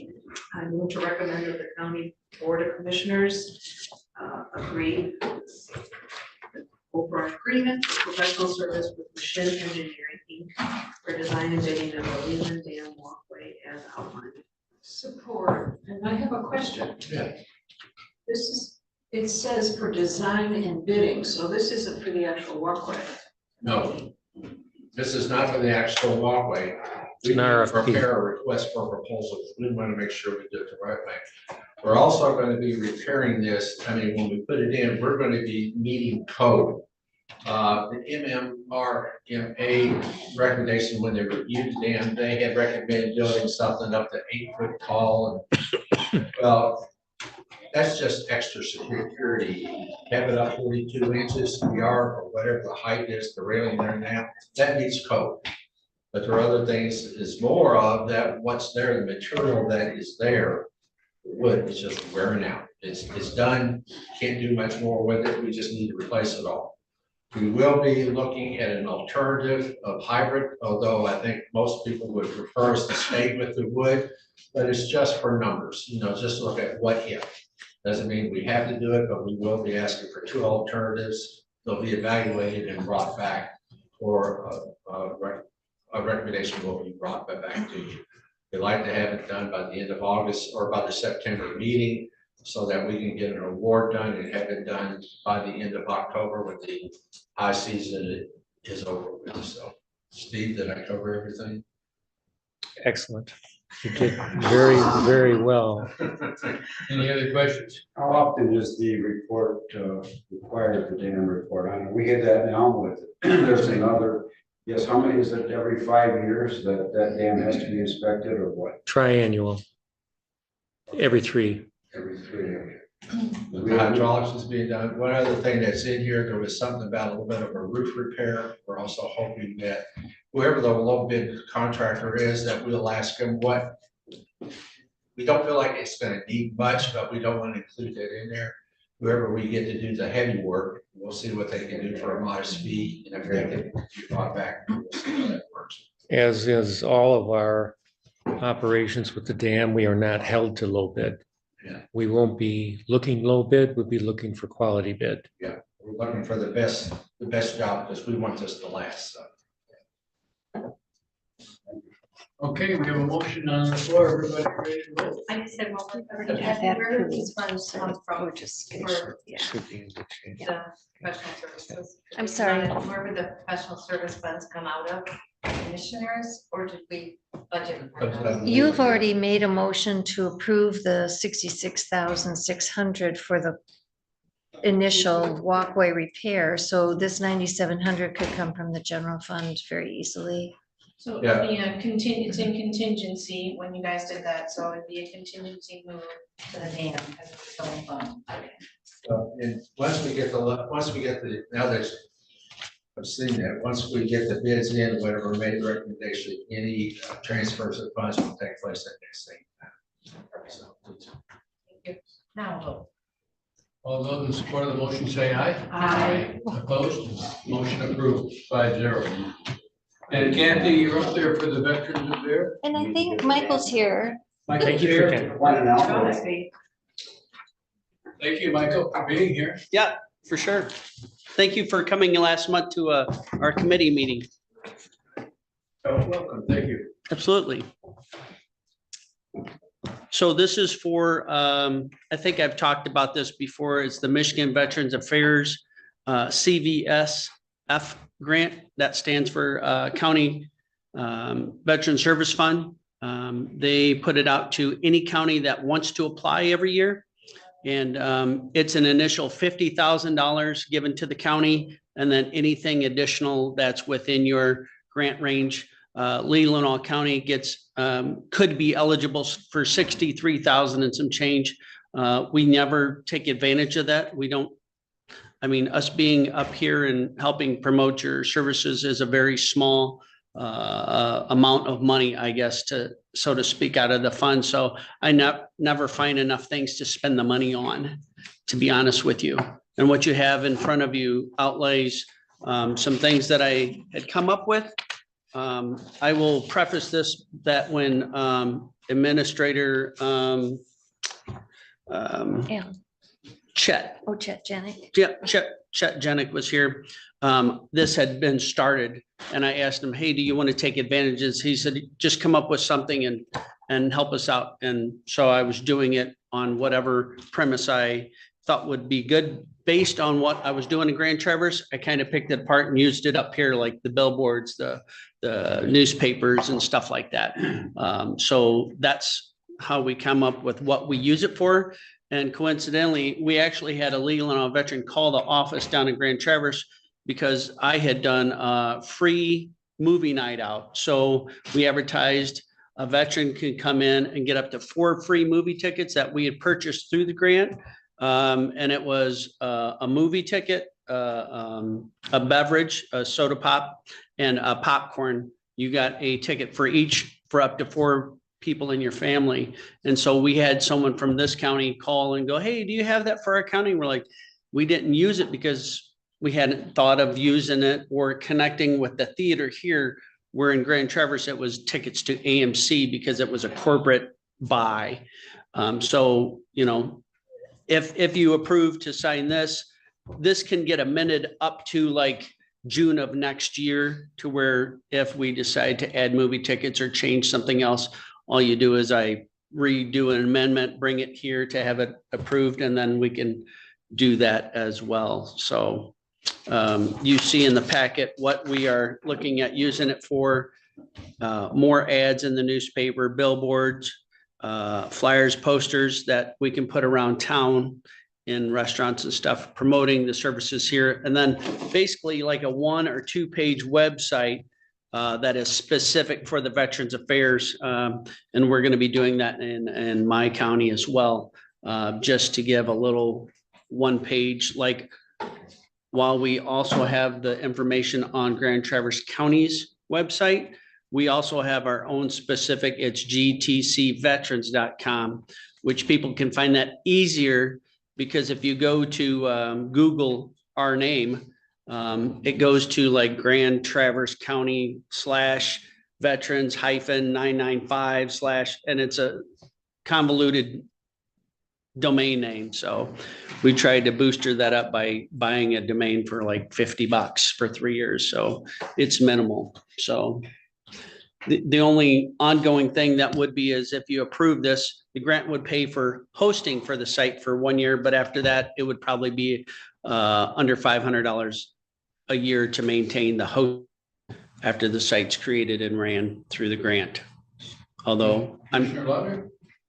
I move to recommend that the county board of commissioners agree for an agreement for professional service with Machine Engineering Inc. for design and bidding of the Leland Dam walkway as outlined. Support, and I have a question. Yeah. It says for design and bidding, so this isn't for the actual walkway. No, this is not for the actual walkway. We It's an RFP. prepare a request for proposals. We want to make sure we do it the right way. We're also going to be repairing this. I mean, when we put it in, we're going to be meeting code. The MMRMA recommendation, when they reviewed the dam, they had recommended building something up to 8 foot tall. And well, that's just extra security. Have it up 42 inches, or whatever the height is, the railing there now, that meets code. But there are other things is more of that, what's there, the material that is there, the wood is just wearing out. It's done, can't do much more with it, we just need to replace it all. We will be looking at an alternative of hybrid, although I think most people would prefer us to stay with the wood, but it's just for numbers, just look at what if. Doesn't mean we have to do it, but we will be asking for 2 alternatives. They'll be evaluated and brought back for a recommendation will be brought back to you. We'd like to have it done by the end of August or by the September meeting, so that we can get an award done and have it done by the end of October when the high season is over with. So, Steve, did I cover everything? Excellent. You did very, very well. Any other questions? How often does the report require the dam report on it? We get that now with, there's another, yes, how many, is it every 5 years that that dam has to be inspected or what? Triannual. Every 3. Every 3, okay. The hydraulics is being done. One other thing that's in here, there was something about a little bit of a roof repair. We're also hoping that whoever the low bid contractor is, that we'll ask them what. We don't feel like it's gonna need much, but we don't want to include that in there. Whoever we get to do the heavy work, we'll see what they can do for a modest fee, and if they can be brought back, we'll see how that works. As is all of our operations with the dam, we are not held to low bid. Yeah. We won't be looking low bid, we'll be looking for quality bid. Yeah, we're looking for the best job because we want this to last, so. Okay, we have a motion on the floor. Everybody ready to vote? I just said, well, Already already have had that where approved. these funds come from We're just getting- for yeah. Should be in good shape. the professional services. I'm sorry. Where would the professional service funds come out of? Commissioners, or did we budget? for those? You've already made a motion to approve the 66,600 for the initial walkway repair, so this 9,700 could come from the general fund very easily. So Yeah. it'd be a it's in contingency when you guys did that, so it'd be a contingency move to the dam because of the phone fund. And once we get the, now that I've seen that, once we get the bids in, whatever made recommendation, any transfers of funds will take place at next same time. So, Now we'll vote. All those in support of the motion say aye. Aye. Opposed? Motion approved 5-0. And Kathy, you're up there for the Veterans Affairs? And I think Michael's here. Michael's Thank you for here. attending. Thank you, Michael, for being here. Yeah, for sure. Thank you for coming last month to our committee meeting. Oh, welcome, thank you. Absolutely. So this is for, I think I've talked about this before, it's the Michigan Veterans Affairs CVSF grant. That stands for County Veteran Service Fund. They put it out to any county that wants to apply every year. And it's an initial $50,000 given to the county, and then anything additional that's within your grant range. Leelanau County gets, could be eligible for 63,000 and some change. We never take advantage of that. We don't, I mean, us being up here and helping promote your services is a very small amount of money, I guess, to, so to speak, out of the fund. So I never find enough things to spend the money on, to be honest with you. And what you have in front of you outlays some things that I had come up with. I will preface this that when Administrator Chet. Oh, Chet Janik. Yeah, Chet Janik was here. This had been started and I asked him, hey, do you want to take advantages? He said, just come up with something and help us out. And so I was doing it on whatever premise I thought would be good based on what I was doing in Grand Traverse. I kind of picked it apart and used it up here, like the billboards, the newspapers and stuff like that. So that's how we come up with what we use it for. And coincidentally, we actually had a Leelanau veteran call the office down in Grand Traverse because I had done a free movie night out. So we advertised a veteran could come in and get up to 4 free movie tickets that we had purchased through the grant. And it was a movie ticket, a beverage, a soda pop, and a popcorn. You got a ticket for each for up to 4 people in your family. And so we had someone from this county call and go, hey, do you have that for our county? And we're like, we didn't use it because we hadn't thought of using it or connecting with the theater here. Where in Grand Traverse, it was tickets to AMC because it was a corporate buy. So, you know, if you approve to sign this, this can get amended up to like June of next year, to where if we decide to add movie tickets or change something else, all you do is I redo an amendment, bring it here to have it approved, and then we can do that as well. So you see in the packet what we are looking at using it for. More ads in the newspaper, billboards, flyers, posters that we can put around town in restaurants and stuff, promoting the services here. And then basically like a 1 or 2 page website that is specific for the Veterans Affairs. And we're going to be doing that in my county as well, just to give a little 1 page, like, while we also have the information on Grand Traverse County's website, we also have our own specific, it's gtcveterans.com, which people can find that easier, because if you go to Google our name, it goes to like Grand Traverse County /veterans -995/ and it's a convoluted domain name. So we tried to booster that up by buying a domain for like $50 for 3 years. So it's minimal. So the only ongoing thing that would be is if you approve this, the grant would pay for hosting for the site for 1 year, but after that, it would probably be under $500 a year to maintain the host after the site's created and ran through the grant. Although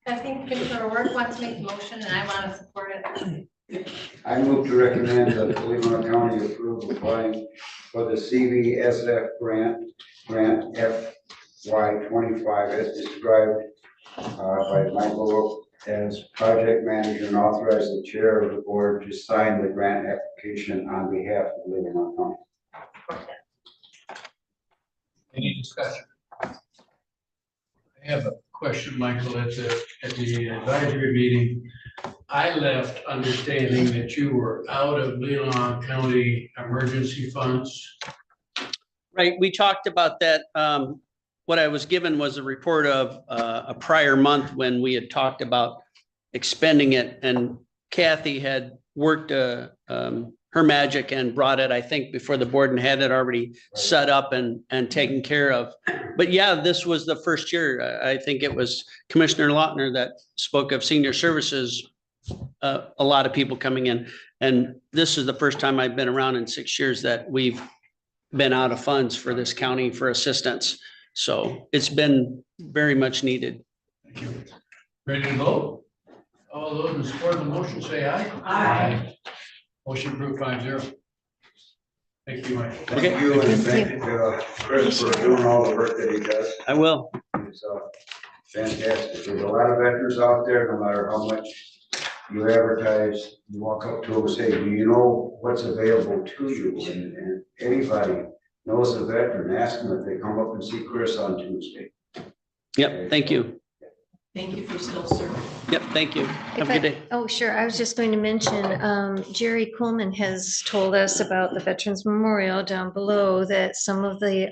I think Commissioner O'Rourke wants to make the motion and I want to support it. I move to recommend that Leelanau County approve applying for the CVSF grant FY25 as described by Michael as project manager, and authorize the chair of the board to sign the grant application on behalf of Leelanau County. Any discussion? I have a question, Michael, at the advisory meeting. I left understanding that you were out of Leelanau County emergency funds. Right, we talked about that. What I was given was a report of a prior month when we had talked about expending it, and Kathy had worked her magic and brought it, I think, before the board and had it already set up and taken care of. But yeah, this was the first year. I think it was Commissioner Lautner that spoke of senior services, a lot of people coming in. And this is the first time I've been around in 6 years that we've been out of funds for this county for assistance. So it's been very much needed. Thank you. Ready to vote? All those in support of the motion say aye. Aye. Motion approved 5-0. Thank you, Mike. Thank you, and thank Chris for doing all the work that he does. I will. It's fantastic. There's a lot of veterans out there, no matter how much you advertise, you walk up to them and say, do you know what's available to you? And anybody knows a veteran, ask them if they come up and see Chris on Tuesday. Yep, thank you. Thank you for still serving. Yep, thank you. Have a good day. Oh, sure. I was just going to mention, Jerry Coleman has told us about the Veterans Memorial down below, that some of the,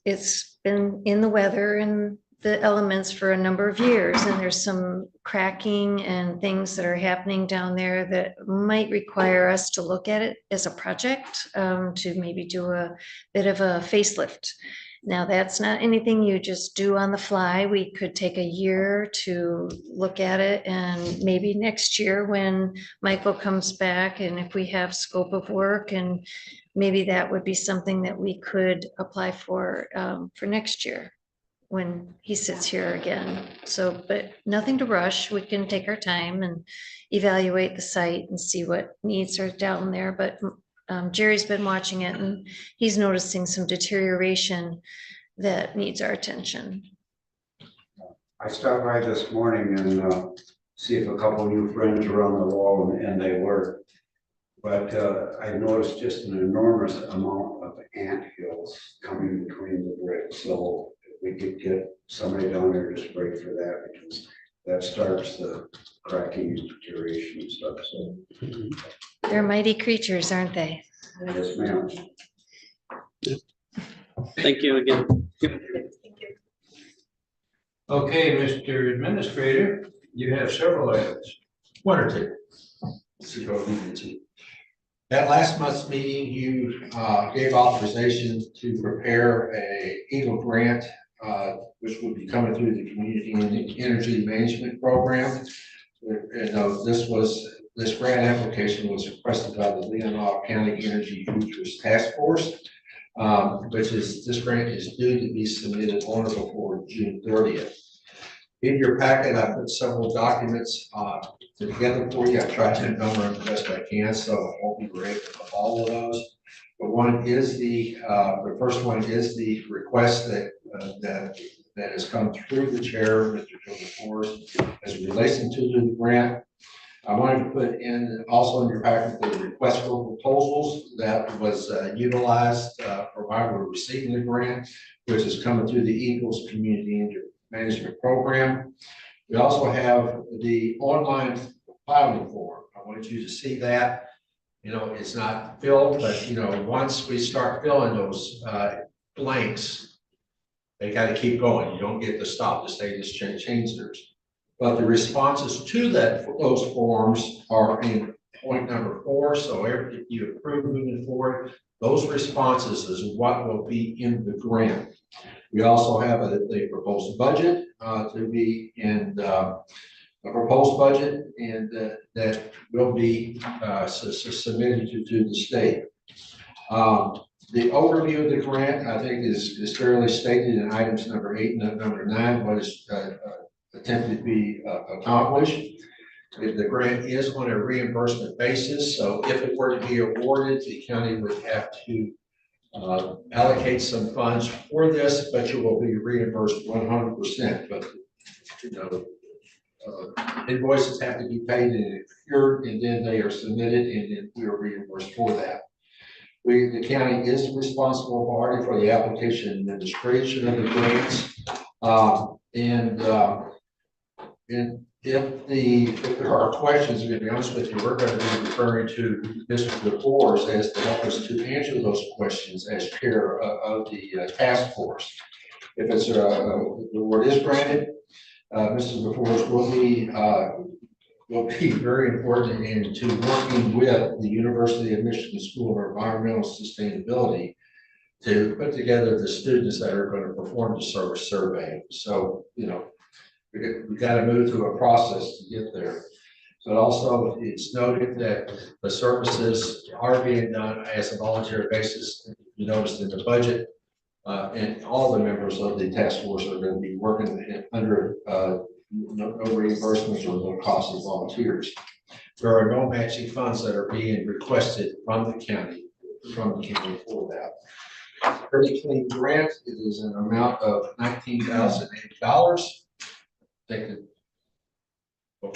it's been in the weather and the elements for a number of years, and there's some cracking and things that are happening down there that might require us to look at it as a project, to maybe do a bit of a facelift. Now, that's not anything you just do on the fly. We could take a year to look at it, and maybe next year when Michael comes back, and if we have scope of work, and maybe that would be something that we could apply for next year when he sits here again. So, but nothing to rush. We can take our time and evaluate the site and see what needs are down there. But Jerry's been watching it, and he's noticing some deterioration that needs our attention. I stopped by this morning and see if a couple new friends were on the wall, and they were. But I noticed just an enormous amount of ant hills coming between the bricks. So if we could get somebody down there to spray for that, because that starts the cracking and deterioration and stuff. So They're mighty creatures, aren't they? yes, ma'am. Thank you again. Okay, Mr. Administrator, you have several items. One or two. At last month's meeting, you gave authorization to prepare a Eagle grant, which would be coming through the Community Energy Management Program. This grant application was requested by the Leelanau County Energy Futures Task Force, this grant is due to be submitted on or before June 30th. In your packet, I put several documents together for you. I tried to number them the best I can, so I won't be able to all of those. But one is the first one is the request that has come through the chair, Mr. Joseph Forrest, as it relates to the grant. I wanted to put in also in your packet the request for proposals that was utilized for why we're receiving the grant, which is coming through the Eagles Community Management Program. We also have the online filing form. I wanted you to see that. You know, it's not filled, but you know, once we start filling those blanks, they got to keep going. You don't get to stop. The state has changed theirs. But the responses to those forms are in point number 4. So if you approve moving forward, those responses is what will be in the grant. We also have the proposed budget to be in a proposed budget, and that will be submitted to the state. The overview of the grant, I think, is fairly stated in items number 8 and number 9. What is attempted to be accomplished. If the grant is on a reimbursement basis, so if it were to be awarded, the county would have to allocate some funds for this, but you will be reimbursed 100%. But you know, invoices have to be paid and procured, and then they are submitted, and then we are reimbursed for that. The county is responsible party for the application and administration of the grants, and if there are questions, to be honest with you, we're going to be referring to Mr. DeForest as to help us to answer those questions as chair of the task force. If it's the award is granted, Mr. DeForest will be very important into working with the University of Michigan School of Environmental Sustainability to put together the students that are going to perform the service survey. So, you know, we got to move through a process to get there. But also it's noted that the services are being done as a voluntary basis. You noticed in the budget, and all the members of the task force are going to be working under no reimbursements or no cost of volunteers. There are no matching funds that are being requested from the county for that. Pretty clean grant. It is an amount of $19,080. Thank you. Well,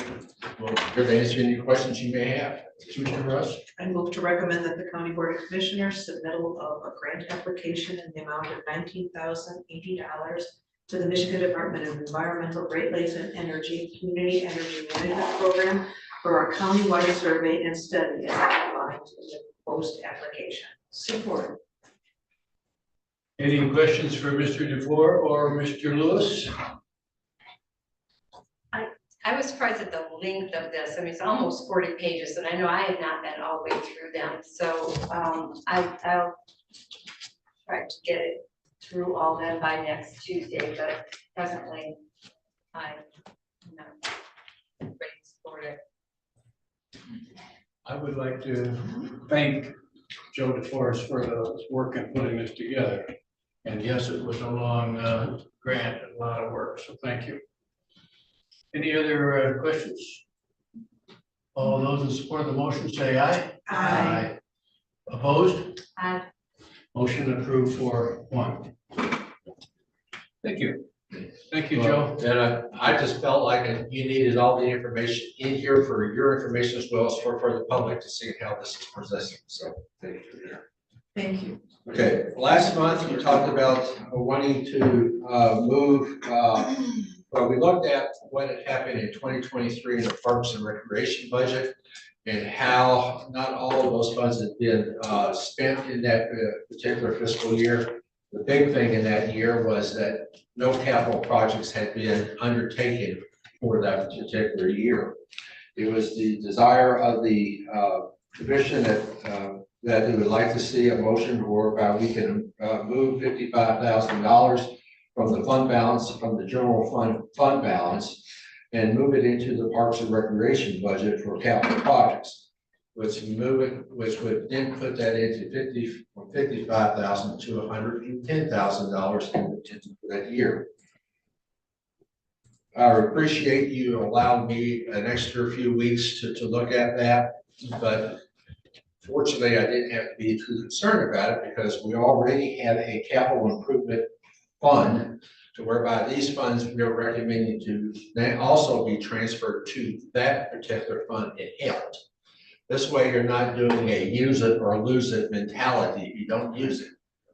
here to answer any questions you may have. Commissioner Rush. I move to recommend that the County Board of Commissioners submittal of a grant application in the amount of $19,080 to the Michigan Department of Environmental, Great Lakes and Energy Community Energy Management Program for our county-wide survey and study as outlined in the proposed application. Support. Any questions for Mr. DeFore or Mr. Lewis? I was surprised at the length of this. I mean, it's almost 40 pages, and I know I have not been all the way through them. So I'll try to get it through all them by next Tuesday, but presently I'm not ready to support it. I would like to thank Joe DeForest for the work in putting this together. And yes, it was a long grant, a lot of work, so thank you. Any other questions? All those in support of the motion say aye. Aye. Opposed? Aye. Motion approved for 1. Thank you. Thank you, Joe. And I just felt like you needed all the information in here for your information as well as for the public to see how this is presented. So thank you. Thank you. Okay, last month we talked about wanting to move. Well, we looked at what had happened in 2023 in the Parks and Recreation budget and how not all of those funds had been spent in that particular fiscal year. The big thing in that year was that no capital projects had been undertaken for that particular year. It was the desire of the commission that they would like to see a motion whereby we can move $55,000 from the fund balance, from the general fund balance, and move it into the Parks and Recreation budget for capital projects, which would then put that into from 55,000 to $110,000 into that year. I appreciate you allowing me an extra few weeks to look at that, but fortunately, I didn't have to be too concerned about it because we already had a capital improvement fund to whereby these funds we are recommending to then also be transferred to that particular fund and held. This way, you're not doing a use it or lose it mentality if you don't use it.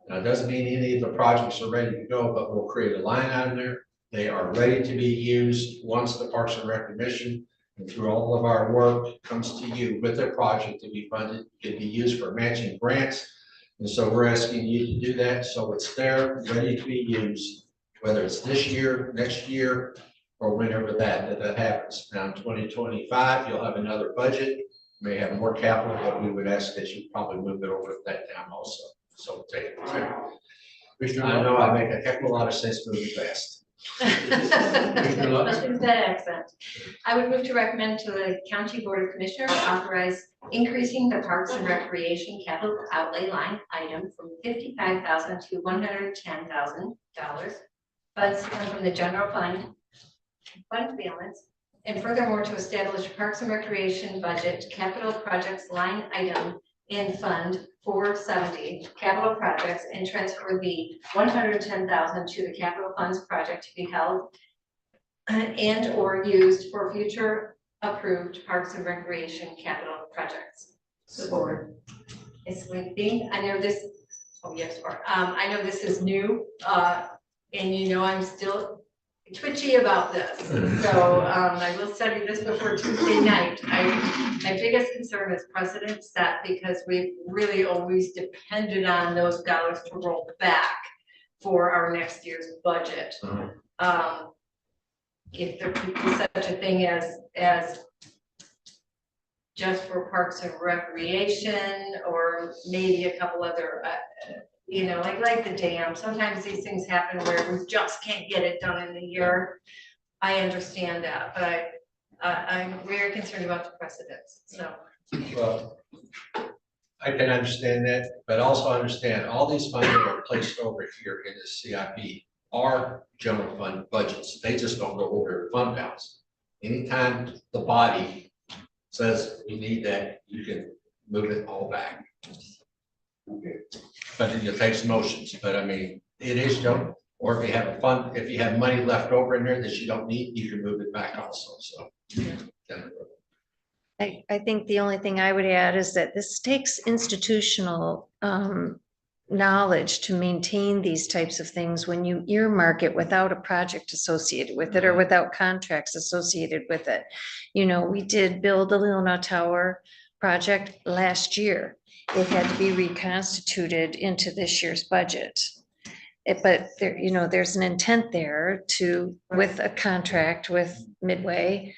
Now, it doesn't mean any of the projects are ready to go, but we'll create a line item there. They are ready to be used once the Parks and Rec Commission and through all of our work comes to you with a project to be funded, can be used for matching grants. And so we're asking you to do that. So it's there, ready to be used, whether it's this year, next year, or whenever that happens. Now in 2025, you'll have another budget, may have more capital, but we would ask that you probably move it over at that time also. So take it. I know I make a heck of a lot of sense moving fast. Listen to that accent. I would move to recommend to the County Board of Commissioners authorize increasing the Parks and Recreation capital outlay line item from $55,000 to $110,000. Funds to come from the general fund balance, and furthermore to establish Parks and Recreation budget capital projects line item in Fund 470 capital projects and transfer the $110,000 to the capital funds project to be held and or used for future approved Parks and Recreation capital projects. Support. It's sleeping. I know this. Oh yes, I know this is new, and you know I'm still twitchy about this. So I will study this before Tuesday night. My biggest concern is precedent set because we've really always depended on those dollars to roll back for our next year's budget. If there could be such a thing as just for Parks and Recreation, or maybe a couple other you know, like the dam, sometimes these things happen where we just can't get it done in a year. I understand that, but I'm very concerned about the precedents, so. Well, I can understand that, but also understand all these funds that are placed over here in the CIP are general fund budgets. They just don't go over the fund balance. Anytime the body says we need that, you can move it all back. Okay. But it takes motions, but I mean, it is don't, or if you have a fund, if you have money left over in there that you don't need, you can move it back also, so. I think the only thing I would add is that this takes institutional knowledge to maintain these types of things when you earmark it without a project associated with it or without contracts associated with it. You know, we did build the Leelanau Tower project last year. It had to be reconstituted into this year's budget. But there, you know, there's an intent there to, with a contract with Midway.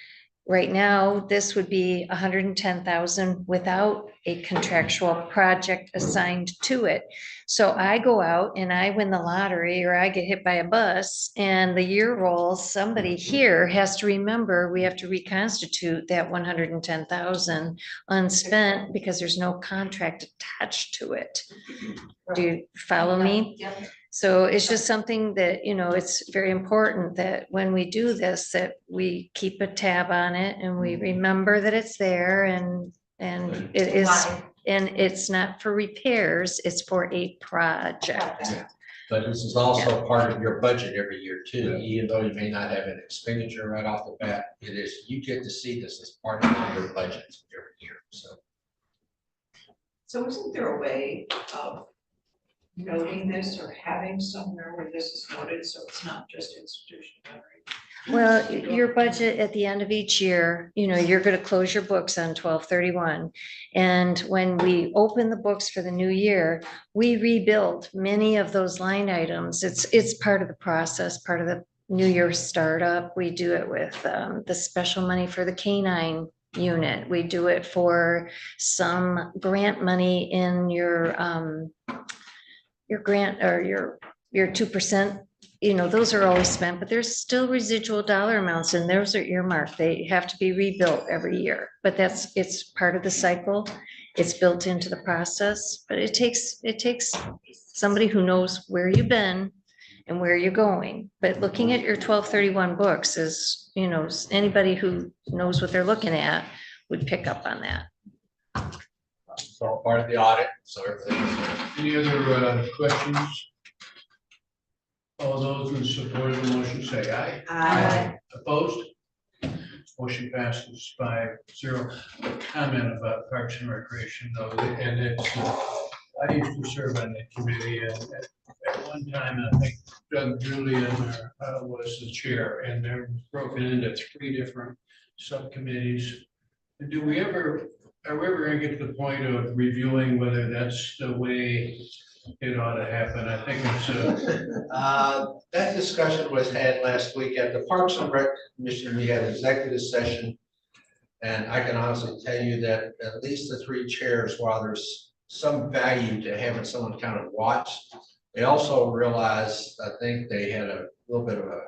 Right now, this would be 110,000 without a contractual project assigned to it. So I go out and I win the lottery or I get hit by a bus and the year rolls, somebody here has to remember we have to reconstitute that 110,000 unspent because there's no contract attached to it. Do you follow me? Yep. So it's just something that, you know, it's very important that when we do this, that we keep a tab on it and we remember that it's there and it is, and it's not for repairs, it's for a project. But this is also part of your budget every year too, even though you may not have an expenditure right off the bat, it is, you get to see this as part of your budget every year, so. So isn't there a way of noting this or having somewhere where this is noted, so it's not just institutional memory? Well, your budget at the end of each year, you know, you're going to close your books on 12/31. And when we open the books for the new year, we rebuild many of those line items. It's part of the process, part of the New Year startup. We do it with the special money for the canine unit. We do it for some grant money in your grant or your 2%. You know, those are always spent, but there's still residual dollar amounts and those are earmarked. They have to be rebuilt every year, but it's part of the cycle. It's built into the process, but it takes somebody who knows where you've been and where you're going. But looking at your 1231 books is, you know, anybody who knows what they're looking at would pick up on that. So part of the audit, so everything. Any other questions? All those in support of the motion say aye. Aye. Opposed? Motion passes 5-0. A comment about Parks and Recreation though, and it's, I used to serve on that committee and at one time, I think Doug Julian was the chair and they're broken into 3 different subcommittees. Are we ever gonna get to the point of reviewing whether that's the way it ought to happen? I think it's that discussion was had last week at the Parks and Rec Commission. We had an executive session. And I can honestly tell you that at least the 3 chairs, while there's some value to having someone kind of watch, they also realized, I think they had a little bit of a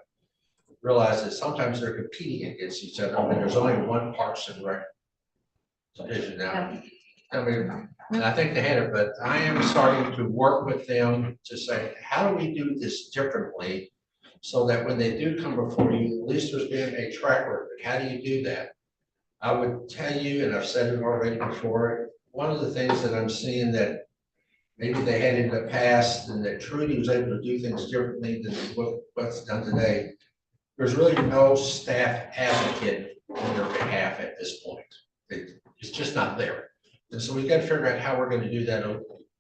realize that sometimes they're competing against each other. I mean, there's only one Parks and Rec division now. I mean, and I think they had it, but I am starting to work with them to say, how do we do this differently? So that when they do come before you, at least there's been a track record. How do you do that? I would tell you, and I've said it already before, one of the things that I'm seeing that maybe they had in the past and that Trudy was able to do things differently than what's done today. There's really no staff advocate on their behalf at this point. It's just not there. And so we've got to figure out how we're going to do that,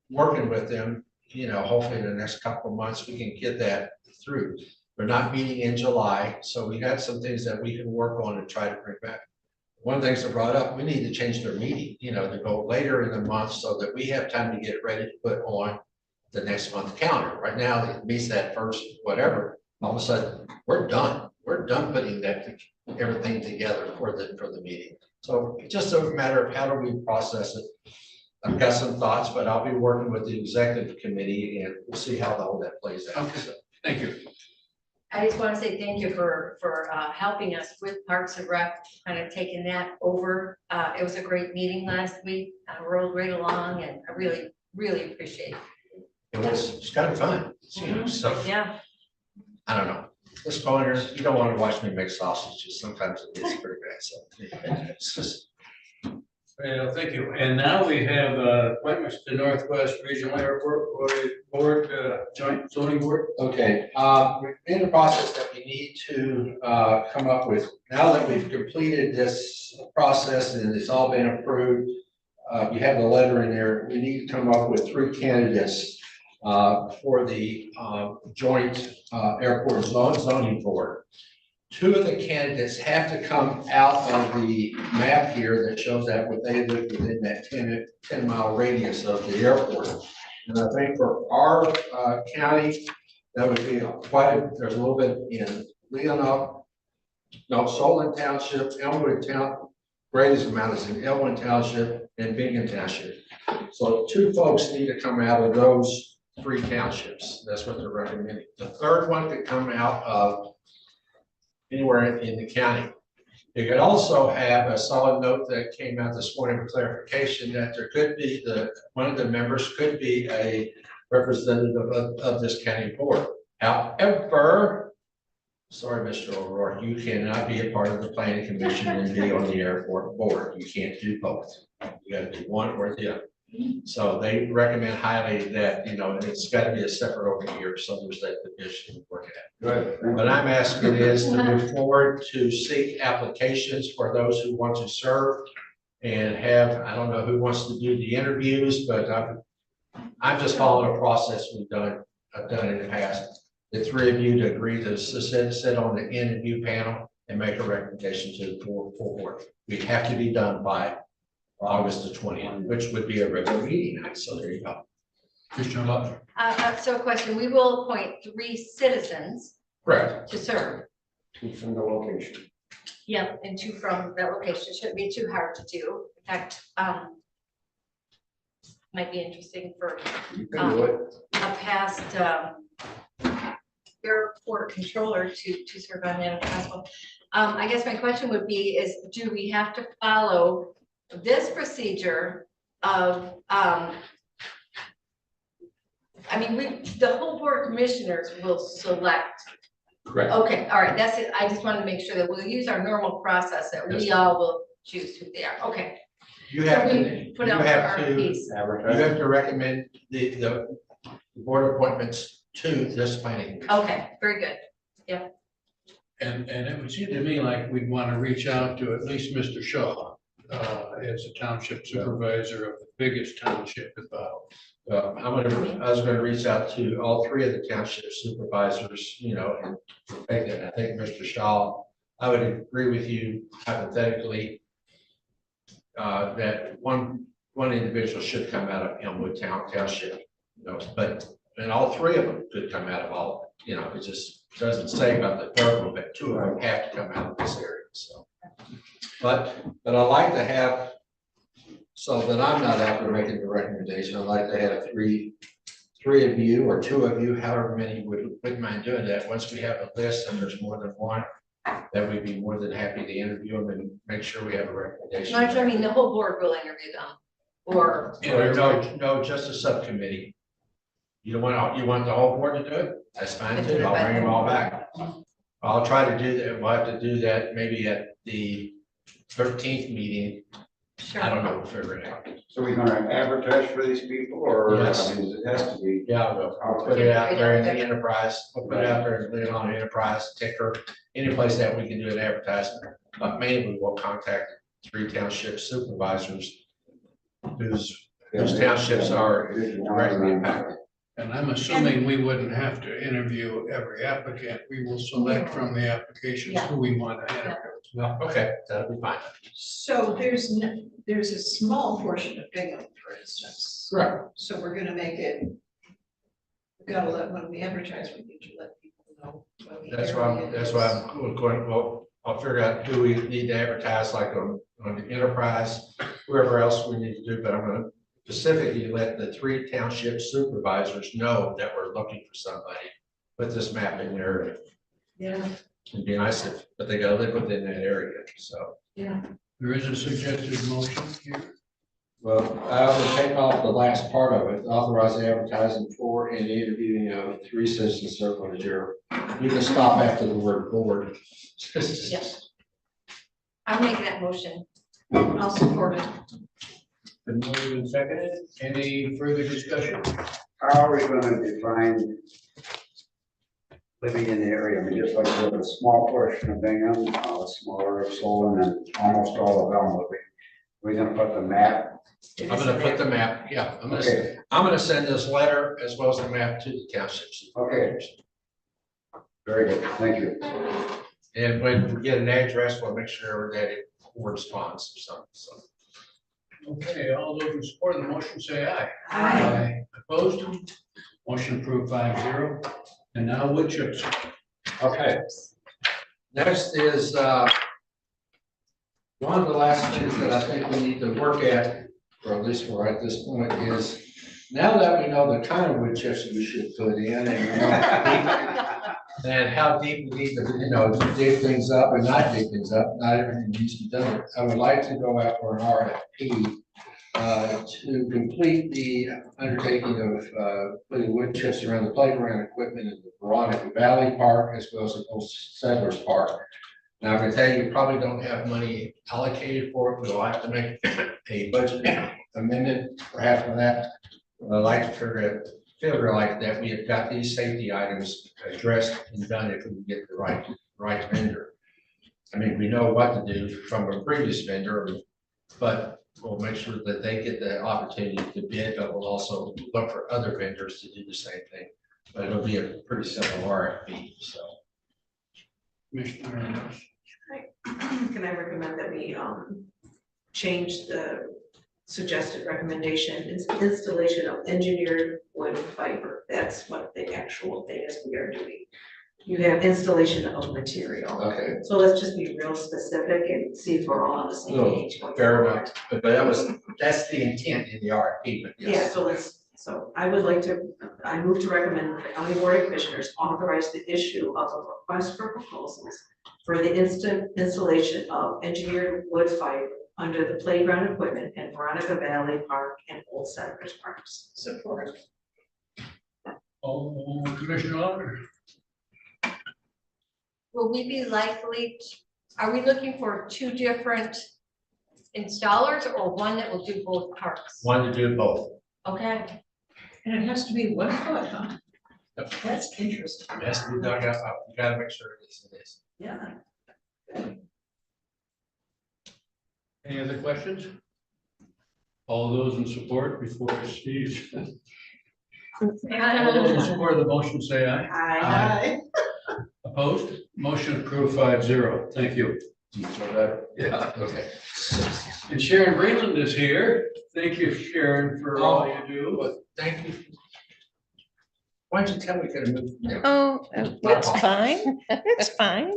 working with them, you know, hopefully in the next couple of months, we can get that through. We're not meeting in July, so we got some things that we can work on and try to bring back. One of the things I brought up, we need to change their meeting, you know, to go later in the month so that we have time to get it ready to put on the next month calendar. Right now, it meets that first whatever, all of a sudden, we're done. We're done putting everything together for the meeting. So it's just a matter of how do we process it. I've got some thoughts, but I'll be working with the executive committee and we'll see how all that plays out. Okay. So, thank you. I just want to say thank you for helping us with Parks and Rec, kind of taking that over. It was a great meeting last week. I rolled right along and I really, really appreciate it. it's kind of fun, you know, so Yeah. I don't know. This corner, you don't want to watch me make sausages. Sometimes it gets pretty bad. So it's just. Well, thank you. And now we have appointments to Northwest Regional Airport Board, Joint Zoning Board. Okay, we're in the process that we need to come up with, now that we've completed this process and it's all been approved, you have the letter in there, we need to come up with 3 candidates for the joint airport zoning board. 2 of the candidates have to come out of the map here that shows that they live within that 10-mile radius of the airport. And I think for our county, that would be there's a little bit in Solon Township, Elmwood Town, greatest amount is in Elmwood Township and Bingham Township. So 2 folks need to come out of those 3 townships. That's what they're recommending. The 3rd one could come out of anywhere in the county. You could also have a solid note that came out this morning for clarification that there could be one of the members could be a representative of this county board. However, sorry, Mr. O'Rourke, you cannot be a part of the planning commission and be on the airport board. You can't do both. You got to do one or the other. So they recommend highly that, you know, it's got to be a separate over here, so there's that division to work at. Good. What I'm asking is to move forward to seek applications for those who want to serve and have, I don't know who wants to do the interviews, but I'm just following a process I've done in the past. The 3 of you to agree to sit on the interview panel and make a recommendation to the full board. We have to be done by August the 20th, which would be a regular meeting night. So there you go. So a question, we will appoint 3 citizens Correct. to serve. 2 from the location. Yeah, and to from that location, shouldn't be too hard to do. In fact, might be interesting for You can do it. a past airport controller to serve on that if possible. I guess my question would be is, do we have to follow this procedure of, I mean, the whole board of commissioners will select. Correct. Okay, all right, that's it. I just wanted to make sure that we'll use our normal process, that we all will choose who they are. Okay. You have So we to, put you out have the to, RFPs. you have to recommend the board appointments to this planning. Okay, very good. Yeah. And it would seem to me like we'd want to reach out to at least Mr. Shaw, as a township supervisor of the biggest township involved. I was gonna reach out to all three of the township supervisors, you know, and I think Mr. Shaw, I would agree with you hypothetically that one individual should come out of Elmwood Township, you know, and all three of them could come out of all, you know, it just doesn't say about the third one, but two of them have to come out of this area, so. But I like to have, so that I'm not out there making the recommendation, I'd like to have three of you or two of you, however many wouldn't mind doing that. Once we have a list and there's more than one, that we'd be more than happy to interview them and make sure we have a recommendation. I mean, the whole board will interview them, or. No, just a subcommittee. You want the whole board to do it? That's fine too. I'll bring them all back. I'll try to do that. We'll have to do that maybe at the 13th meeting. Sure. I don't know, we'll figure it out. So we're gonna advertise for these people or? Yes. I mean, it has to be. Yeah, I'll put it out there in the enterprise, we'll put it out there in the Leon Enterprise, Ticker, any place that we can do an advertisement. But mainly we'll contact three township supervisors whose townships are directly impacted. And I'm assuming we wouldn't have to interview every applicant. We will select from the applications who we want to interview. Well, okay, that'll be fine. So there's a small portion of Bingham, for instance. Right. So we're gonna make it, we gotta when we advertise, we need to let people know. That's why I'm going, well, I'll figure out who we need to advertise, like on the enterprise, whoever else we need to do, but I'm gonna specifically let the three township supervisors know that we're looking for somebody. Put this map in there. Yeah. It'd be nice if, but they gotta live within that area, so. Yeah. There is a suggested motion here. Well, I will take off the last part of it, authorize the advertising for and the interviewing of three citizens circle to zero. You can stop after the word board. Yes. I'll make that motion. I'll support it. Been moved and seconded. Any further discussion? How are we gonna define living in the area? I mean, just like with a small portion of Bingham, smaller of Solon, and almost all of Elmwood. We're gonna put the map. I'm gonna put the map, yeah, I'm gonna send this letter as well as the map to the townships. Okay. Very good, thank you. And when we get an address, we'll make sure that it corresponds or something, so. Okay, all those in support of the motion say aye. Aye. Opposed? Motion approved 5-0. And now wood chips. Okay. Next is, one of the last things that I think we need to work at, or at least we're at this point, is now that we know the kind of wood chips we should put in and how deep we need to, dig things up and not dig things up, not everything needs to be done. I would like to go out for an RFP to complete the undertaking of putting wood chips around the playground equipment in the Veronica Valley Park as well as the Old Settlers Park. Now, I'm gonna tell you, probably don't have money allocated for it. We'll have to make a budget amendment for half of that. I'd like to figure like that we have got these safety items addressed and done if we can get the right vendor. I mean, we know what to do from a previous vendor, but we'll make sure that they get the opportunity to bid, but we'll also look for other vendors to do the same thing. But it'll be a pretty simple RFP, so. Commissioner. Can I recommend that we change the suggested recommendation, installation of engineered wood fiber? That's what the actual thing is we are doing. you have installation of material. Okay. So let's just be real specific and see if we're all on the same No, page. going fair forward. enough, but that's the intent in the RFP, but Yeah, yes. so I would like to, I move to recommend that the County Board of Commissioners authorize the issue of a request for proposals for the installation of engineered wood fiber under the playground equipment in Veronica Valley Park and Old Settlers Parks. Support. Oh, Commissioner Lauder. Will we be are we looking for two different installers or one that will do both parks? One to do both. Okay. And it has to be 1 foot, huh? That's interesting. It has to be dug up, you gotta make sure it is. Yeah. Any other questions? All those in support before Steve. All those in support of the motion, say aye. Aye. Opposed? Motion approved 5-0. Thank you. Yeah, okay. And Sharon Breland is here. Thank you, Sharon, for all you do. Well, thank you. Why don't you tell me we could move? Yeah. Oh, it's fine. It's fine.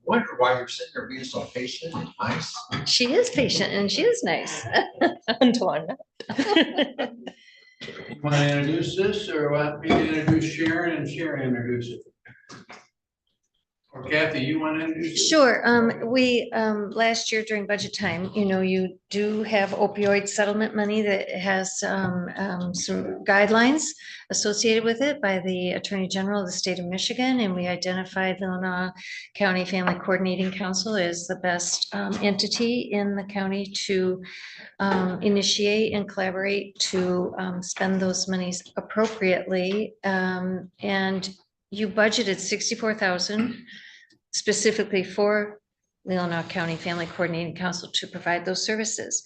Wonder why you're sitting there being so patient and nice. She is patient and she is nice. Antoine. You want to introduce this or want me to introduce Sharon and Sharon introduce it? Or Kathy, you want to introduce it? Sure, we, last year during budget time, you do have opioid settlement money that has, some guidelines associated with it by the Attorney General of the state of Michigan, and we identified the Leelanau County Family Coordinating Council as the best, entity in the county to, initiate and collaborate to, spend those monies appropriately. And you budgeted 64,000 specifically for Leelanau County Family Coordinating Council to provide those services.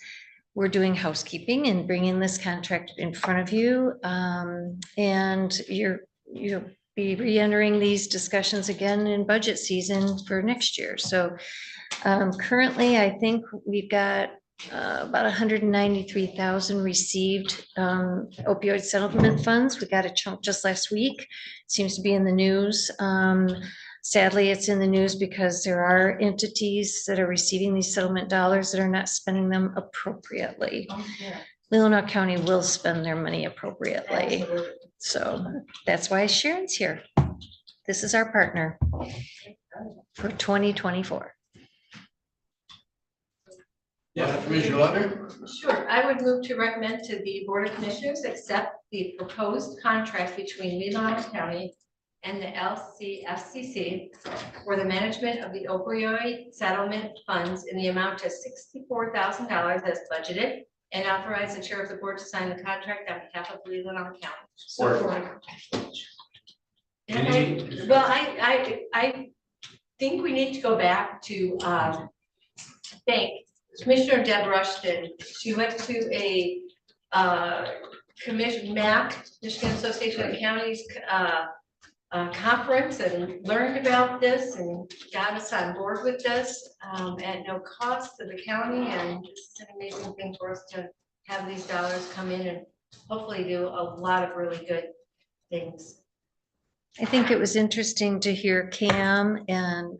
We're doing housekeeping and bringing this contract in front of you. And you'll be re-entering these discussions again in budget season for next year. So currently, I think we've got about 193,000 received opioid settlement funds. We got a chunk just last week. Seems to be in the news. Sadly, it's in the news because there are entities that are receiving these settlement dollars that are not spending them appropriately. Leelanau County will spend their money appropriately. So that's why Sharon's here. This is our partner for 2024. Yeah, Commissioner Lauder? Sure, I would move to recommend to the Board of Commissioners accept the proposed contract between Leelanau County and the LCFCC for the management of the opioid settlement funds in the amount of $64,000 as budgeted, and authorize the chair of the board to sign the contract on behalf of Leelanau County. Support. And I think we need to go back to thank Commissioner Deb Rushton. She went to a commission, MAC, Michigan Association of Counties conference, and learned about this and got us on board with this at no cost to the county. And it's an amazing thing for us to have these dollars come in and hopefully do a lot of really good things. I think it was interesting to hear Cam and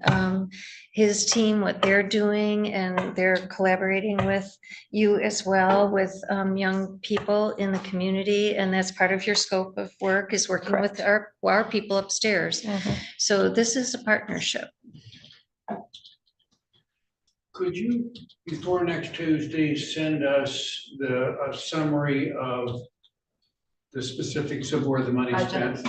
his team, what they're doing, and they're collaborating with you as well with young people in the community. And that's part of your scope of work, is working with our people upstairs. So this is a partnership. Could you, before next Tuesday, send us a summary of the specifics of where the money's spent?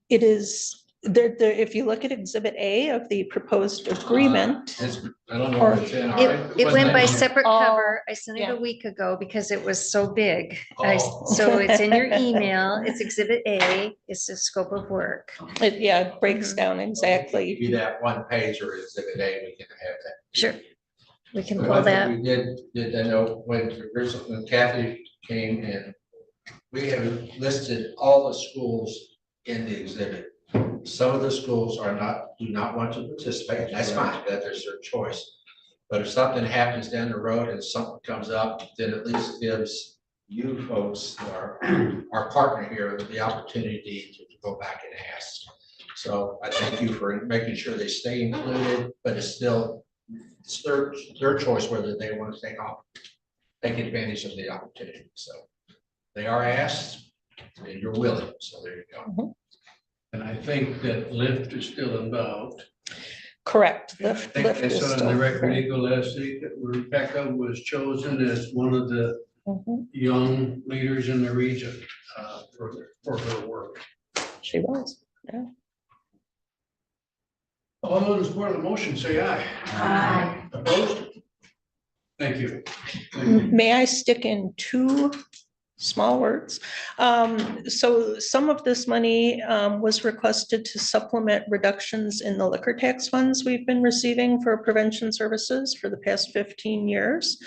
It is, if you look at Exhibit A of the proposed agreement. I don't know. If it's in our- It went by separate Oh, cover. I sent it yeah. a week ago because it was so big. Oh. So it's in your email. It's Exhibit A. It's the scope of work. It breaks down exactly. Be that one page or exhibit A, we can have that. Sure. We can But pull one thing that. We did, I know when Kathy came in, we have listed all the schools in the exhibit. Some of the schools do not want to participate. That's fine, that's their choice. But if something happens down the road and something comes up, then at least gives you folks, our partner here, the opportunity to go back and ask. So I thank you for making sure they stay included, but it's their choice whether they want to take advantage of the opportunity. So they are asked and you're willing. So there you go. And I think that Lyft is still involved. Correct. I think I saw in the record eagle last week that Rebecca was chosen as one of the young leaders in the region for her work. She was, yeah. All those in support of the motion, say aye. Aye. Opposed? Thank you. Thank you. May I stick in two small words? So some of this money was requested to supplement reductions in the liquor tax funds we've been receiving for prevention services for the past 15 years.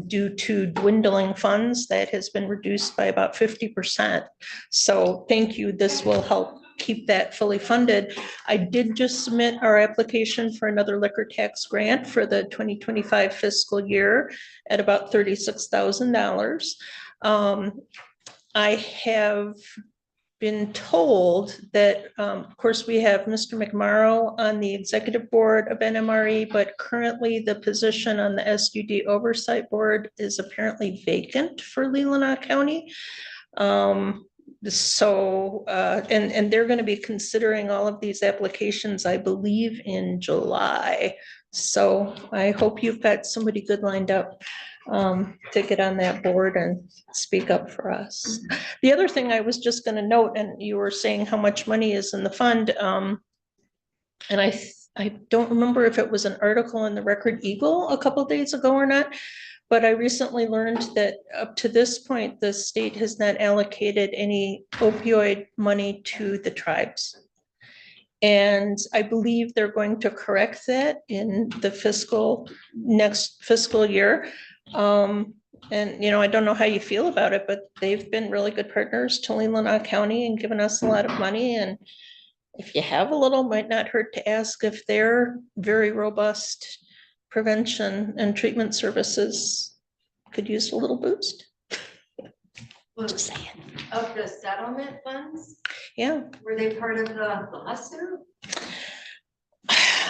Due to dwindling funds, that has been reduced by about 50%. So thank you. This will help keep that fully funded. I did just submit our application for another liquor tax grant for the 2025 fiscal year at about $36,000. I have been told that, of course, we have Mr. McMorrow on the executive board of NMRE, but currently the position on the SUD oversight board is apparently vacant for Leelanau County. And they're going to be considering all of these applications, I believe, in July. So I hope you've got somebody good lined up to get on that board and speak up for us. The other thing I was just going to note, and you were saying how much money is in the fund, and I don't remember if it was an article in the Record Eagle a couple of days ago or not, but I recently learned that up to this point, the state has not allocated any opioid money to the tribes. And I believe they're going to correct that in the next fiscal year. And, you know, I don't know how you feel about it, but they've been really good partners to Leelanau County and given us a lot of money. And if you have a little, might not hurt to ask if their very robust prevention and treatment services could use a little boost. Just saying. Of the settlement funds, Yeah. were they part of the lawsuit?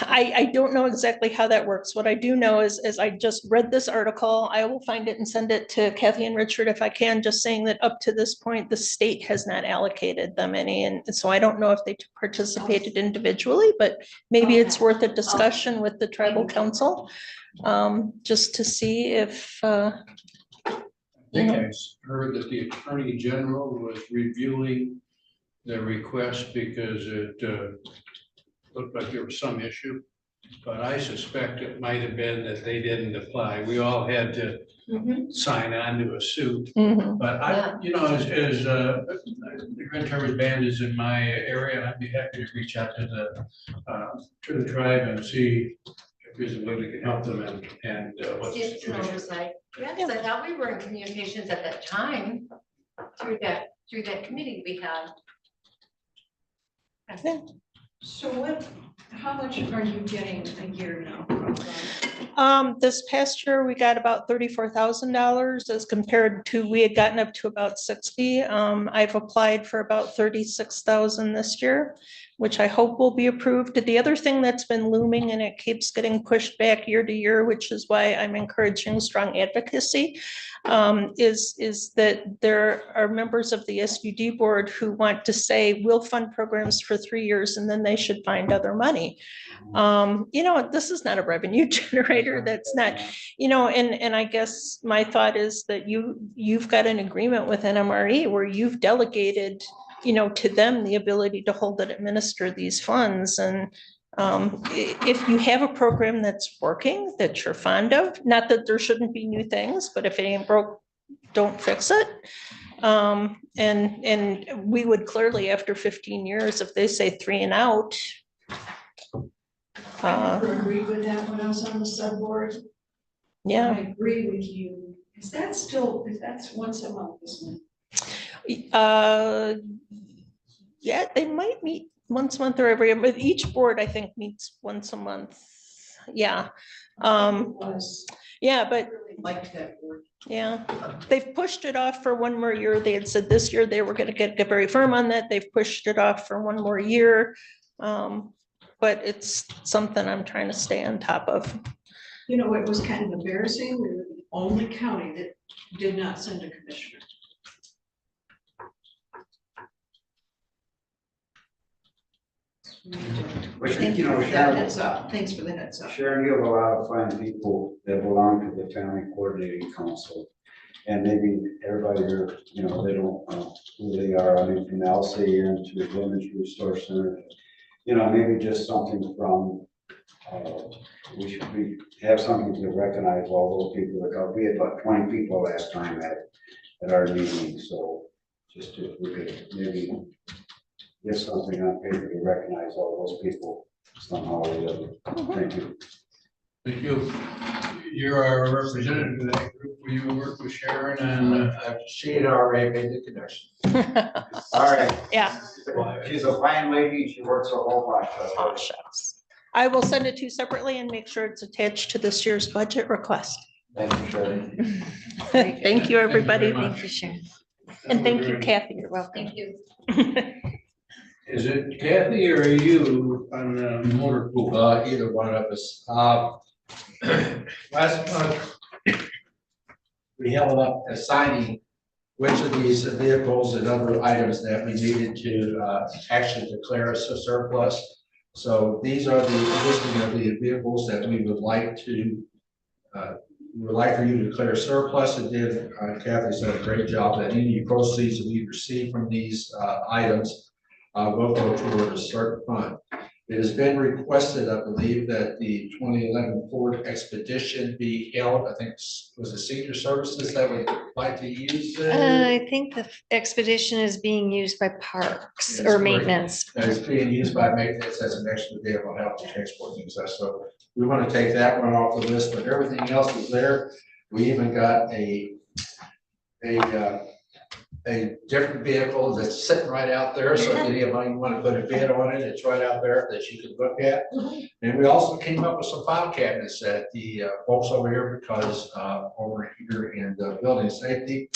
I don't know exactly how that works. What I do know is I just read this article. I will find it and send it to Kathy and Richard if I can, just saying that up to this point, the state has not allocated them any. And so I don't know if they participated individually, but maybe it's worth a discussion with the tribal council, just to see if, I think I heard that the Attorney General was reviewing the request because it looked like there was some issue, but I suspect it might have been that they didn't apply. We all had to sign on to a suit. But I, you know, as the Grand Terminus Band is in my area, and I'd be happy to reach out to the tribe and see if there's a way we can help them and what's the It's an situation. oversight. Yes, I thought we were in communications at that time through that committee we had. So how much are you getting a year now? This past year, we got about $34,000 as compared to, we had gotten up to about 60. I've applied for about 36,000 this year, which I hope will be approved. The other thing that's been looming, and it keeps getting pushed back year to year, which is why I'm encouraging strong advocacy, is that there are members of the SUD board who want to say, we'll fund programs for 3 years and then they should find other money. You know, this is not a revenue generator. That's not, you know, and I guess my thought is that you've got an agreement with NMRE where you've delegated, you know, to them the ability to hold and administer these funds. And if you have a program that's working, that you're fond of, not that there shouldn't be new things, but if it ain't broke, don't fix it. And we would clearly, after 15 years, if they say 3 and out. I never agreed with that when I was on the sub board. Yeah. I agree with you. Is that's once a month, isn't it? Yeah, they might meet once a month or every, but each board, I think, meets once a month. Yeah. Yeah, but Liked that board. Yeah, they've pushed it off for one more year. They had said this year they were gonna get very firm on that. They've pushed it off for one more year. But it's something I'm trying to stay on top of. You know, it was kind of embarrassing. We were the only county that did not send a commissioner. But Thank you you know, for that Sharon, heads up. Thanks for the heads up. Sharon, you have a lot of fine people that belong to the Family Coordinating Council. And maybe everybody here, you know, they don't know who they are. I mean, from LCN to the Women's Resource Center. You know, maybe just something from, we have something to recognize all those people. Like, we had about 20 people last time at our meeting. So just if we could maybe get something on paper to recognize all those people somehow or the other. Thank you. Thank you. You're our representative of that group. Will you work with Sharon and She had already made the connection. All right. Yeah. She's a fine lady. She works a whole bunch. Oh, shucks. I will send it to you separately and make sure it's attached to this year's budget request. Thank you, Sharon. Thank you, everybody. Thank you, Sharon. And thank you, Kathy. You're welcome. Thank you. Is it Kathy or are you on the motor pool? Either one of us. Last month, we held up assigning which of these vehicles and other items that we needed to actually declare as a surplus. So these are the listing of the vehicles that we would like to for you to declare surplus. It did, Kathy's done a great job that any proceeds that we receive from these items will go toward a certain fund. It has been requested, I believe, that the 2011 Ford Expedition be held. I think was the senior services that would like to use it. I think the expedition is being used by parks or maintenance. It's being used by maintenance as an extra vehicle to help to transport things. So we want to take that one off the list, but everything else is there. We even got a different vehicle that's sitting right out there. So if anybody want to put a bid on it, it's right out there that you can look at. And we also came up with some file cabinets that the folks over here, because over here in the building safety,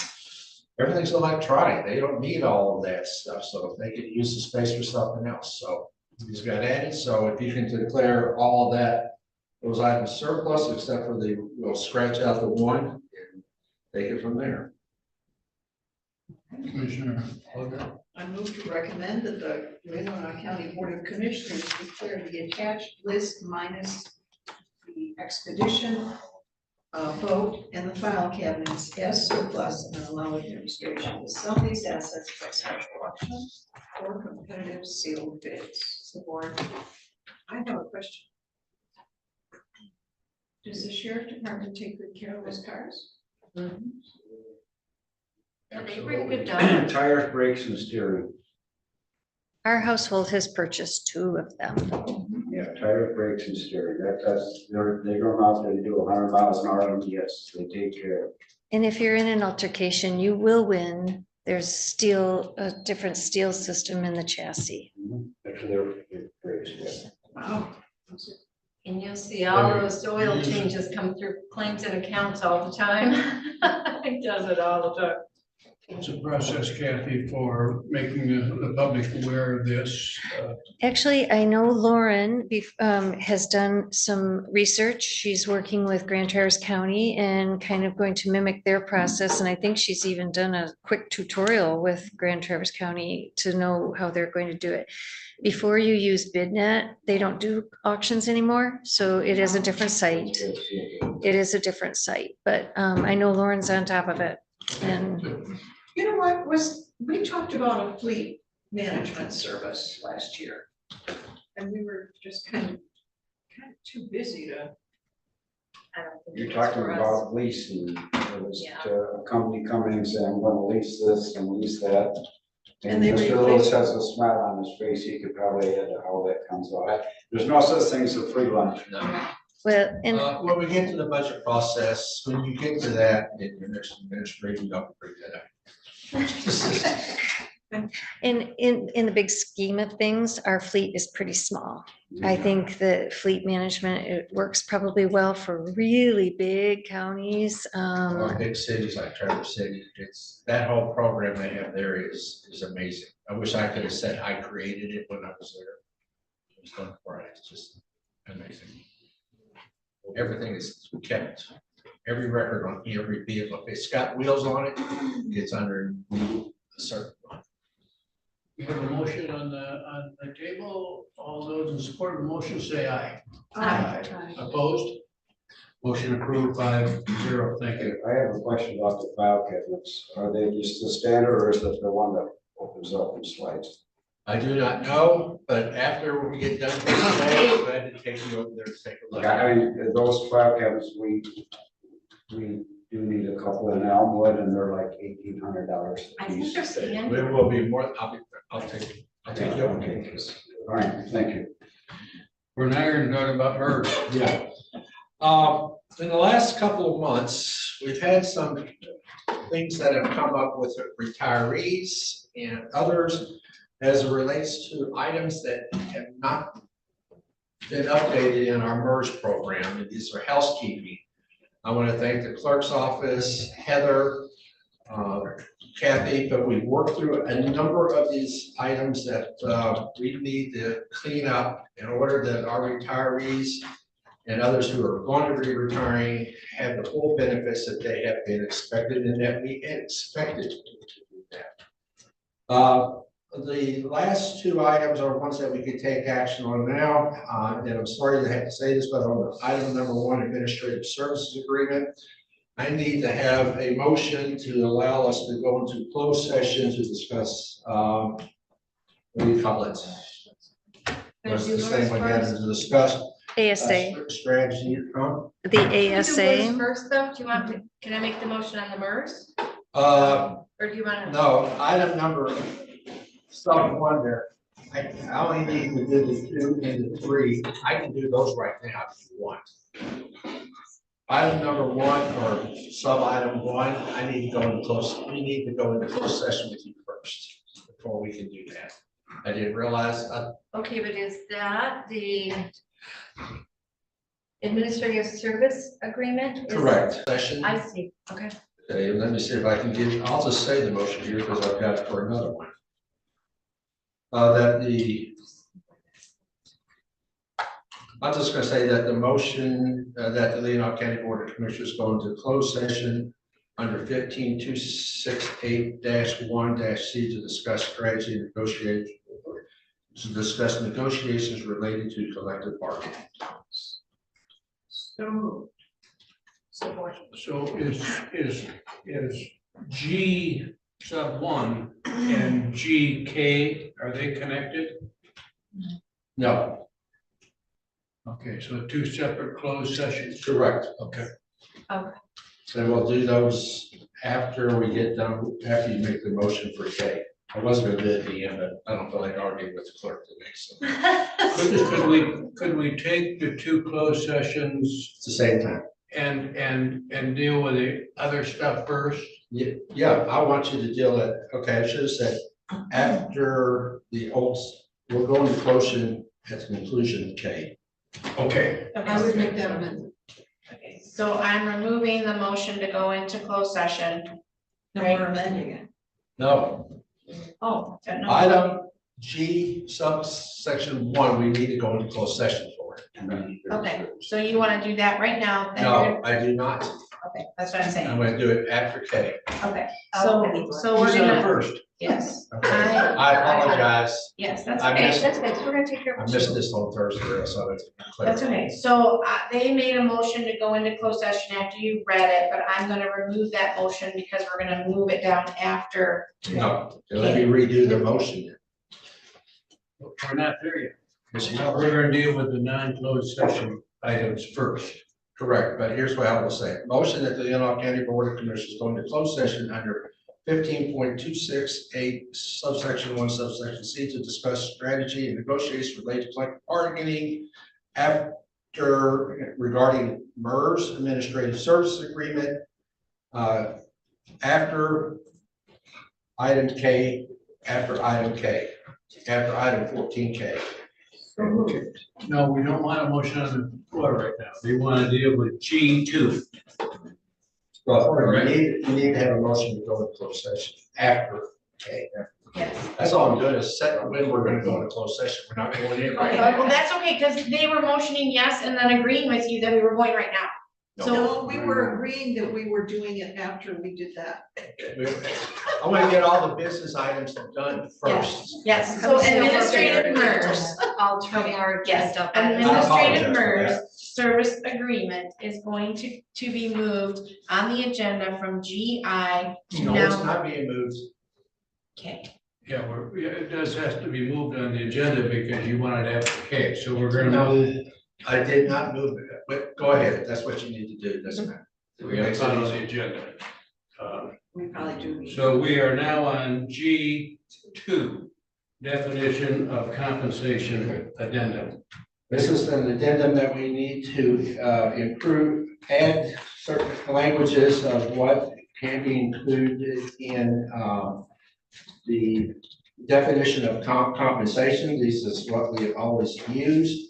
everything's electronic. They don't need all of that stuff. So they could use the space for something else. So these got added. So if you can declare all of that, those items surplus, except for we'll scratch out the one and take it from there. Commissioner. I move to recommend that the Leelanau County Board of Commissioners declare the attached list minus the expedition boat and the file cabinets as surplus and allow administration to sell these assets by special auction or competitive sealed bids. Support. I have a question. Does the sheriff department take good care of those cars? They bring good done. Tires, brakes, and steering. Our household has purchased 2 of them. Yeah, tires, brakes, and steering. They go out there, they do 100 miles an hour, and yes, they take care of it. And if you're in an altercation, you will win. There's a different steel system in the chassis. Actually, they're brakes, yeah. Wow. And you'll see all those oil changes come through claims and accounts all the time. It does it all the time. What's the process, Kathy, for making the public aware of this? Actually, I know Lauren has done some research. She's working with Grand Traverse County and kind of going to mimic their process. And I think she's even done a quick tutorial with Grand Traverse County to know how they're going to do it. Before you use BidNet, they don't do auctions anymore. So it is a different site. It is a different site, but I know Lauren's on top of it. And you know what, we talked about a fleet management service last year. And we were just kind of too busy to. I don't think You're it's talking for us. about leasing. There was a company coming in and saying, I'm gonna lease this and lease that. And And they Mr. replaced- Lewis has a smile on his face. He could probably add how that comes out. There's no such thing as a free lunch. well, and When we get to the budget process, when you get to that in your next administration, don't bring that up. In the big scheme of things, our fleet is pretty small. I think the fleet management, it works probably well for really big counties. Or big cities like Traverse City, it's, that whole program they have there is amazing. I wish I could have said I created it when I was there. It was done for it, it's just amazing. Everything is kept, every record on every vehicle, if it's got wheels on it, it's under a certain. We have a motion on the table. All those in support of the motion say aye. Aye. Opposed? Motion approved 5-0. Thank you. I have a question about the file cabinets. Are they just the standard or is it the one that opens up and slides? I do not know, but after we get done with today, I'm glad to take you over there to take a look. I mean, those file cabinets, we do need a couple in Elmwood and they're like $1,800 I a think piece. they're scanned. We will be more, I'll take you over. Okay. All right, thank you. We're now going to talk about MERS. Yeah. In the last couple of months, we've had some things that have come up with retirees and others as it relates to items that have not been updated in our MERS program. And these are housekeeping. I want to thank the clerk's office, Heather, Kathy, but we worked through a number of these items that we need to clean up in order that our retirees and others who are going to be retiring have the full benefits that they have been expected and that we expected to do that. The last two items are ones that we could take action on now. And I'm sorry to have to say this, but on item number 1, administrative services agreement, I need to have a motion to allow us to go into closed session to discuss, what do you call it? What's the same one that is discussed? ASA, Strategy, the ASA. First though, do you want to, can I make the motion on the MERS? uh, Or do you want to? no, item number, sub 1 there. I only need to do the 2 and the 3. I can do those right now if you want. Item number 1 or sub item 1, I need to go into close, we need to go into closed session with you first before we can do that. I didn't realize. Okay, but is that the administrative service agreement? Correct. Session. I see, okay. Okay, let me see if I can get, I'll just say the motion here because I've got it for another one. I'm just gonna say that the motion that the Leelanau County Board of Commissioners go into closed session under 15268-1-C to discuss strategy and negotiations related to collective bargaining. So is G sub 1 and GK, are they connected? No. Okay, so 2 separate closed sessions. Correct. Okay. Okay. And we'll do those after we get done, after you make the motion for K. I wasn't gonna do it at the end, but I don't feel like arguing with the clerk today, so. Could we take the 2 closed sessions It's the same time. and deal with the other stuff first? Yeah, I want you to deal with, okay, I should have said, after the old, we're going to closure at the conclusion of K. Okay. I would make that amendment. Okay, so I'm removing the motion to go into closed session. No, we're amending it. No, Oh. no. item G subsection 1, we need to go into closed session for it. Okay, so you want to do that right now? Then No, I do not. Okay, that's what I'm saying. I'm gonna do it after K. Okay, so we're Who's on gonna, first? yes. Okay. I apologize. Yes, that's I okay, missed- that's good, so we're gonna take care I of it. missed this on Thursday, so that's clear. That's okay, so they made a motion to go into closed session after you read it, but I'm gonna remove that motion because we're gonna move it down after. No, let me redo the motion. We're not there yet. Yes, We're gonna deal with the non-closed session items first. correct, but here's what I will say. Motion that the Leelanau County Board of Commissioners go into closed session under 15.268 subsection 1 subsection C to discuss strategy and negotiations related to collective bargaining after regarding MERS administrative services agreement. After item K after item K, after item 14K. No, we don't want a motion on the floor right now. We want to deal with G2. Well, you need to have a motion to go into closed session after K. Yes. That's all I'm doing is setting when we're gonna go into closed session. We're not going in right Well, now. that's okay, because they were motioning yes and then agreeing with you that we were going right now. So we were agreeing that we were doing it after we did that. I want to get all the business items done first. Yes, so administrative MERS. Altering our Yes, agenda. administrative apologize for MERS that. service agreement is going to be moved on the agenda from GI to No, it's now. not being moved. Okay, Yeah, it does have to be moved on the agenda because you wanted after K, so we're gonna move. I did not move it, but go ahead. That's what you need to do. Doesn't matter. We have to follow the agenda. We probably do. So we are now on G2, definition of compensation addendum. This is an addendum that we need to improve, add certain languages of what can be included in the definition of compensation. This is what we have always used.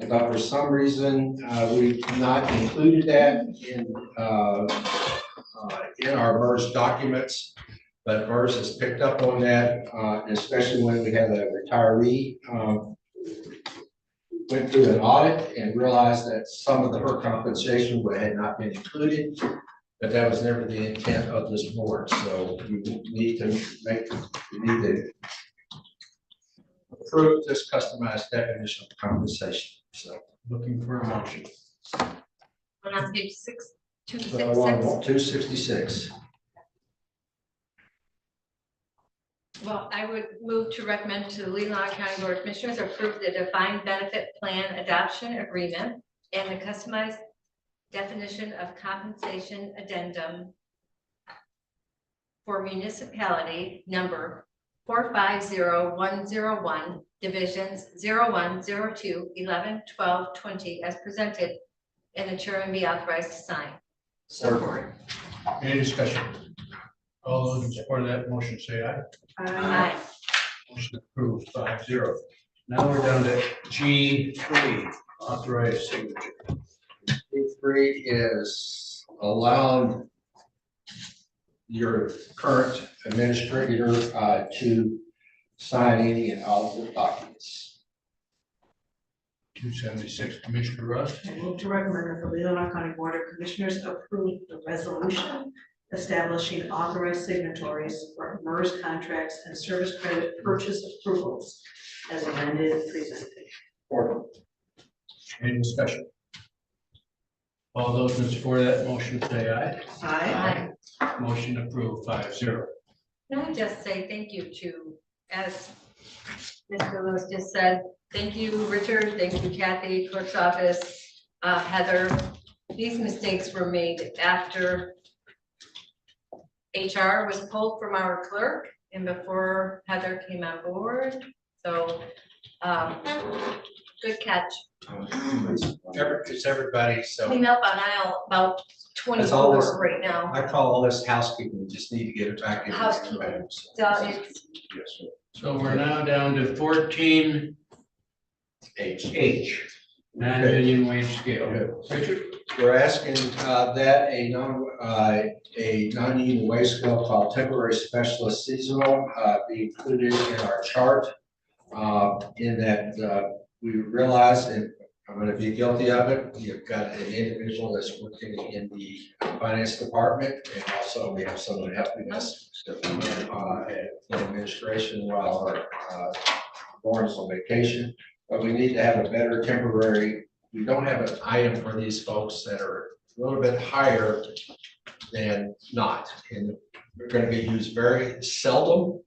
But for some reason, we've not included that in our MERS documents. But MERS has picked up on that, especially when we had a retiree went through an audit and realized that some of her compensation had not been included. But that was never the intent of this board. So we need to approve this customized definition of compensation. So looking for a motion. On page 266. Well, I would move to recommend to the Leelanau County Board of Commissioners approve the defined benefit plan adoption agreement and the customized definition of compensation addendum for municipality number 450101, divisions 01, 02, 11, 12, 20, as presented, and the chairman be authorized to sign. Support. Any discussion? All those in support of that motion say aye. Aye. Motion approved 5-0. Now we're down to G3, authorized signature. G3 is allowing your current administrator to sign any and all of the documents. 276, Commissioner Russ. I move to recommend that the Leelanau County Board of Commissioners approve the resolution establishing authorized signatories for MERS contracts and service credit purchase approvals as amended and presented. Order. Any discussion? All those in support of that motion say aye. Aye. Motion approved 5-0. Can I just say thank you to, as Mr. Lewis just said, thank you, Richard, thank you, Kathy, clerk's office, Heather. These mistakes were made after HR was pulled from our clerk and before Heather came on board. So, good catch. It's everybody, so. Clean up on aisle about That's all this- 24 right now. I call all this housekeeping, we just need to get it back in. Housekeeping. So it's So we're now down to 14 H, non-union wage scale. Richard? We're asking that a non-union wage scale called temporary specialist seasonal be included in our chart. In that we realize, and I'm going to be guilty of it, you've got an individual that's working in the finance department, and also we have someone helping us in administration while our Lauren's on vacation. But we need to have a better temporary. We don't have an item for these folks that are a little bit higher than not, and they're going to be used very seldom.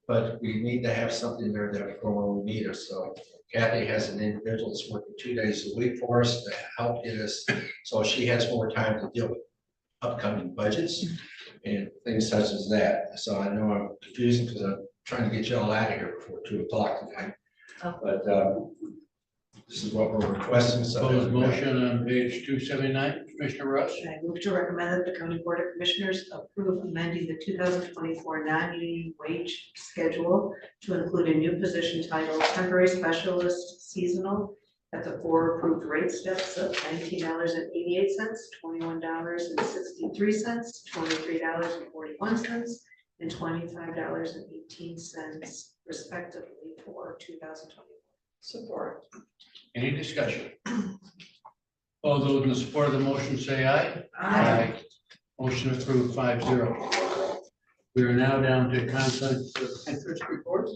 But we need to have something there that for when we need us. So Kathy has an individual that's working 2 days a week for us to help get us, so she has more time to deal with upcoming budgets and things such as that. So I know I'm confusing because I'm trying to get you all out of here before 2 o'clock tonight. But this is what we're requesting. So Proposed motion on page 279. Commissioner Rush. I move to recommend that the county board of commissioners approve amending the 2024 non-union wage schedule to include a new position titled temporary specialist seasonal at the four approved rate steps of $19.88, $21.63, $23.41, and $25.18 respectively for 2024. Support. Any discussion? All those in support of the motion say aye. Aye. Motion approved 5-0. We are now down to conflict of interest report.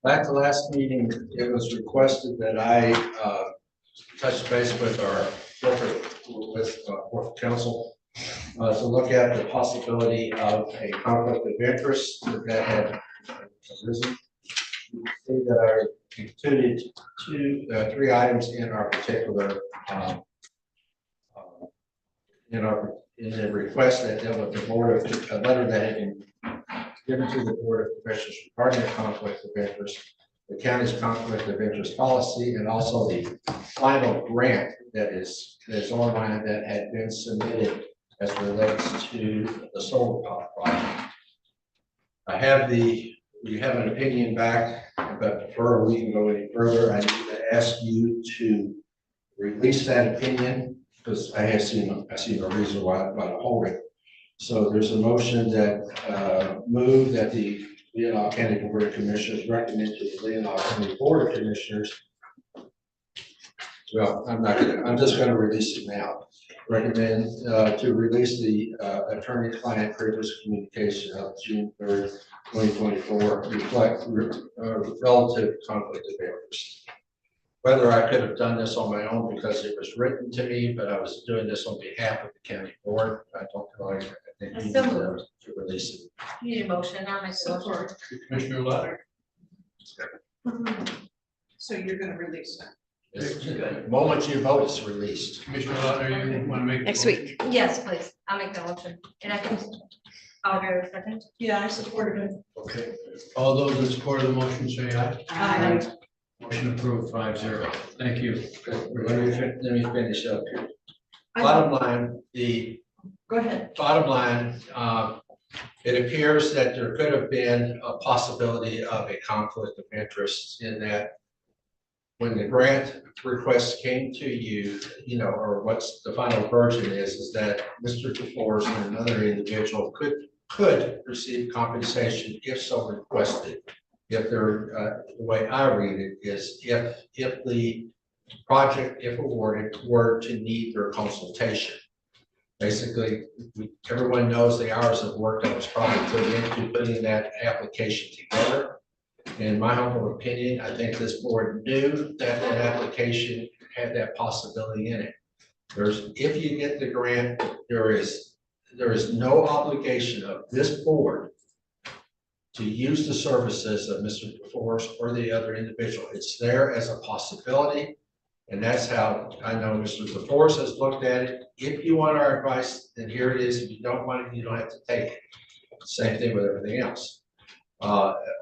At the last meeting, it was requested that I touch base with our corporate counsel to look at the possibility of a conflict of interest that had arisen. You can see that I included three items in our particular in the request that dealt with the board of a letter that had been given to the board of commissioners regarding the conflict of interest, the county's conflict of interest policy, and also the final grant that is online that had been submitted as relates to the solar power project. We have an opinion back, but before we can go any further, I need to ask you to release that opinion because I see no reason why to hold it. So there's a motion that move that the Leelanau County Board of Commissioners recommend to the Leelanau County Board of Commissioners. Well, I'm just going to release it now. Recommend to release the attorney-client privilege communication of June 3rd, 2024, reflect relative conflict of interest. Whether I could have done this on my own because it was written to me, but I was doing this on behalf of the county board. I don't know. I think we need to release it. You need a motion, I'll make the motion. Commissioner Lutter. So you're gonna release that? The moment you vote, it's released. Commissioner Lutter, you want to make? Next week. Yes, please, I'll make the motion, and I can, I'll go second. Yeah, I supported it. Okay. All those in support of the motion say aye. Aye. Motion approved 5-0. Thank you. Let me finish up here. Bottom line, Go ahead. bottom line, it appears that there could have been a possibility of a conflict of interest in that when the grant request came to you, or what's the final version is that Mr. DeForest and another individual could receive compensation if so requested. If they're, the way I read it is if the project, if awarded, were to need their consultation. Basically, everyone knows the hours of work that was probably put into putting that application together. In my humble opinion, I think this board knew that that application had that possibility in it. If you get the grant, there is no obligation of this board to use the services of Mr. DeForest or the other individual. It's there as a possibility. And that's how I know Mr. DeForest has looked at it. If you want our advice, then here it is. If you don't want it, you don't have to take it. Same thing with everything else.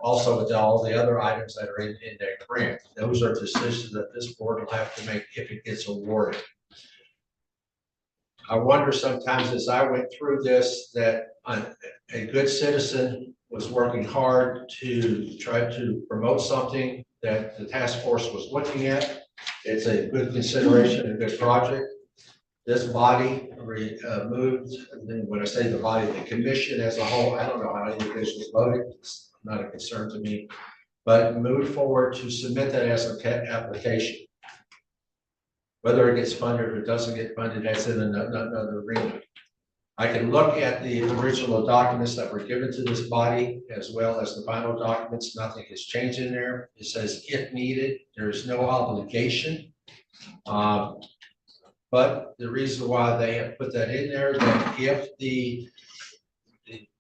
Also with all the other items that are in that grant, those are decisions that this board will have to make if it gets awarded. I wonder sometimes as I went through this that a good citizen was working hard to try to promote something that the task force was looking at. It's a good consideration, a good project. This body moved, and then when I say the body, the commission as a whole, I don't know how individuals voted, it's not a concern to me, but moved forward to submit that as an application. Whether it gets funded or it doesn't get funded, that's in another arena. I can look at the original documents that were given to this body as well as the final documents. Nothing has changed in there. It says if needed, there's no obligation. But the reason why they have put that in there, that if the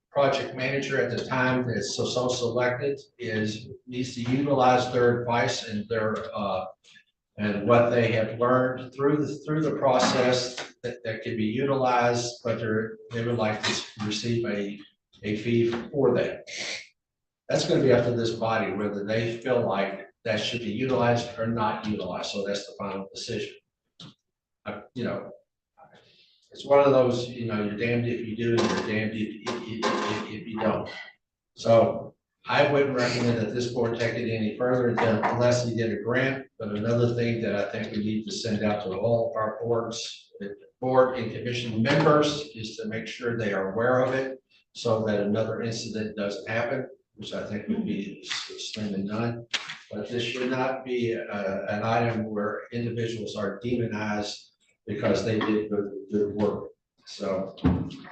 project manager at the time that's so selected needs to utilize their advice and their and what they have learned through the process that can be utilized, but they would like to receive a fee for that. That's going to be up to this body whether they feel like that should be utilized or not utilized. So that's the final decision. it's one of those, you know, you're damned if you do, and you're damned if you don't. So I wouldn't recommend that this board take it any further unless you get a grant. But another thing that I think we need to send out to all of our board and commission members is to make sure they are aware of it so that another incident doesn't happen, which I think would be slim and none. But this should not be an item where individuals are demonized because they did good work. So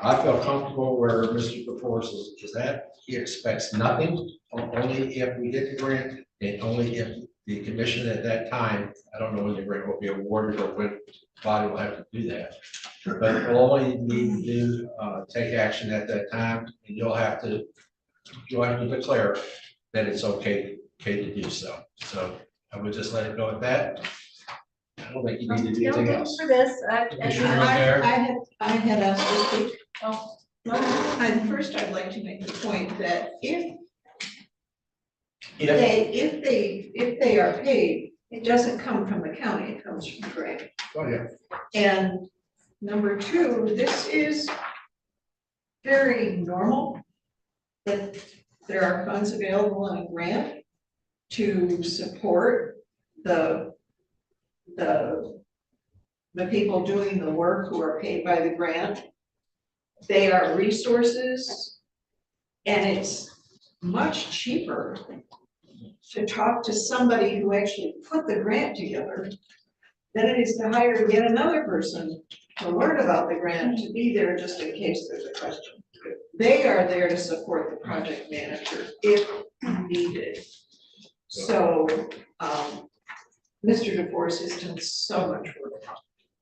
I feel comfortable where Mr. DeForest is at. He expects nothing, only if we get the grant and only if the commission at that time, I don't know when the grant will be awarded or when body will have to do that. But we'll only need to do, take action at that time, and you'll have to declare that it's okay to do so. So I would just let it go at that. I don't think you need to do anything else. For this, I had asked to speak. Oh, First, I'd like to make the point that if Yeah. they are paid, it doesn't come from the county, it comes from grant. Oh, yeah. And number two, this is very normal that there are funds available in a grant to support the people doing the work who are paid by the grant. They are resources, and it's much cheaper to talk to somebody who actually put the grant together than it is to hire yet another person to learn about the grant, to be there just in case there's a question. They are there to support the project manager if needed. So, Mr. DeForest has done so much work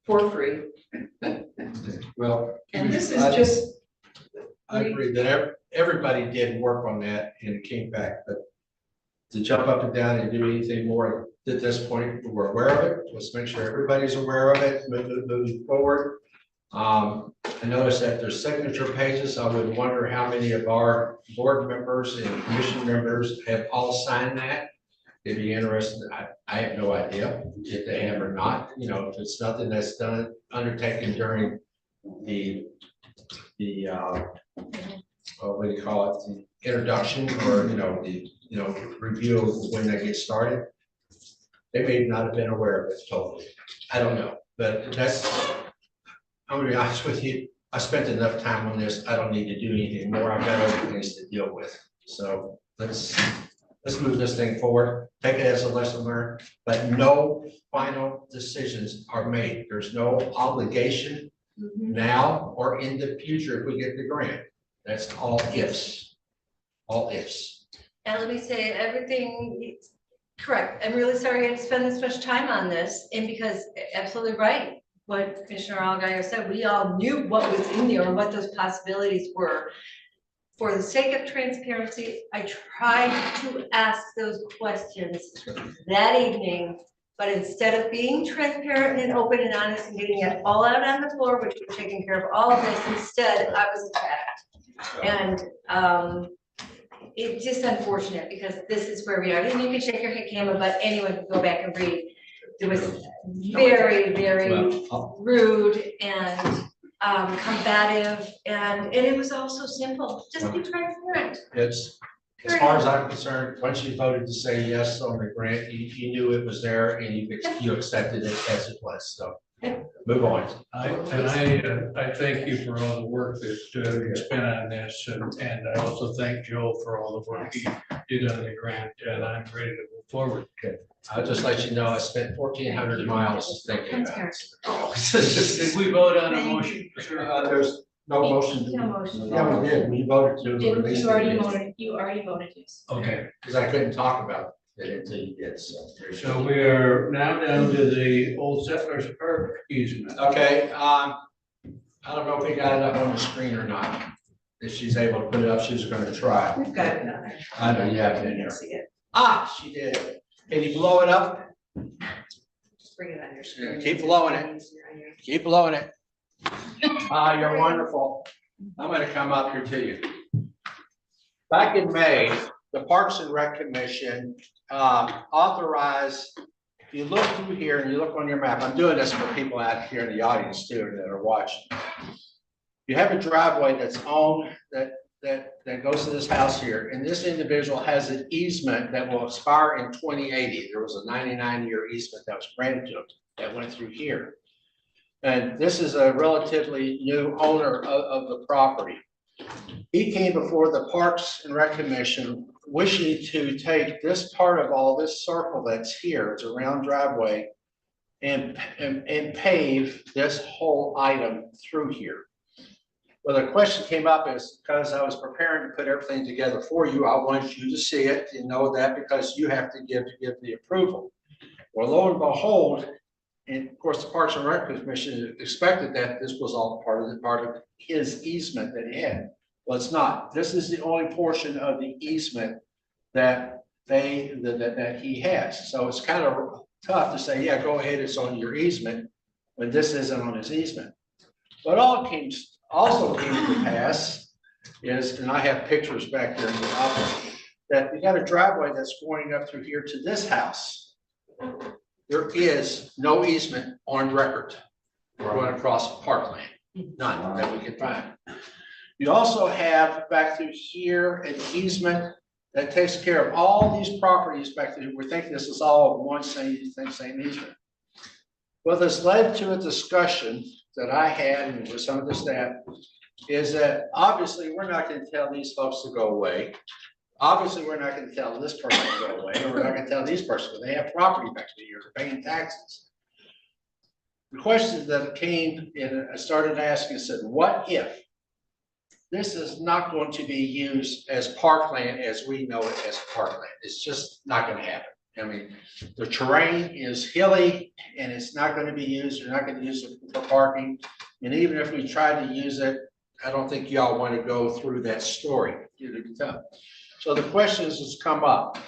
for free. Well. And this is just. I agree that everybody did work on that and it came back, but to jump up and down and do anything more at this point, we're aware of it. Let's make sure everybody's aware of it, moving forward. I noticed that there's signature pages. I would wonder how many of our board members and commission members have all signed that. It'd be interesting. I have no idea if they have or not. You know, if it's nothing that's undertaken during the what do you call it? The introduction or, the review of when they get started. They may not have been aware of it totally. I don't know, but I'm gonna be honest with you. I spent enough time on this. I don't need to do anything more. I've got other things to deal with. So let's move this thing forward. Take it as a lesson learned, but no final decisions are made. There's no obligation now or in the future if we get the grant. That's all ifs. All ifs. And let me say, everything, correct. I'm really sorry I had to spend this much time on this, and because absolutely right. What Commissioner Allgaier said, we all knew what was in there and what those possibilities were. For the sake of transparency, I tried to ask those questions that evening, but instead of being transparent and open and honest and getting it all out on the floor, which was taking care of all of this, instead I was attacked. And it's just unfortunate because this is where we are. And you can shake your head, camera, but anyone can go back and read. It was very, very rude and combative, and it was also simple. Just be transparent. It's, as far as I'm concerned, once you voted to say yes on the grant, you knew it was there and you accepted it as it was. So move on. I thank you for all the work that you spent on this, and I also thank Joe for all the work he did on the grant, and I'm ready to move forward. Okay. I'll just let you know, I spent 1,400 miles thinking about it. Did we vote on a motion? There's no motion. No motion. Yeah, we did. We voted to release. You already voted, yes. Okay. Because I couldn't talk about it until you did, so. So we are now down to the Old Settlers Park easement. Okay, I don't know if we got it up on the screen or not. If she's able to put it up, she's gonna try. We've got it on there. I know you have it in there. See it. Ah, she did. Can you blow it up? Just bring it on your screen. Keep blowing it. Keep blowing it. Ah, you're wonderful. I'm gonna come up here to you. Back in May, the Parks and Rec Commission authorized you look through here and you look on your map, I'm doing this for people out here in the audience too that are watching. You have a driveway that's on, that goes to this house here, and this individual has an easement that will expire in 2080. There was a 99-year easement that was granted to him that went through here. And this is a relatively new owner of the property. He came before the Parks and Rec Commission wishing to take this part of all this circle that's here, it's a round driveway, and pave this whole item through here. Well, the question came up is because I was preparing to put everything together for you, I want you to see it and know that because you have to give the approval. Well, lo and behold, and of course, the Parks and Rec Commission expected that this was all part of his easement that he had. Well, it's not. This is the only portion of the easement that he has. So it's kind of tough to say, yeah, go ahead, it's on your easement, when this isn't on his easement. But also came to pass is, and I have pictures back there in the office, that you got a driveway that's going up through here to this house. There is no easement on record going across parkland, none that we can find. You also have back through here an easement that takes care of all these properties back there. We think this is all one same easement. Well, this led to a discussion that I had with some of the staff is that obviously we're not going to tell these folks to go away. Obviously, we're not going to tell this person to go away, or we're not going to tell these persons, they have property back to here, they're paying taxes. The questions that came in, I started asking, I said, what if this is not going to be used as parkland as we know it as parkland? It's just not going to happen. I mean, the terrain is hilly and it's not going to be used. You're not going to use it for parking. And even if we try to use it, I don't think y'all want to go through that story. So the questions that's come up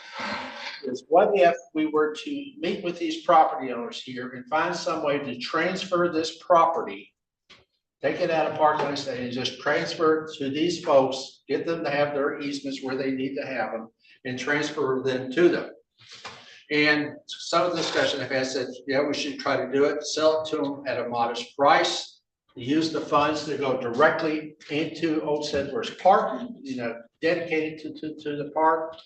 is what if we were to meet with these property owners here and find some way to transfer this property, take it out of parkland and just transfer it to these folks, get them to have their easements where they need to have them and transfer them to them. And some of the discussion I've had said, yeah, we should try to do it, sell it to them at a modest price, use the funds to go directly into Old Settlers Park, dedicated to the park.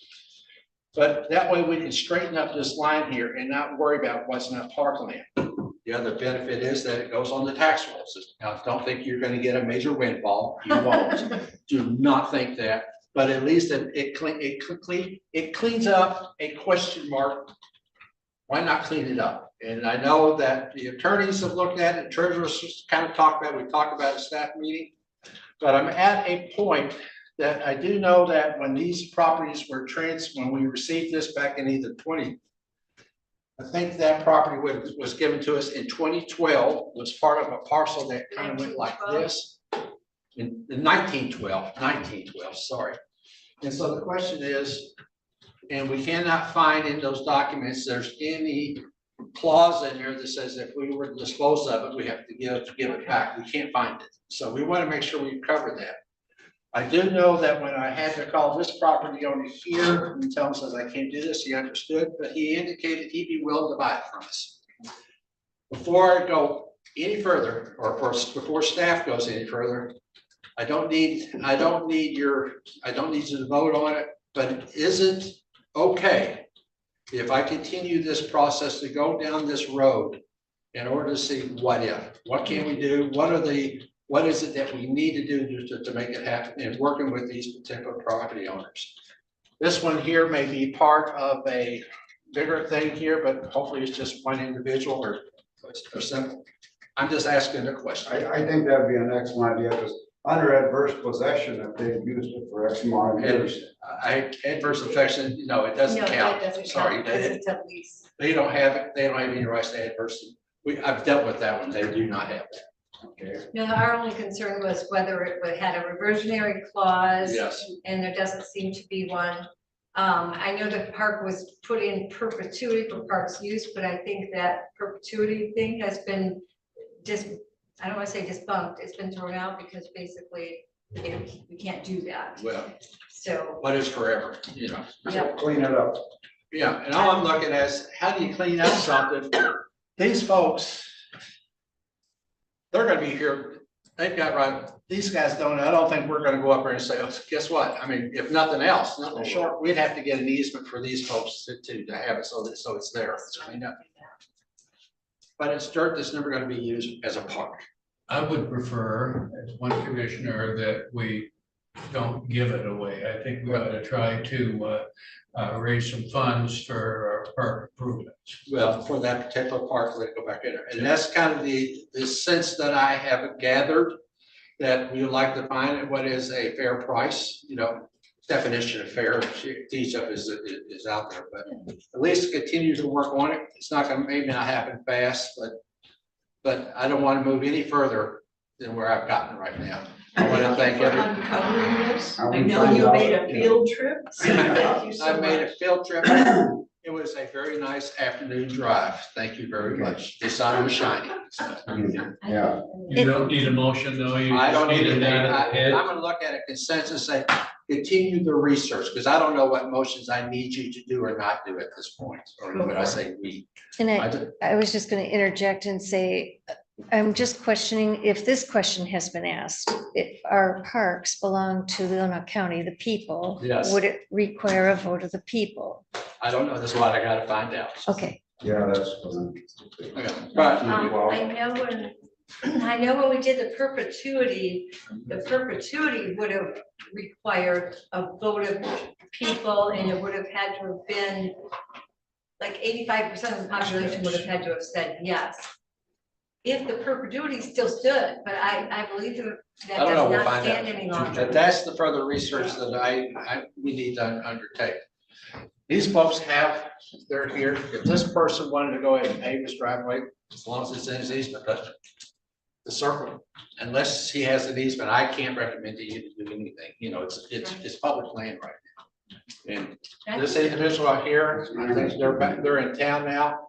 But that way we can straighten up this line here and not worry about what's not parkland. The other benefit is that it goes on the tax rolls. Now, don't think you're going to get a major windfall. You won't. Do not think that. But at least it cleans up a question mark. Why not clean it up? And I know that the attorneys have looked at it, treasurers kind of talked about it, we talked about a staff meeting. But I'm at a point that I do know that when these properties were when we received this back in either I think that property was given to us in 2012, was part of a parcel that kind of went like this. In 1912, sorry. And so the question is, and we cannot find in those documents, there's any clause in there that says if we were to dispose of it, we have to give it back. We can't find it. So we want to make sure we cover that. I do know that when I had to call this property owner here and tell him, says I can't do this, he understood, but he indicated he'd be willing to buy it from us. Before I go any further, or before staff goes any further, I don't need you to vote on it, but is it okay if I continue this process to go down this road in order to see what can we do? What is it that we need to do to make it happen and working with these particular property owners? This one here may be part of a bigger thing here, but hopefully it's just one individual or simple. I'm just asking the question. I think that'd be an excellent idea, because under adverse possession, if they've used it for X amount of years. Adverse possession, it doesn't count. Sorry, they don't have it. They don't have any rights to adverse. I've dealt with that one. They do not have that. Okay. No, our only concern was whether it had a reversionary clause. Yes. And there doesn't seem to be one. I know the park was put in perpetuity for parks use, but I think that perpetuity thing has been I don't want to say debunked. It's been thrown out because basically we can't do that. Well, so but it's forever, So clean it up. Yeah, and all I'm looking at is, how do you clean up something? These folks, they're gonna be here, they've got right, these guys don't, I don't think we're gonna go up there and say, oh, guess what? I mean, if nothing else, nothing short, we'd have to get an easement for these folks to have it so it's there, it's cleaned up. But it's dirt that's never gonna be used as a park. I would prefer, as one commissioner, that we don't give it away. I think we ought to try to raise some funds for our park improvements. Well, for that particular park, let it go back in there. And that's kind of the sense that I have gathered, that we would like to find what is a fair price, you know, definition of fair, each of is out there, but at least continue to work on it. It's not gonna, maybe not happen fast, but I don't want to move any further than where I've gotten right now. I want to thank everyone. Uncovering this. I know you made a field trip. So thank you so I made a much. field trip. It was a very nice afternoon drive. Thank you very much. The sun was shining. Yeah. You don't need a motion, though. You I don't just need a it. nod of the head. I'm gonna look at a consensus, say, continue the research, because I don't know what motions I need you to do or not do at this point, or what I say we. And I I was just going to interject and say, I'm just questioning if this question has been asked. If our parks belong to Leelanau County, the people, Yes. would it require a vote of the people? I don't know. That's what I gotta find out. Okay. Yeah, that's fine. But I know when we did the perpetuity would have required a vote of people, and it would have had to have been like 85% of the population would have had to have said yes. If the perpetuity still stood, but I believe that I don't know, does we'll not find stand out. any longer. But that's the further research that we need to undertake. These folks they're here. If this person wanted to go ahead and pave his driveway, as long as it's in his easement, that's the circle. Unless he has an easement, I can't recommend to you to do anything. You know, it's public land right now. And this individual out here, I think they're in town now.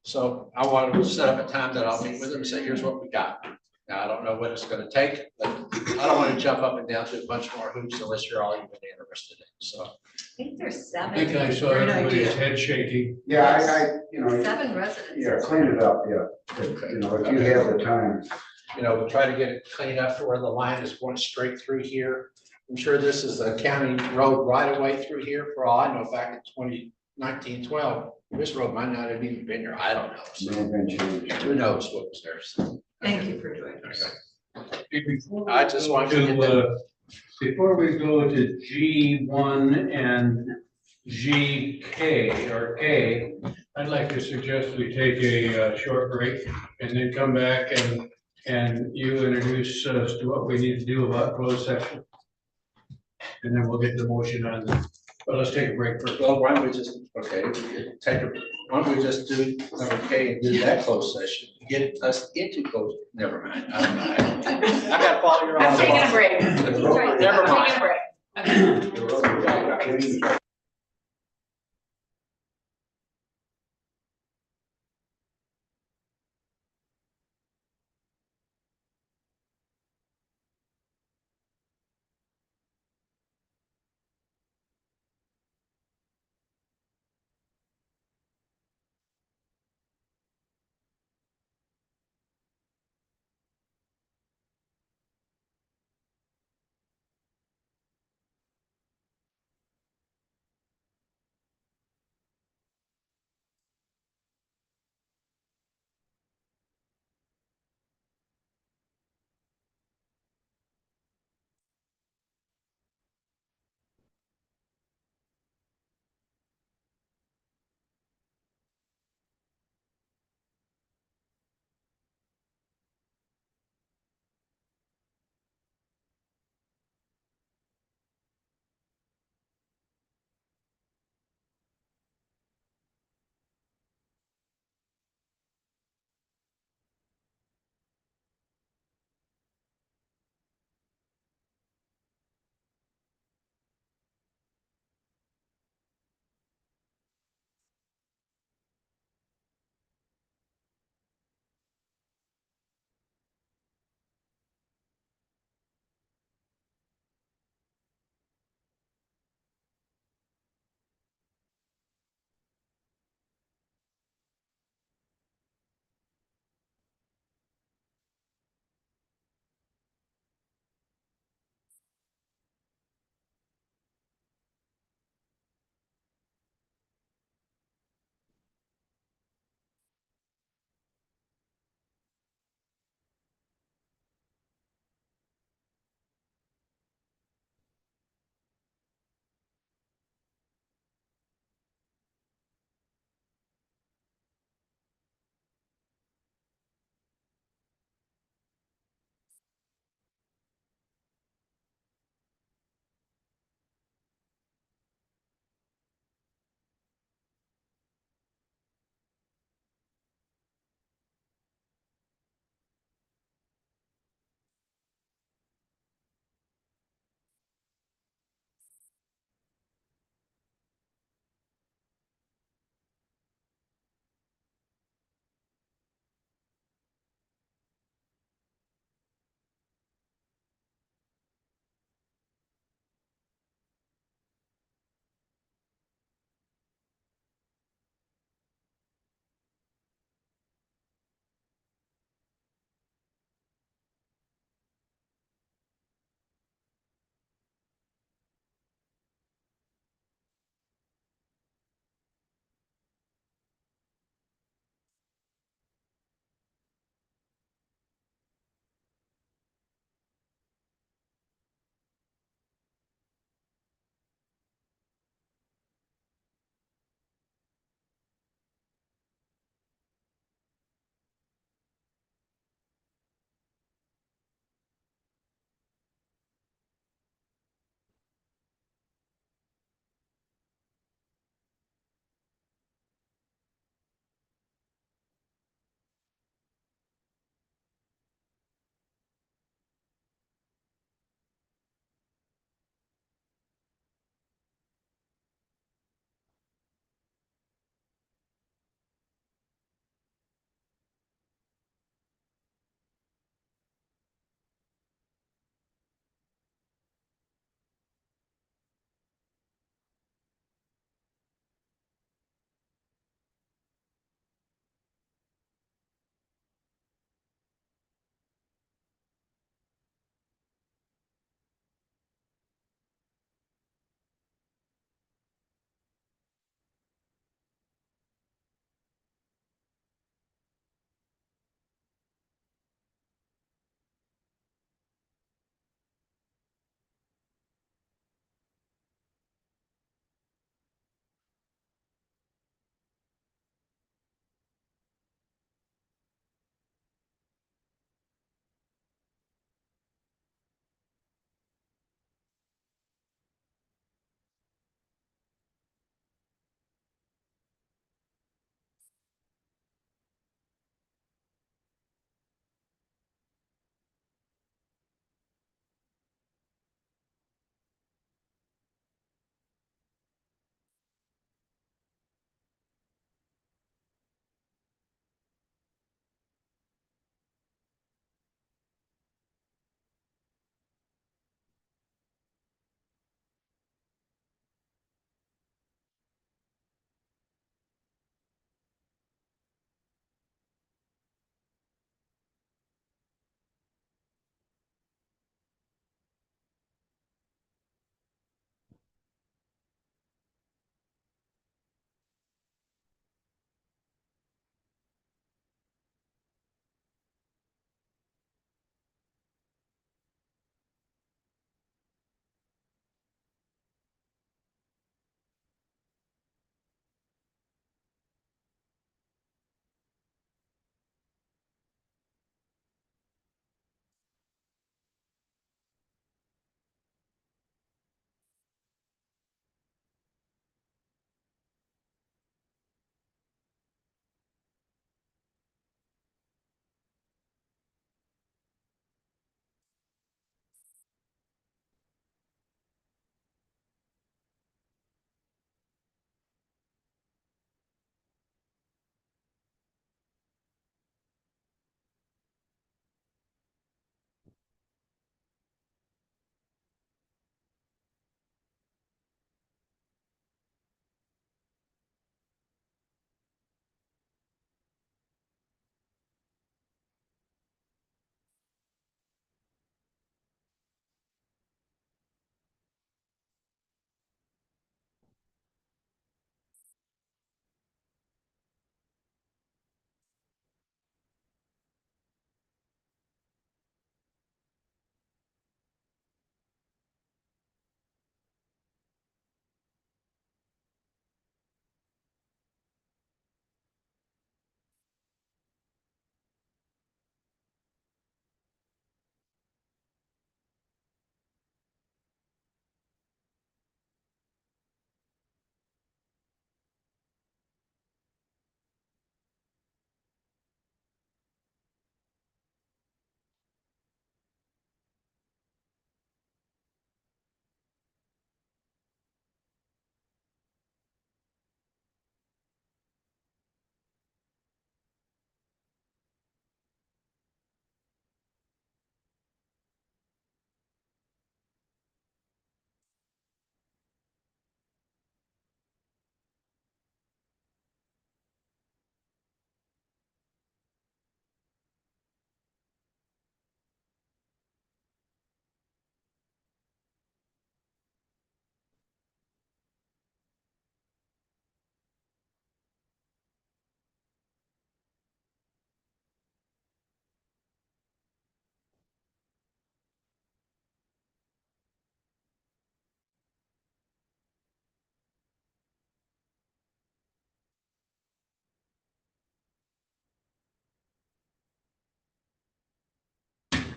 So I want to set up a time that I'll meet with them and say, here's what we got. Now, I don't know what it's gonna take, but I don't want to jump up and down to a bunch more hoops unless you're all even interested in, so. I think there's I seven. think I saw Great everybody's idea. head shaking. Yeah, you know, 7 residents. yeah, clean it up, yeah. You know, if you have the time. You know, we try to get it cleaned up to where the line is going straight through here. I'm sure this is a county road right away through here, for all I know, back in 2019, 12. This road might not have even been here, I don't know. So May have been changed. who knows what was there, so. Thank you for doing this. I just want to get that. Before we go to G1 and GK or K, I'd like to suggest we take a short break and then come back and you introduce us to what we need to do about closed session. And then we'll get the motion on that. But let's take a break first. Well, why don't we just, okay, why don't we just do number K and do that closed session, get us into closed, never mind. I don't know. I gotta follow your. I'm taking a break. Never I'm mind. taking a break.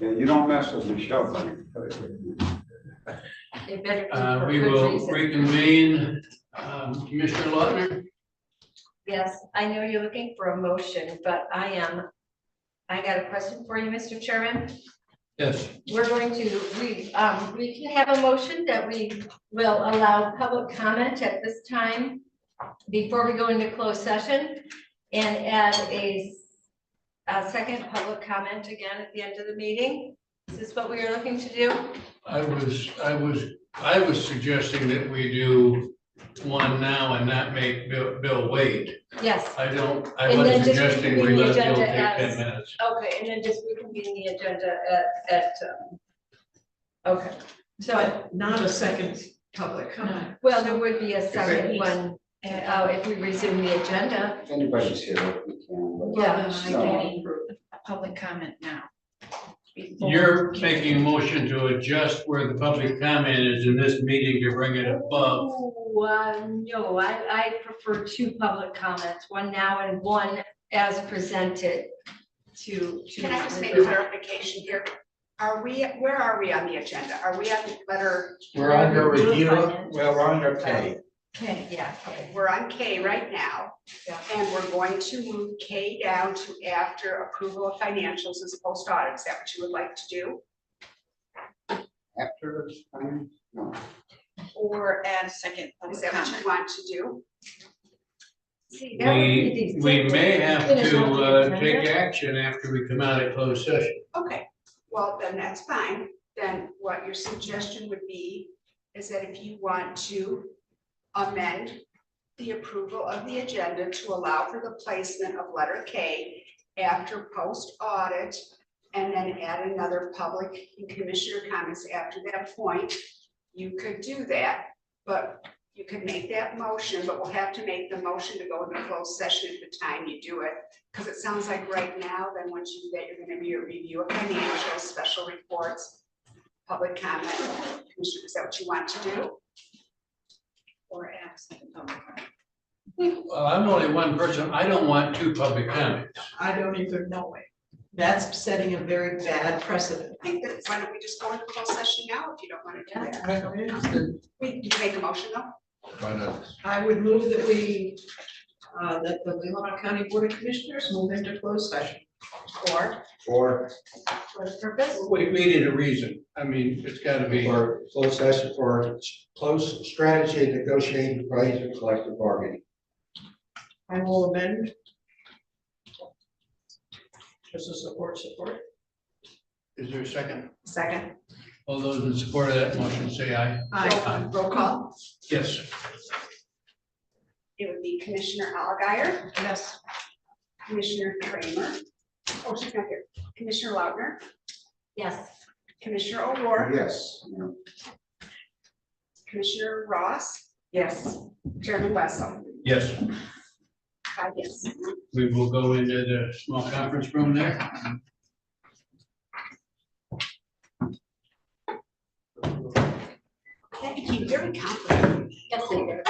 Yeah, you don't mess with Michelle, buddy. It better be for We good will reason. reconvene. Commissioner Lautner? Yes, I know you're looking for a motion, but I got a question for you, Mr. Chairman. Yes. We're going to, we can have a motion that we will allow public comment at this time before we go into closed session and add a second public comment again at the end of the meeting. Is this what we are looking to do? I was suggesting that we do one now and not make Bill wait. Yes. I And wasn't then just suggesting we reconvene the let Bill agenda take as- 10 minutes. Okay, and then just reconvene the agenda at, okay. So, But not a second public comment. well, there would be a second one, if we resume the agenda. If anybody's here, we can. Yeah. Then I can approve a public comment now. You're making a motion to adjust where the public comment is in this meeting to bring it above. No, I prefer two public comments, one now and one as presented to. Can I just make a clarification here? Where are we on the agenda? Are we on letter? We're under review, well, we're under K. Okay, yeah. Okay, we're on K right now. And we're going to move K down to after approval of financials as post audit. Is that what you would like to do? After this time? No. Or add a second? Is that what you want to do? See, that would be these We may have finish off the to take agenda. action after we come out of closed session. Okay, well, then that's fine. Then what your suggestion would be is that if you want to amend the approval of the agenda to allow for the placement of letter K after post audit, and then add another public and commissioner comments after that point, you could do that. But you could make that motion, but we'll have to make the motion to go into closed session at the time you do it. Because it sounds like right now, then once you do that, you're gonna be a review of financials, special reports, public comment. Commissioner, is that what you want to do? Or add a second public comment? Well, I'm only one person. I don't want two public comments. I don't either, no way. That's setting a very bad precedent. I think that, why don't we just go into closed session now if you don't want to do that? Did you make a motion though? Why not? I would move that that the Leelanau County Board of Commissioners move into closed session. Or For For the purpose? We need a reason. I mean, it's gotta be. For closed session for close strategy and negotiating price and collective bargaining. I will amend. Just a support. Is there a second? second? All those in support of that motion, say aye. Roll call. Yes. It would be Commissioner Alguier, Yes. Commissioner Kramer. Oh, she's not here. Commissioner Lautner, Yes. Commissioner O'Rourke, Yes. Commissioner Ross. Yes. Chairman Wessel. Yes. 5 yes. We will go into the small conference room there. That became very complicated. Yes, they do.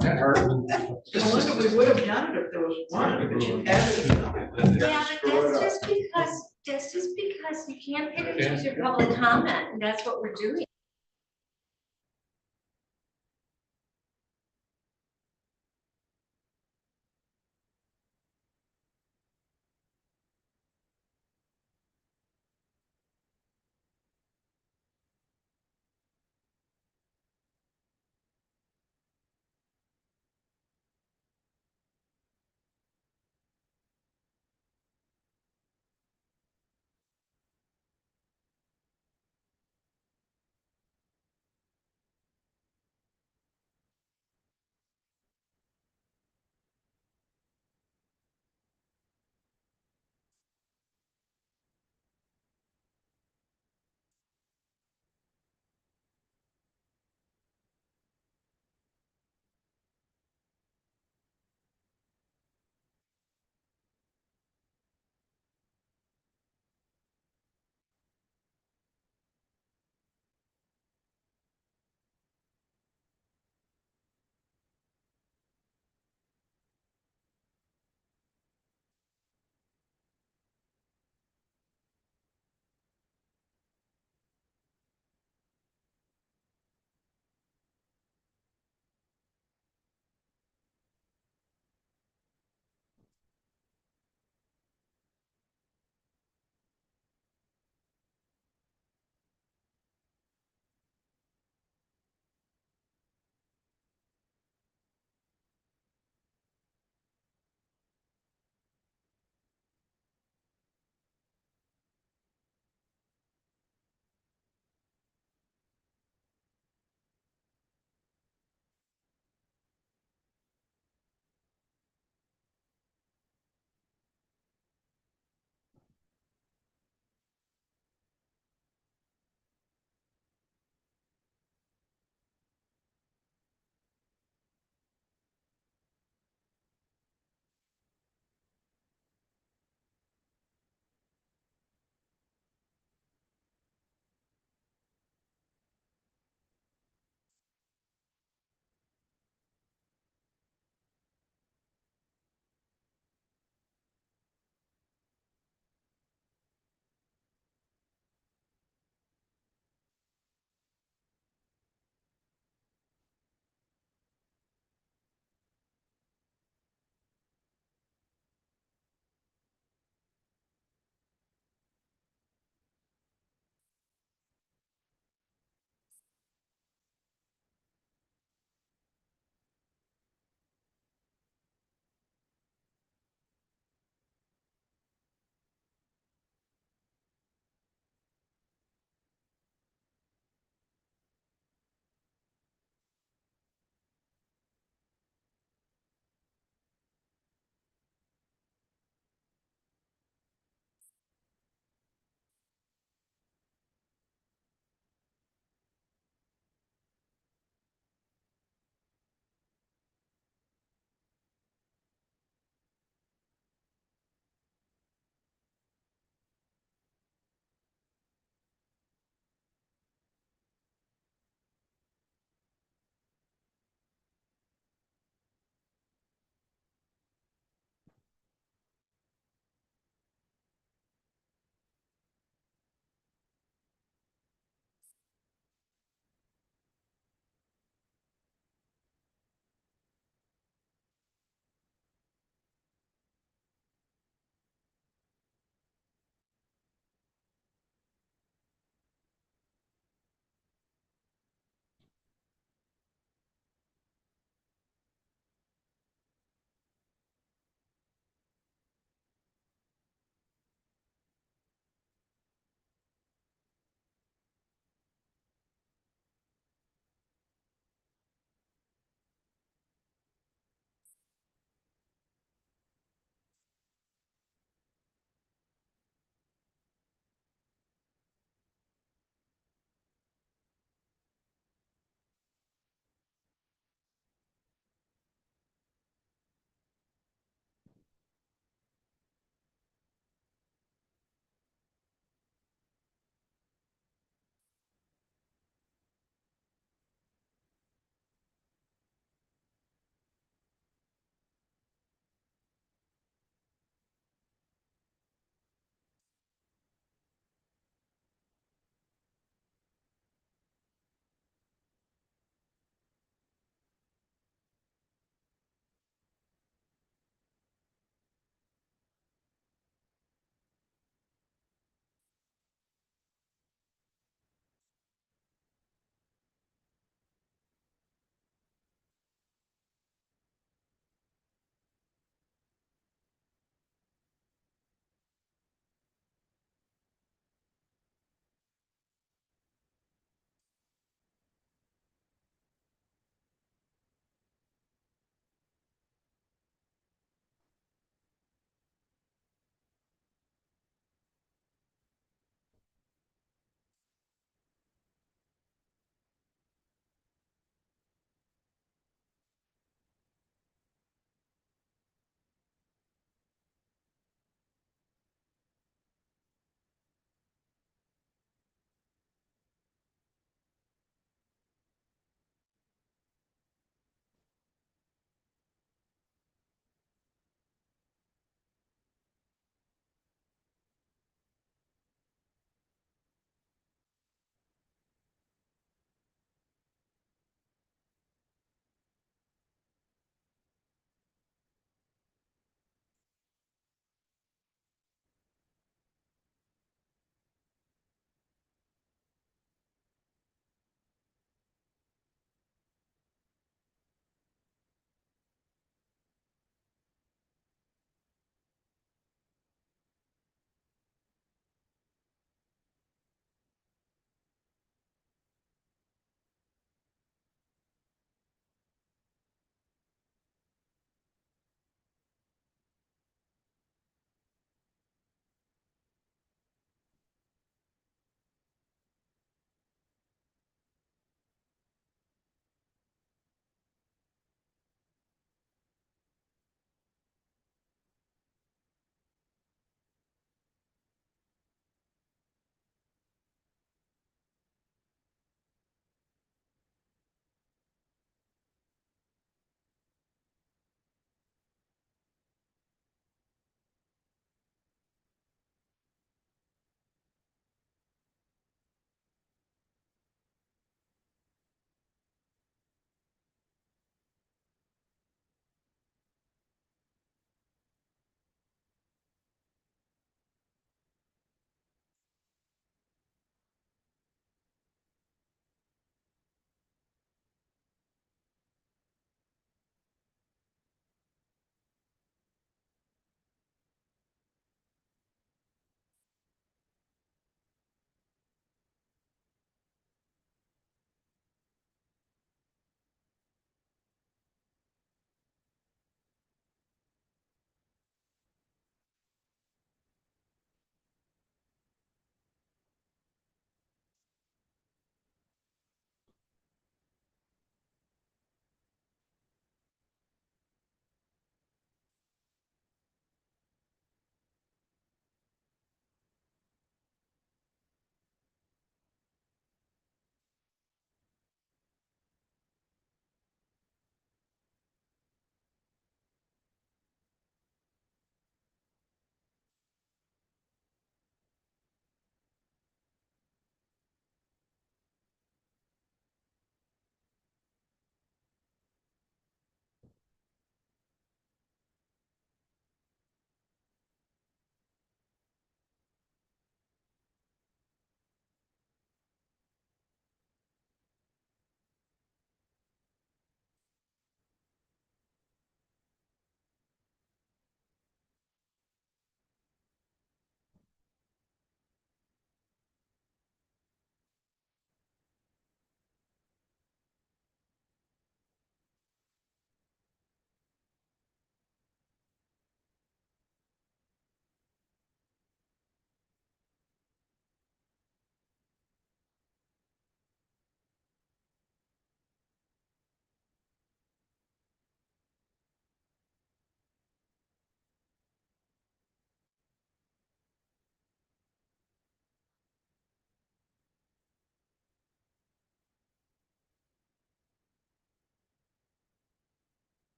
That hurt. I wonder we would have done it if there was one, but you added. Yeah, but that's just because you can't pick and choose your public comment, and that's what we're doing.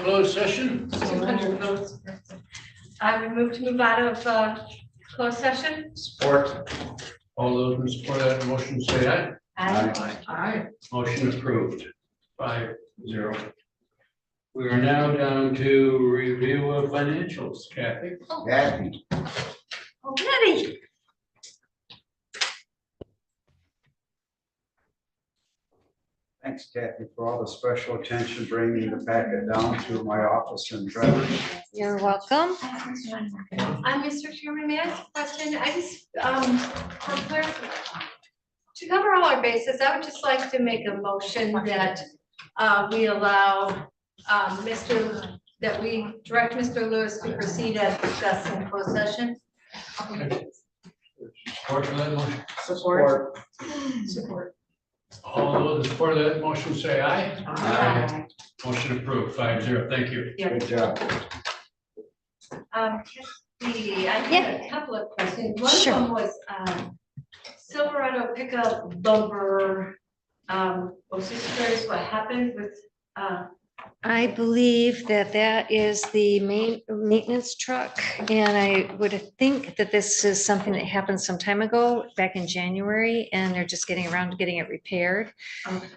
closed session. I would move to move out of closed session. Support. All those in support of that motion say aye. Aye. Motion approved, 5-0. We are now down to review of financials, Kathy. Kathy. Already. Thanks, Kathy, for all the special attention bringing the packet down to my office in Trevor. You're welcome. Mr. Chairman, may I ask a question? I just, for clarity, to cover all our bases, I would just like to make a motion that we allow that we direct Mr. Lewis to proceed as discussed in closed session. Support for that motion? Support. Support. All those in support of that motion say aye. Aye. Motion approved, 5-0. Thank you. Good job. I had a couple of questions. One Sure. of them was Silverado pickup bumper. I was just curious what happened with I believe that that is the main maintenance truck, and I would think that this is something that happened some time ago, back in January, and they're just getting around to getting it repaired.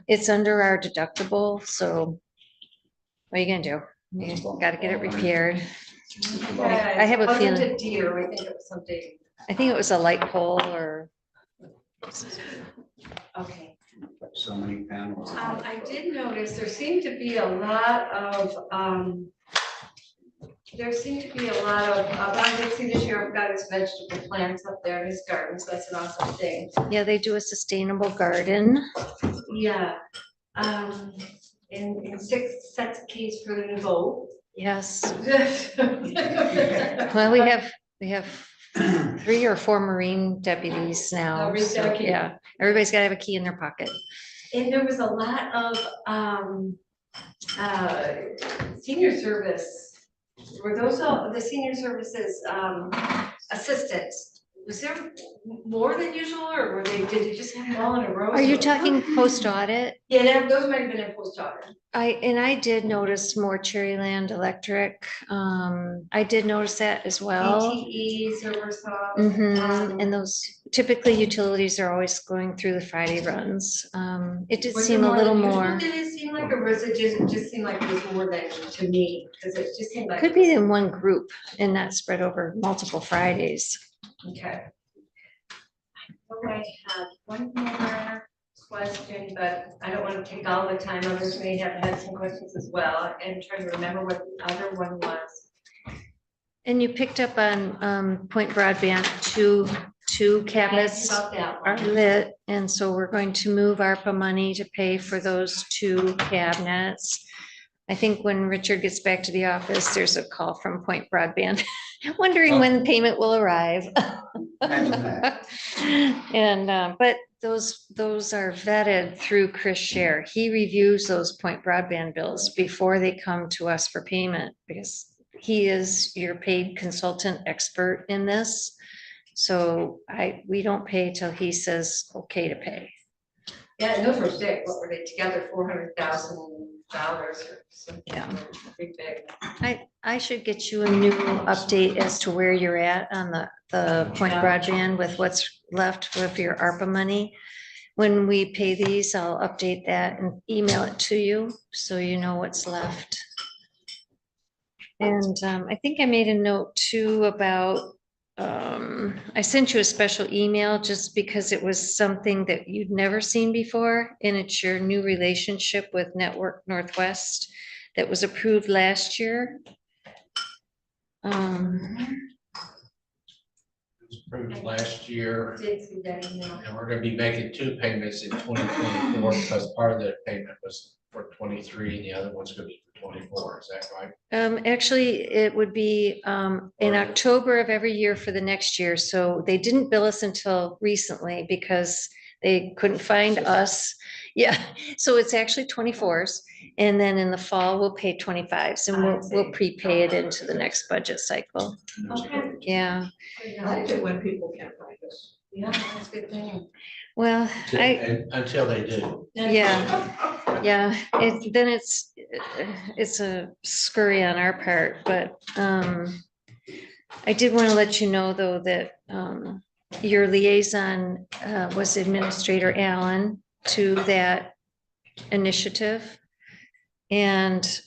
It's under our deductible, so what are you gonna do? You gotta get it repaired. I have a Wasn't feeling, a deer, I think it was something. I think it was a light pole or, Okay. So many panels. I did notice there seemed to be a lot of, I did see the sheriff got his vegetable plants up there in his garden, so that's an awesome thing. yeah, they do a sustainable garden. Yeah. In 6 sets of keys for the new vote. Yes. Well, we have 3 or 4 Marine deputies now. Marine So, deputy. yeah, everybody's gotta have a key in their pocket. And there was a lot of senior service. Were those all the senior services assistants? Was there more than usual, or did they just have them all in a row? Are you talking post audit? Yeah, those might have been in post audit. I did notice more Cherryland Electric. I did notice that as well. ATE, ServerSoft. And those typically utilities are always going through the Friday runs. It did Was seem it a little than usual, more. Did it seem like, or was it just seem like it was more than to me? Because it just seemed like. Could be in one group and not spread over multiple Fridays. Okay. Okay, I have one more question, but I don't want to take all the time. Others may have had some questions as well, and trying to remember what the other one was. And you picked up on Point Broadband, two cabinets About that are one. lit, and so we're going to move ARPA money to pay for those 2 cabinets. I think when Richard gets back to the office, there's a call from Point Broadband, wondering when payment will arrive. And, but those are vetted through Chris Scher. He reviews those Point Broadband bills before they come to us for payment, because he is your paid consultant expert in this. So we don't pay till he says, okay to pay. Yeah, and those were big. What were they together? $400,000 or something. Yeah. Pretty big. I should get you a new update as to where you're at on the Point Broadband with what's left with your ARPA money. When we pay these, I'll update that and email it to you, so you know what's left. And I think I made a note too about, I sent you a special email just because it was something that you'd never seen before, and it's your new relationship with Network Northwest that was approved last year. Approved last year, Did see that email. and we're gonna be making 2 payments in 2024, because part of the payment was for 23, and the other one's gonna be for 24, is that right? Actually, it would be in October of every year for the next year. So they didn't bill us until recently because they couldn't find us. Yeah, so it's actually 24s. And then in the fall, we'll pay 25s, and we'll prepay it into the next budget cycle. Okay. Yeah. I like it when people can't find us. Yeah, that's a good thing. Well, Until they do. yeah, it's a scurry on our part, but I did want to let you know, though, that your liaison was Administrator Allen to that initiative, and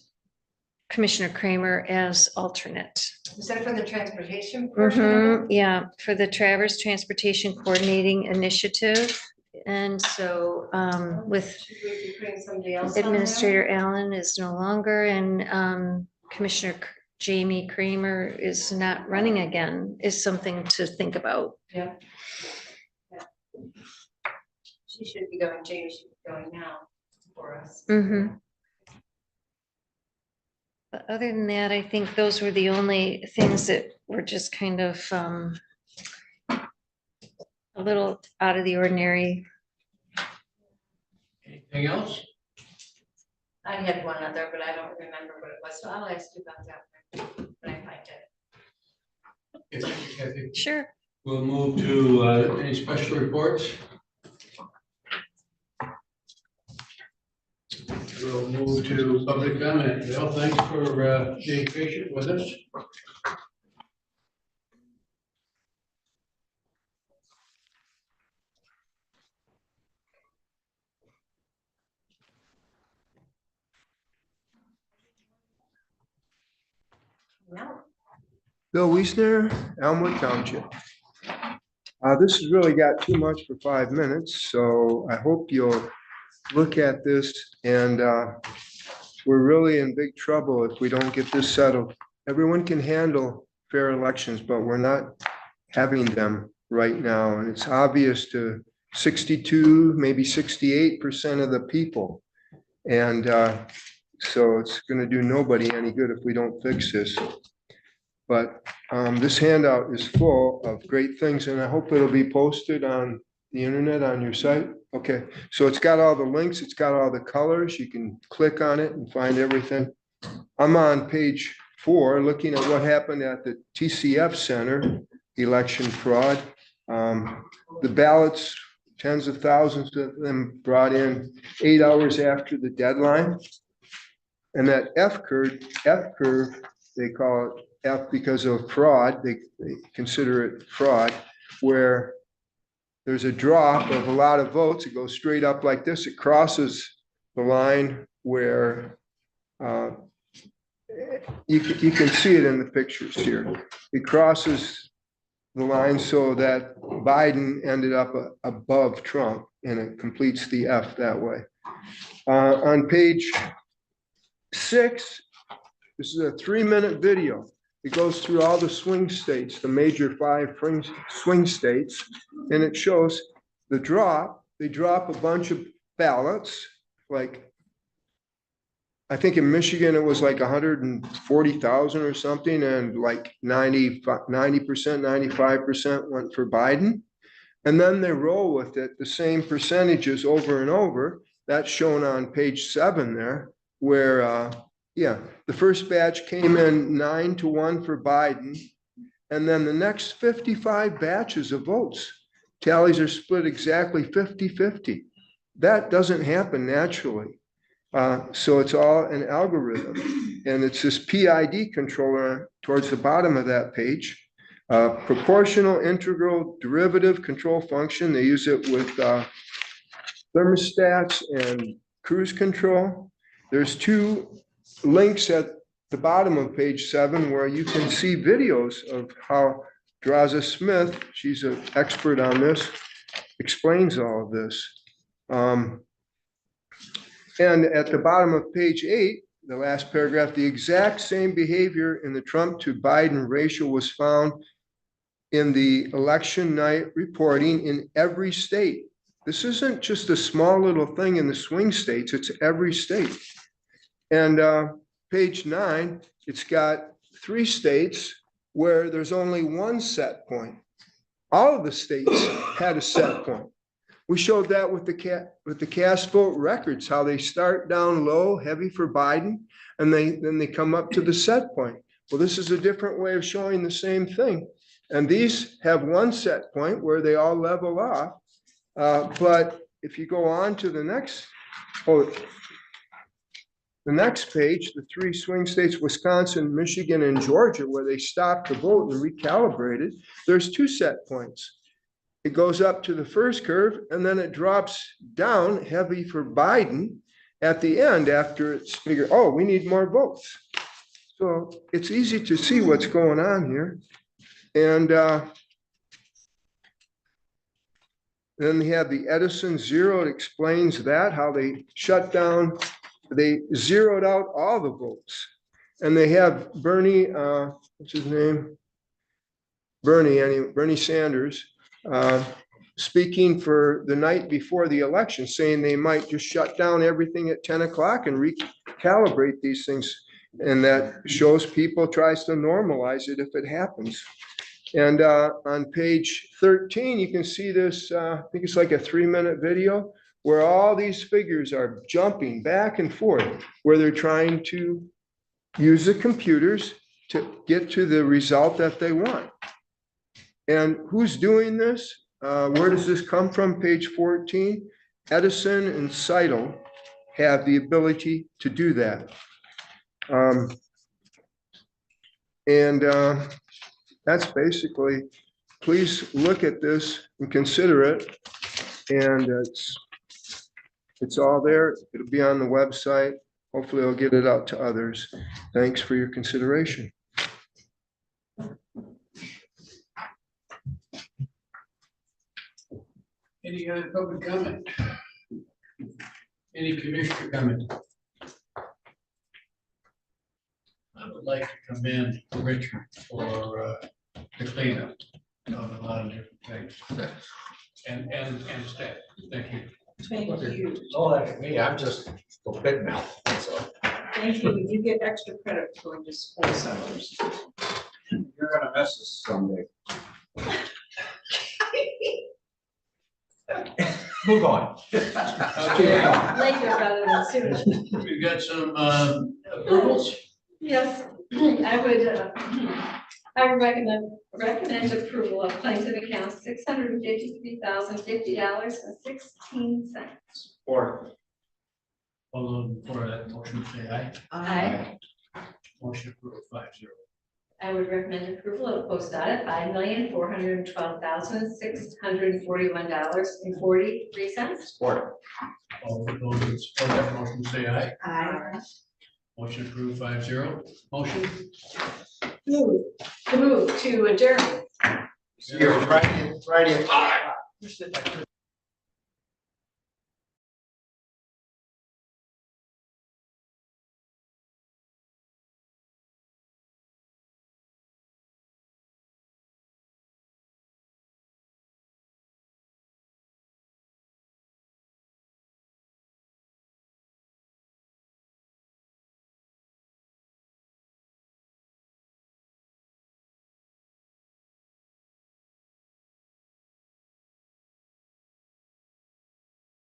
Commissioner Kramer as alternate. Is that for the transportation portion of it? Yeah, for the Traverse Transportation Coordinating Initiative. And so with Should we be putting somebody else on there? Administrator Allen is no longer, and Commissioner Jamie Kramer is not running again, is something to think about. Yeah. Yeah. She should be going, Jamie should be going now for us. But other than that, I think those were the only things that were just kind of a little out of the ordinary. Anything else? I had one other, but I don't remember what it was, so I'll ask you about that when I find it. Kathy? Sure. We'll move to any special reports. We'll move to public comment. Bill, thanks for being patient with us. No. Bill Wiesner, Elmwood Township. This has really got too much for 5 minutes, so I hope you'll look at this, and we're really in big trouble if we don't get this settled. Everyone can handle fair elections, but we're not having them right now, and it's obvious to 62, maybe 68% of the people. And so it's going to do nobody any good if we don't fix this. But this handout is full of great things, and I hope it'll be posted on the internet on your site. Okay, so it's got all the links, it's got all the colors. You can click on it and find everything. I'm on page 4, looking at what happened at the TCF Center, election fraud. The ballots, tens of thousands of them brought in 8 hours after the deadline. And that F curve, they call it F because of fraud. They consider it fraud, where there's a drop of a lot of votes. It goes straight up like this. It crosses the line where you can see it in the pictures here. It crosses the line so that Biden ended up above Trump, and it completes the F that way. On page 6, this is a 3-minute video. It goes through all the swing states, the major 5 swing states, and it shows the drop. They drop a bunch of ballots, like I think in Michigan it was like 140,000 or something, and like 90%, 95% went for Biden. And then they roll with it, the same percentages over and over. That's shown on page 7 there, where the first batch came in 9-1 for Biden. And then the next 55 batches of votes, tallies are split exactly 50-50. That doesn't happen naturally. So it's all an algorithm. And it's this PID controller towards the bottom of that page. Proportional integral derivative control function. They use it with thermostats and cruise control. There's 2 links at the bottom of page 7 where you can see videos of how Draza Smith, she's an expert on this, explains all of this. And at the bottom of page 8, the last paragraph, the exact same behavior in the Trump to Biden ratio was found in the election night reporting in every state. This isn't just a small little thing in the swing states, it's every state. And page 9, it's got 3 states where there's only 1 set point. All of the states had a set point. We showed that with the cast vote records, how they start down low, heavy for Biden, and then they come up to the set point. Well, this is a different way of showing the same thing. And these have 1 set point where they all level off. But if you go on to the next, the next page, the three swing states, Wisconsin, Michigan, and Georgia, where they stopped the vote and recalibrated, there's two set points. It goes up to the first curve and then it drops down heavy for Biden at the end after it's figured, oh, we need more votes. So it's easy to see what's going on here. And then they have the Edison zero. It explains that, how they shut down, they zeroed out all the votes. And they have Bernie, what's his name? Bernie Sanders, speaking for the night before the election, saying they might just shut down everything at 10 o'clock and recalibrate these things. And that shows people, tries to normalize it if it happens. And on page 13, you can see this, I think it's like a 3-minute video where all these figures are jumping back and forth, where they're trying to use the computers to get to the result that they want. And who's doing this? Where does this come from? Page 14. Edison and Seidel have the ability to do that. That's basically, please look at this and consider it. And it's all there. It'll be on the website. Hopefully I'll get it out to others. Thanks for your consideration. Any other public comment? Any commissioner comment? I would like to commend Richard for the cleanup of a lot of different things. And staff, thank you. Thank you. Oh, that's me, I'm just a bit now, so. Thank you. You get extra credit for going to school summers. You're gonna miss us someday. Move on. Okay. Later rather than sooner. We've got some approvals. Yes, I would recommend approval of claims of account $653,050.16. Or. All those for that motion say aye. Aye. Motion approved 5-0. I would recommend approval of post audit $5,412,641.43. Support. All those in support of that motion say aye. Aye. Motion approved 5-0. Motion. Move to adjourn. See you Friday.